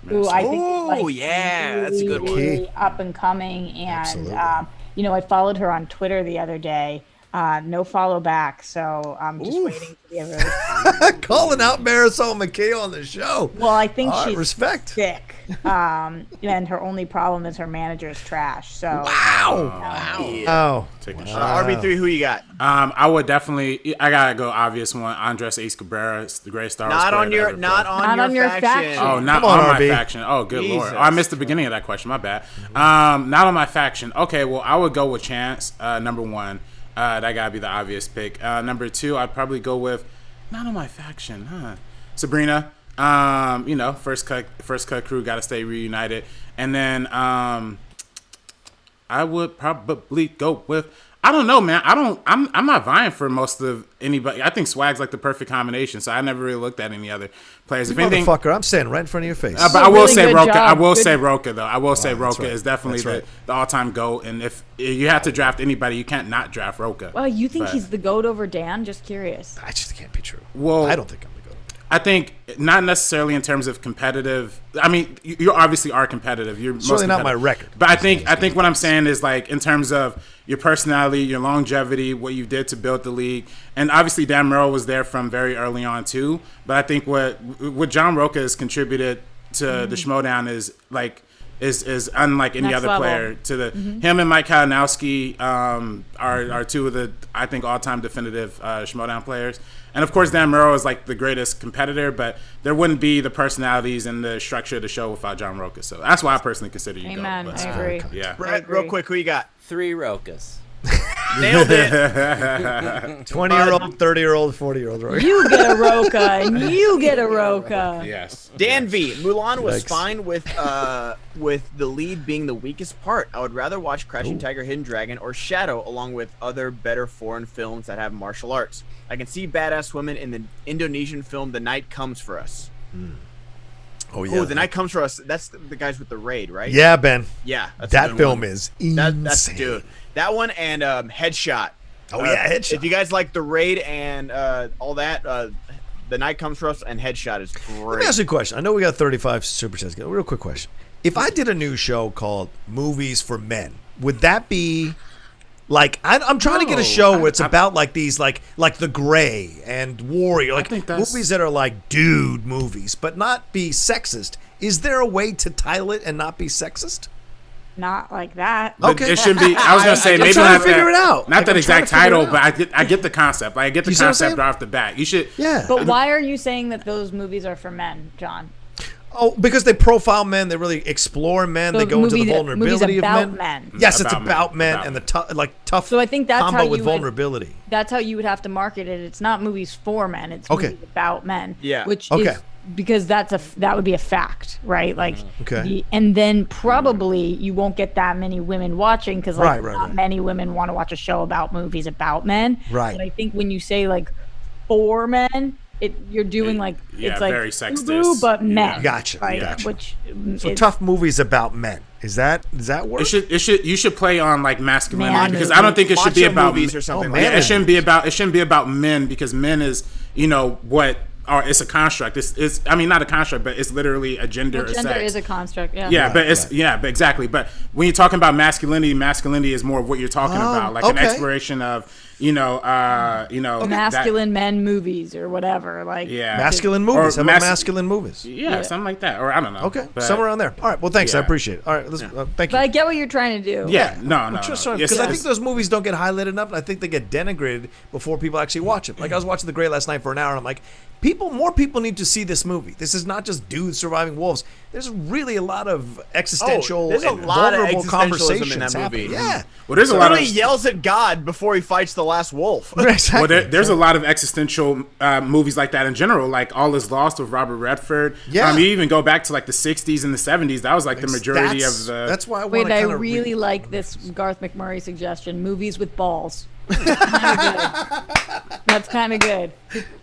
who I think is that's a good one. really up and coming. And I followed her on Twitter the other day. No follow back, so I'm just waiting to be able to calling out Marisol McKay on the show. Well, I think she's sick. And her only problem is her manager is trash. So Wow. Take a shot. RB3, who you got? I would definitely. I gotta go obvious one. Andres Ace Cabrera, the greatest Star Wars player not on your faction. Oh, not on my faction. Oh, good lord. Oh, I missed the beginning of that question. My bad. Not on my faction. Okay, well, I would go with Chance, number 1. That gotta be the obvious pick. Number 2, I'd probably go with not on my faction, Sabrina. First cut crew gotta stay reunited. And then I would probably go with, I don't know, man. I'm not vying for most of anybody. I think Swag's like the perfect combination, so I never really looked at any other players. If anything, motherfucker, I'm saying right in front of your face. But I will say Rocha. I will say Rocha though. I will say Rocha is definitely the all-time GOAT. And if you have to draft anybody, you can't not draft Rocha. Well, you think he's the GOAT over Dan? Just curious. I just can't be true. Well, I don't think I'm the GOAT. I think not necessarily in terms of competitive. I mean, you obviously are competitive. You're certainly not my record. But I think what I'm saying is like in terms of your personality, your longevity, what you did to build the league, and obviously Dan Merrill was there from very early on too. But I think what John Rocha has contributed to the Schmodown is unlike any Next other level. player. To the him and Mike Kalinowski are two of the I think all-time definitive Schmodown players. And of course, Dan Merrill is like the greatest competitor, but there wouldn't be the personalities and the structure of the show without John Rocha. So that's why I personally consider you Amen. GOAT. I agree. Yeah. Brett, real quick, who you got? 3 Rochas. Nailed it. 20-year-old, 30-year-old, 40-year-old. Right? You get a Rocha, and you get a Rocha. Yes. Dan V. Mulan was fine with the lead being the weakest part. I would rather watch Crouching Tiger, Hidden Dragon, or Shadow along with other better foreign films that have martial arts. I can see badass women in the Indonesian film The Night Comes For Us. Oh, yeah. Oh, The Night Comes For Us. That's the guys with the raid, right? Yeah, Ben. Yeah. That film is insane. That's dude. That one and Headshot. Oh, yeah, Headshot. If you guys like the raid and all that, The Night Comes For Us and Headshot is great. Let me ask you a question. I know we got 35 super chats. Real quick question. If I did a new show called Movies for Men, would that be like I'm trying to get a show where it's about like these like The Gray and Warrior, like movies that are like dude movies, but not be sexist. Is there a way to title it and not be sexist? not like that. But it shouldn't be. I was gonna say maybe not figure it out. Not that exact title, but I get the concept. I get the concept right off the bat. You should. Yeah. But why are you saying that those movies are for men, John? Oh, because they profile men. They really explore men. So they go into the vulnerability of men. Yes, it's about men and the tough. So I think that's combo how with vulnerability. That's how you would have to market it. It's not movies for men. It's movies about men. Yeah. Which is because that would be a fact, right? Like, okay. And then probably you won't get that many women watching because not many women want to watch a show about movies about men. Right. But I think when you say like for men, you're doing it's like very sexist, but men. Gotcha. Right? Gotcha. Which so tough movies about men. Does that work? You should play on like masculinity because I don't think it should be about movies or something. It shouldn't be about men because men is what. Or it's a construct. It's I mean not a construct, but it's literally a gender. Well, gender is a construct. Yeah. Yeah, but it's but exactly. But when you're talking about masculinity is more of what you're talking about, like an exploration of masculine men movies or whatever. Like masculine movies. How about masculine movies? Yeah, something like that, or I don't know. Okay, somewhere around there. All right. Well, thanks. I appreciate it. All right. Thank you. But I get what you're trying to do. Yeah. No. Because I think those movies don't get highlighted enough, and I think they get denigrated before people actually watch it. Like I was watching The Great last night for an hour, and I'm like, more people need to see this movie. This is not just dudes surviving wolves. There's really a lot lot of existential and vulnerable conversations in that movie. Yeah. Well, there's a lot of yells at God before he fights the last wolf. Exactly. Well, there's a lot of existential movies like that in general, like All Is Lost with Robert Redford. Yeah. You even go back to like the 60s and the 70s. That was like the majority of the. That's why I want to I really like this Garth McMurray suggestion: movies with balls. That's kind of good.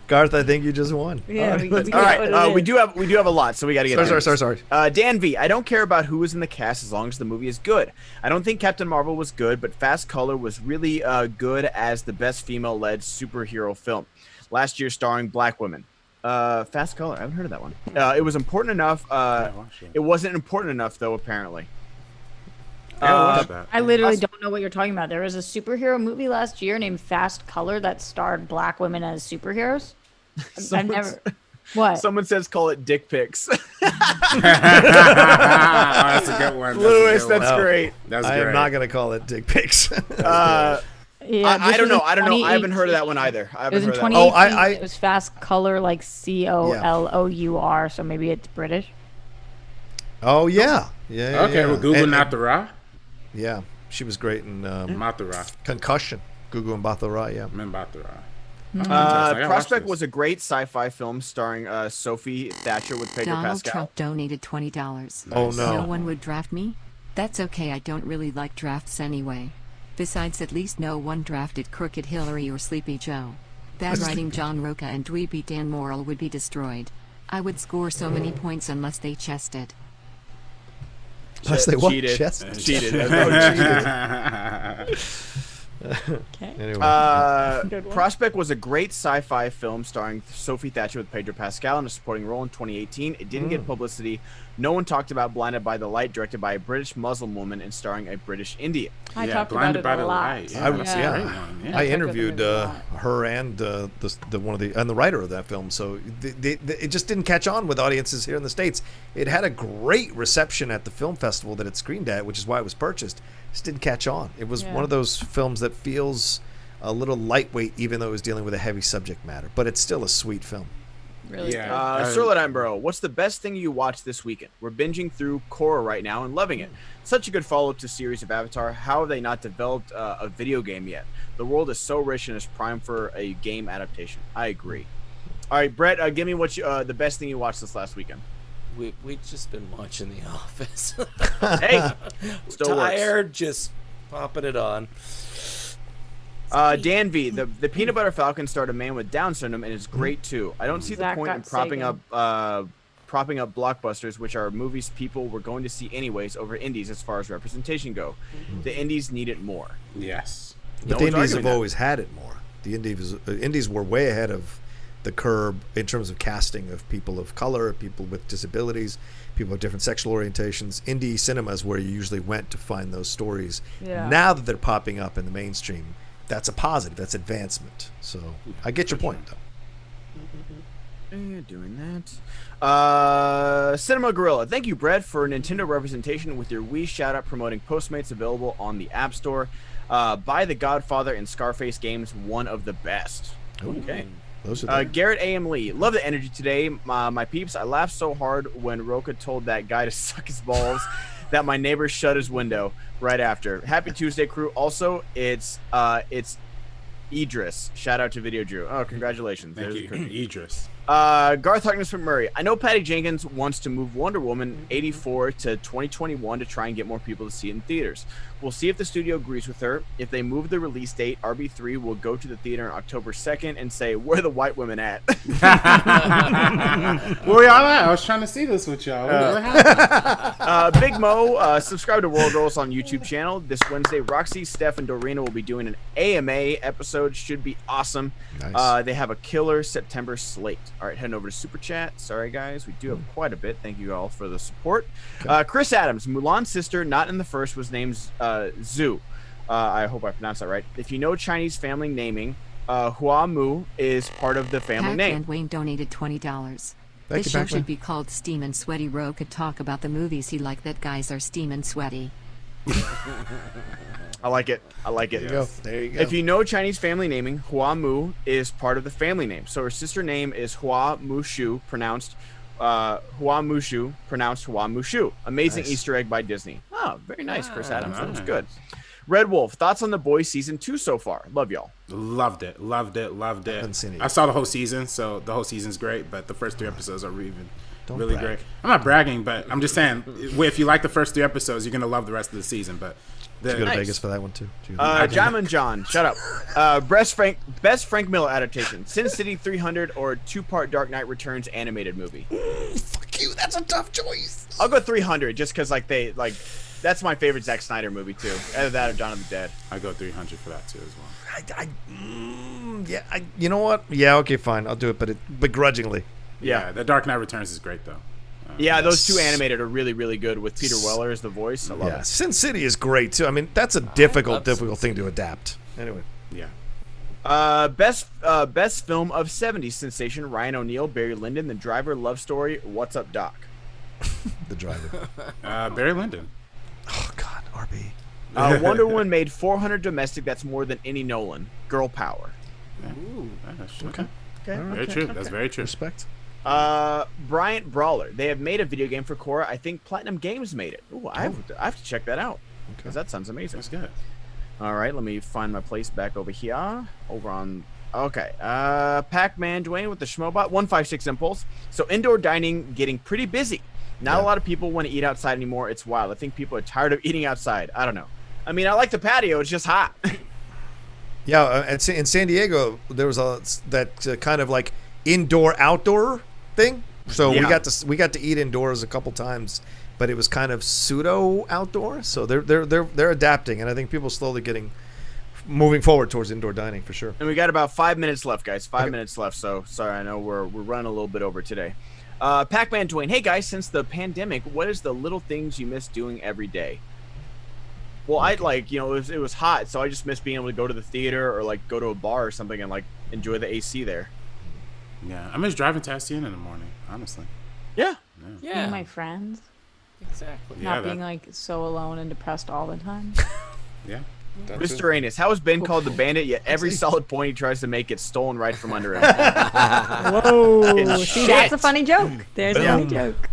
Garth, I think you just won. Yeah. All right. We do have a lot, so we got to get. Sorry. Dan V. I don't care about who is in the cast as long as the movie is good. I don't think Captain Marvel was good, but Fast Color was really good as the best female-led superhero film last year, starring black women. Fast Color. I haven't heard of that one. It was important enough. It wasn't important enough, though. Apparently. I literally don't know what you're talking about. There was a superhero movie last year named Fast Color that starred black women as superheroes. I've never. What? Someone says call it dick pics. That's a good one. Lewis, that's great. I am not going to call it dick pics. I don't know. I haven't heard of that one either. I haven't heard of that one. It was Fast Color, like COLOUR, so maybe it's British. Oh, yeah. Yeah. Okay, well, Google Nathara. Yeah, she was great in Mathara. Concussion. Google and Bathara, yeah. Prospect was a great sci-fi film starring Sophie Thatcher with Pedro Donald Pascal. Trump donated $20. Oh, no. No one would draft me? That's okay, I don't really like drafts anyway. Besides, at least no one drafted Crooked Hillary or Sleepy Joe. Bad writing John Rocha and dweeby Dan Morrill would be destroyed. I would score so many points unless they chested. Unless they what? Cheated. Cheated. Okay. Anyway. Prospect was a great sci-fi film starring Sophie Thatcher with Pedro Pascal in a supporting role in 2018. It didn't get publicity. No one talked about Blinded by the Light, directed by a British Muslim woman and starring a British Indian. I talked about it a lot. I interviewed her and the writer of that film. So it just didn't catch on with audiences here in the States. It had a great reception at the film festival that it screened at, which is why it was purchased. Just didn't catch on. It was one of those films that feels a little lightweight, even though it was dealing with a heavy subject matter. But it's still a sweet film. Really? Sirlet Bro, what's the best thing you watched this weekend? We're binging through Korra right now and loving it. Such a good follow-up to series of Avatar. How have they not developed a video game yet? The world is so rich and is primed for a game adaptation. I agree. All right, Brett, give me what the best thing you watched this last weekend. We just been watching The Office. Hey, still tired, works. just popping it on. Dan V, the Peanut Butter Falcon starred a man with Down syndrome and is great too. I don't see the point in propping up blockbusters, which are movies people were going to see anyways, over indies as far as representation go. The indies need it more. Yes, but the indies have always had it more. The indies were way ahead of the curb in terms of casting of people of color, people with disabilities, people with different sexual orientations. Indie cinema is where you usually went to find those stories. Yeah. Now that they're popping up in the mainstream, that's a positive. That's advancement. So I get your point, though. Doing that. Cinema Gorilla. Thank you, Brett, for Nintendo representation with your Wii shout-out promoting Postmates available on the App Store. Buy the Godfather and Scarface games, one of the best. Okay. Those are Garrett A.M. Lee. Love the energy today. My peeps, I laughed so hard when Rocha told that guy to suck his balls that my neighbor shut his window right after. Happy Tuesday, crew. Also, it's Idris. Shout out to Video Drew. Oh, congratulations. Thank you, Idris. Garth Harkness from Murray. I know Patty Jenkins wants to move Wonder Woman 84 to 2021 to try and get more people to see it in theaters. We'll see if the studio agrees with her. If they move the release date, RB3 will go to the theater on October 2nd and say, where are the white women at? Where y'all at? I was trying to see this with y'all. Big Mo, subscribe to World Girls on YouTube channel. This Wednesday, Roxy, Steph, and Dorina will be doing an AMA episode. Should be awesome. Nice. They have a killer September slate. All right, heading over to Super Chat. Sorry, guys. We do have quite a bit. Thank you all for the support. Okay. Chris Adams, Mulan's sister, not in the first, was named Zhu. I hope I pronounced that right. If you know Chinese family naming, Hua Mu is part of the family name. And Wayne donated $20. This show should be called Steam and Sweaty. Ro could talk about the movies he liked that guys are steam and sweaty. I like it. I like it. There you go. If you know Chinese family naming, Hua Mu is part of the family name. So her sister name is Hua Mushu, pronounced Hua Mushu. Amazing Easter egg by Disney. Oh, very nice, Chris Adams. That was good. Red Wolf, thoughts on The Boys season 2 so far? Love y'all. Loved it. I haven't seen it yet. I saw the whole season, so the whole season's great, but the first 3 episodes are really great. I'm not bragging, but I'm just saying, if you like the first 3 episodes, you're going to love the rest of the season. But you go to Vegas for that one, too. John, shut up. Best Frank Miller adaptation. Sin City 300 or 2-part Dark Knight Returns animated movie. Fuck you. That's a tough choice. I'll go 300 just because, that's my favorite Zack Snyder movie, too. Either that or Dawn of the Dead. I go 300 for that, too, as well. You know what? Yeah, okay, fine. I'll do it, but begrudgingly. Yeah, the Dark Knight Returns is great, though. Those 2 animated are really, really good with Peter Weller as the voice. I love it. Sin City is great, too. I mean, that's a difficult thing to adapt. Anyway. Yeah. Best film of 70s sensation, Ryan O'Neal, Barry Lyndon, The Driver, Love Story, What's Up, Doc? The Driver. Barry Lyndon. Oh, God, RB. Wonder Woman made 400 domestic. That's more than any Nolan. Girl power. Ooh, okay. Very true. That's very true. Respect. Bryant Brawler. They have made a video game for Korra. I think Platinum Games made it. Ooh, I have to check that out. Because that sounds amazing. That's good. All right, let me find my place back over here. Over on... Okay. Pac-Man Dwain with the Schmobot. 156 Impulse. So indoor dining getting pretty busy. Not a lot of people want to eat outside anymore. It's wild. I think people are tired of eating outside. I don't know. I mean, I like the patio. It's just hot. In San Diego, there was that kind of like indoor-outdoor thing. So we got to eat indoors a couple times, but it was kind of pseudo outdoor. So they're adapting, and I think people slowly moving forward towards indoor dining for sure. And we got about 5 minutes left, guys. 5 minutes left. So sorry, I know we're running a little bit over today. Pac-Man Dwayne, hey guys, since the pandemic, what is the little things you miss doing every day? Well, it was hot, so I just miss being able to go to the theater or go to a bar or something and enjoy the AC there. Yeah, I miss driving Tassian in the morning, honestly. Yeah. Being my friends. Exactly. Not being so alone and depressed all the time. Yeah. Mr. Anus, how has Ben called the bandit, yet every solid point he tries to make gets stolen right from under him? Whoa. See, that's a funny joke. There's a funny joke.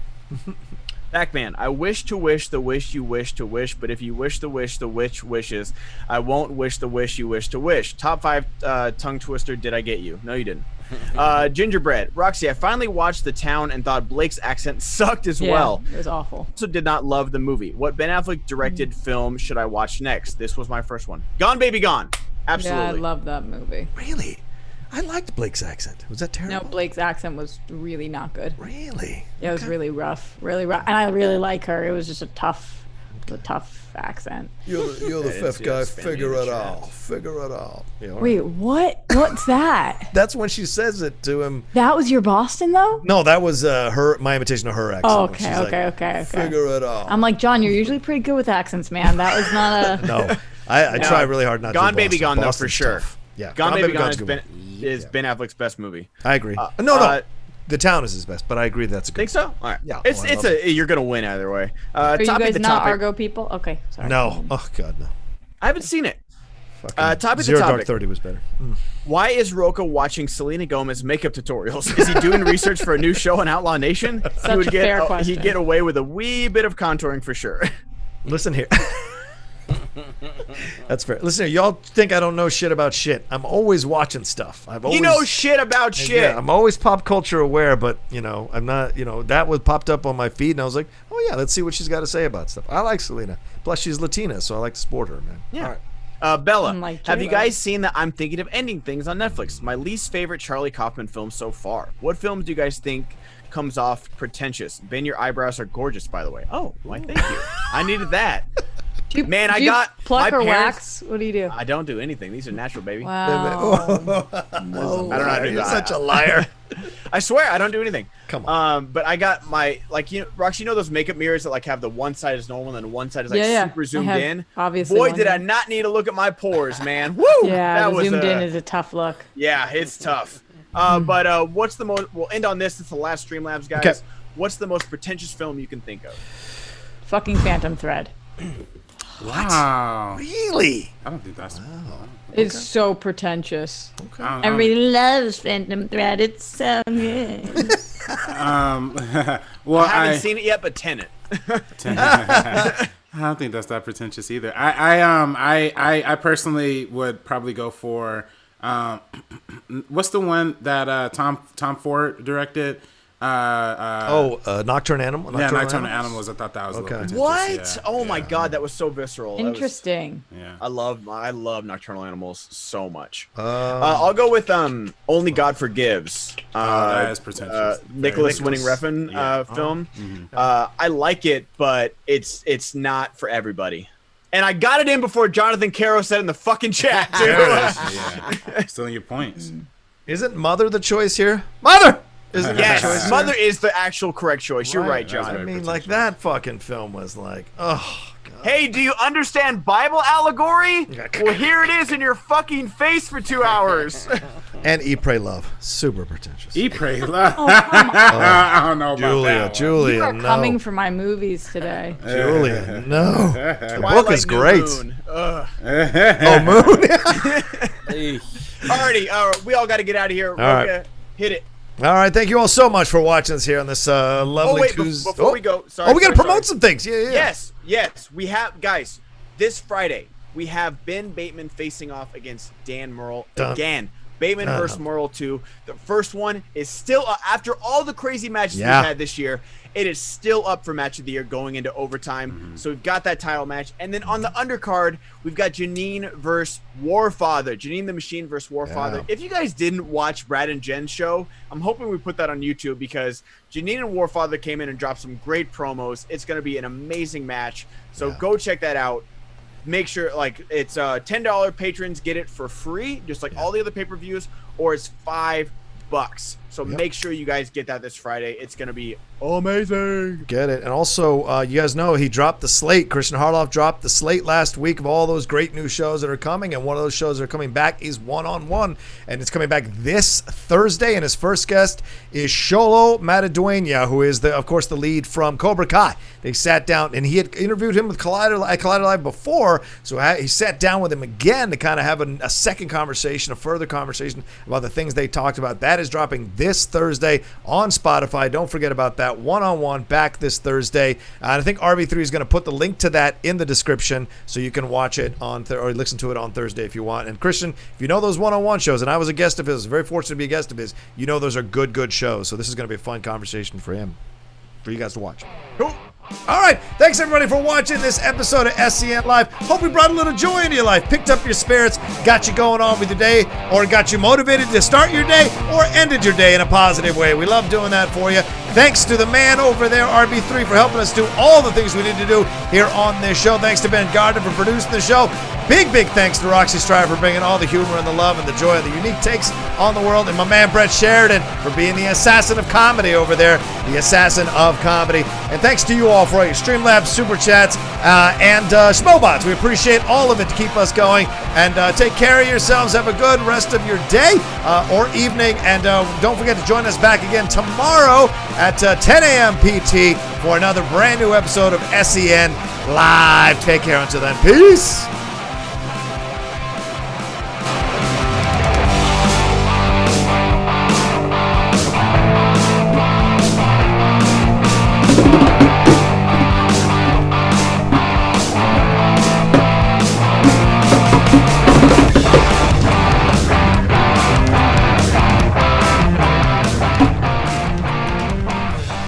Pac-Man, I wish to wish the wish you wish to wish, but if you wish the wish the witch wishes, I won't wish the wish you wish to wish. Top 5 tongue twister, did I get you? No, you didn't. Gingerbread. Roxy, I finally watched The Town and thought Blake's accent sucked as well. It was awful. Also did not love the movie. What Ben Affleck directed film should I watch next? This was my first one. Gone Baby Gone. Absolutely. Yeah, I love that movie. Really? I liked Blake's accent. Was that terrible? No, Blake's accent was really not good. Really? Yeah, it was really rough. Really rough. And I really like her. It was just a tough accent. You're the fifth guy. Figure it out. Figure it out. Wait, what? What's that? That's when she says it to him. That was your Boston, though? No, that was my imitation of her accent. Oh, okay. Figure it out. I'm like, John, you're usually pretty good with accents, man. That was not a... No, I try really hard not to. Gone Baby Gone, though, for sure. Yeah, Gone Baby Gone is Ben Affleck's best movie. I agree. No. The Town is his best, but I agree that's a good. Think so? All right. Yeah. You're gonna win either way. Are you guys not Argo people? Okay, sorry. No. Oh God, no. I haven't seen it. Topic Zero to topic. Dark 30 was better. Why is Rocha watching Selena Gomez makeup tutorials? Is he doing research for a new show on Outlaw Nation? Such a fair question. He'd get away with a wee bit of contouring for sure. Listen here. That's fair. Listen here, y'all think I don't know shit about shit. I'm always watching stuff. You know shit about shit. Yeah, I'm always pop culture aware, but I'm not. That was popped up on my feed, and I was like, oh yeah, let's see what she's got to say about stuff. I like Selena. Plus, she's Latina, so I like to support her, man. Yeah. All right. Bella, have you guys seen that I'm Thinking of Ending Things on Netflix? My least favorite Charlie Kaufman film so far. What films do you guys think comes off pretentious? Ben, your eyebrows are gorgeous, by the way. Oh, why, thank you. I needed that. Do you pluck or wax? What do you do? I don't do anything. These are natural, baby. Wow. I don't know how to do You're that. such a liar. I swear, I don't do anything. Come on. But I got my, Roxy, those makeup mirrors that have the one side is normal and then one side is super zoomed in? Obviously. Boy, did I not need to look at my pores, man. Woo! Yeah, that zoomed in is a tough look. Yeah, it's tough. But what's the most, we'll end on this. It's the last Streamlabs, guys. Okay. What's the most pretentious film you can think of? Fucking Phantom Thread. Wow. Really? I don't think that's. Wow. It's so pretentious. Okay. Everybody loves Phantom Thread. It's so good. Well, I haven't seen it yet, but Tenet. I don't think that's that pretentious either. I personally would probably go for what's the one that Tom Ford directed? Nocturnal Animal. Nocturnal Animals. I thought that was a little pretentious. What? Yeah. Oh my God, that was so visceral. Interesting. I love Nocturnal Animals so much. I'll go with Only God Forgives. That is pretentious. Nicholas Winding Refn film. I like it, but it's not for everybody. And I got it in before Jonathan Caro said in the fucking chat too. Still in your points. Isn't Mother the choice here? Mother. Yes, Mother is the actual correct choice. You're right, John. I mean, that fucking film was like, oh, God. Hey, do you understand Bible allegory? Well, here it is in your fucking face for 2 hours. And Eat, Pray, Love. Super pretentious. Eat, Pray, Love. I don't know about that. Julia, you are coming for my movies today. Julia, no. The book is great. Moon. Moon? Alrighty, we all got to get out of here. Rocha, hit it. All right, thank you all so much for watching us here on this lovely Tuesday. Before we go, we got to promote some things. Yeah. Yes, we have, guys. This Friday we have Ben Bateman facing off against Dan Murrell again. Bateman versus Murrell 2. The first one is still after all the crazy matches we've had this year. It is still up for match of the year going into overtime. So we've got that title match. And then on the undercard, we've got Janine versus Warfather. Janine the Machine versus Warfather. Yeah. If you guys didn't watch Brad and Jen's show, I'm hoping we put that on YouTube because Janine and Warfather came in and dropped some great promos. It's going to be an amazing match. So go check that out. Make sure, it's $10 patrons get it for free, just like all the other pay-per-views, or it's $5. So make sure you guys get that this Friday. It's going to be amazing. Get it. And also, you guys know he dropped the slate. Christian Harloff dropped the slate last week of all those great new shows that are coming. And one of those shows that are coming back is One-on-One. And it's coming back this Thursday. And his first guest is Xolo Maridueña, who is, of course, the lead from Cobra Kai. They sat down, and he had interviewed him with Collider Live before. So he sat down with him again to kind of have a second conversation, a further conversation about the things they talked about. That is dropping this Thursday on Spotify. Don't forget about that. One-on-One back this Thursday. And I think RB3 is going to put the link to that in the description so you can watch it on or listen to it on Thursday if you want. And Christian, if you know those one-on-one shows, and I was a guest of his, very fortunate to be a guest of his, you know those are good shows. So this is going to be a fun conversation for him, for you guys to watch. Cool. All right, thanks everybody for watching this episode of SEN Live. Hope we brought a little joy into your life, picked up your spirits, got you going on with your day, or got you motivated to start your day, or ended your day in a positive way. We love doing that for you. Thanks to the man over there, RB3, for helping us do all the things we need to do here on this show. Thanks to Ben Goddard for producing the show. Big thanks to Roxy Striar for bringing all the humor and the love and the joy and the unique takes on the world. And my man Brett Sheridan for being the assassin of comedy over there, the assassin of comedy. And thanks to you all for all your Streamlabs, Super Chats, and Schmobots. We appreciate all of it to keep us going. And take care of yourselves. Have a good rest of your day or evening. And don't forget to join us back again tomorrow at 10 a.m. PT for another brand new episode of SEN Live. Take care until then. Peace.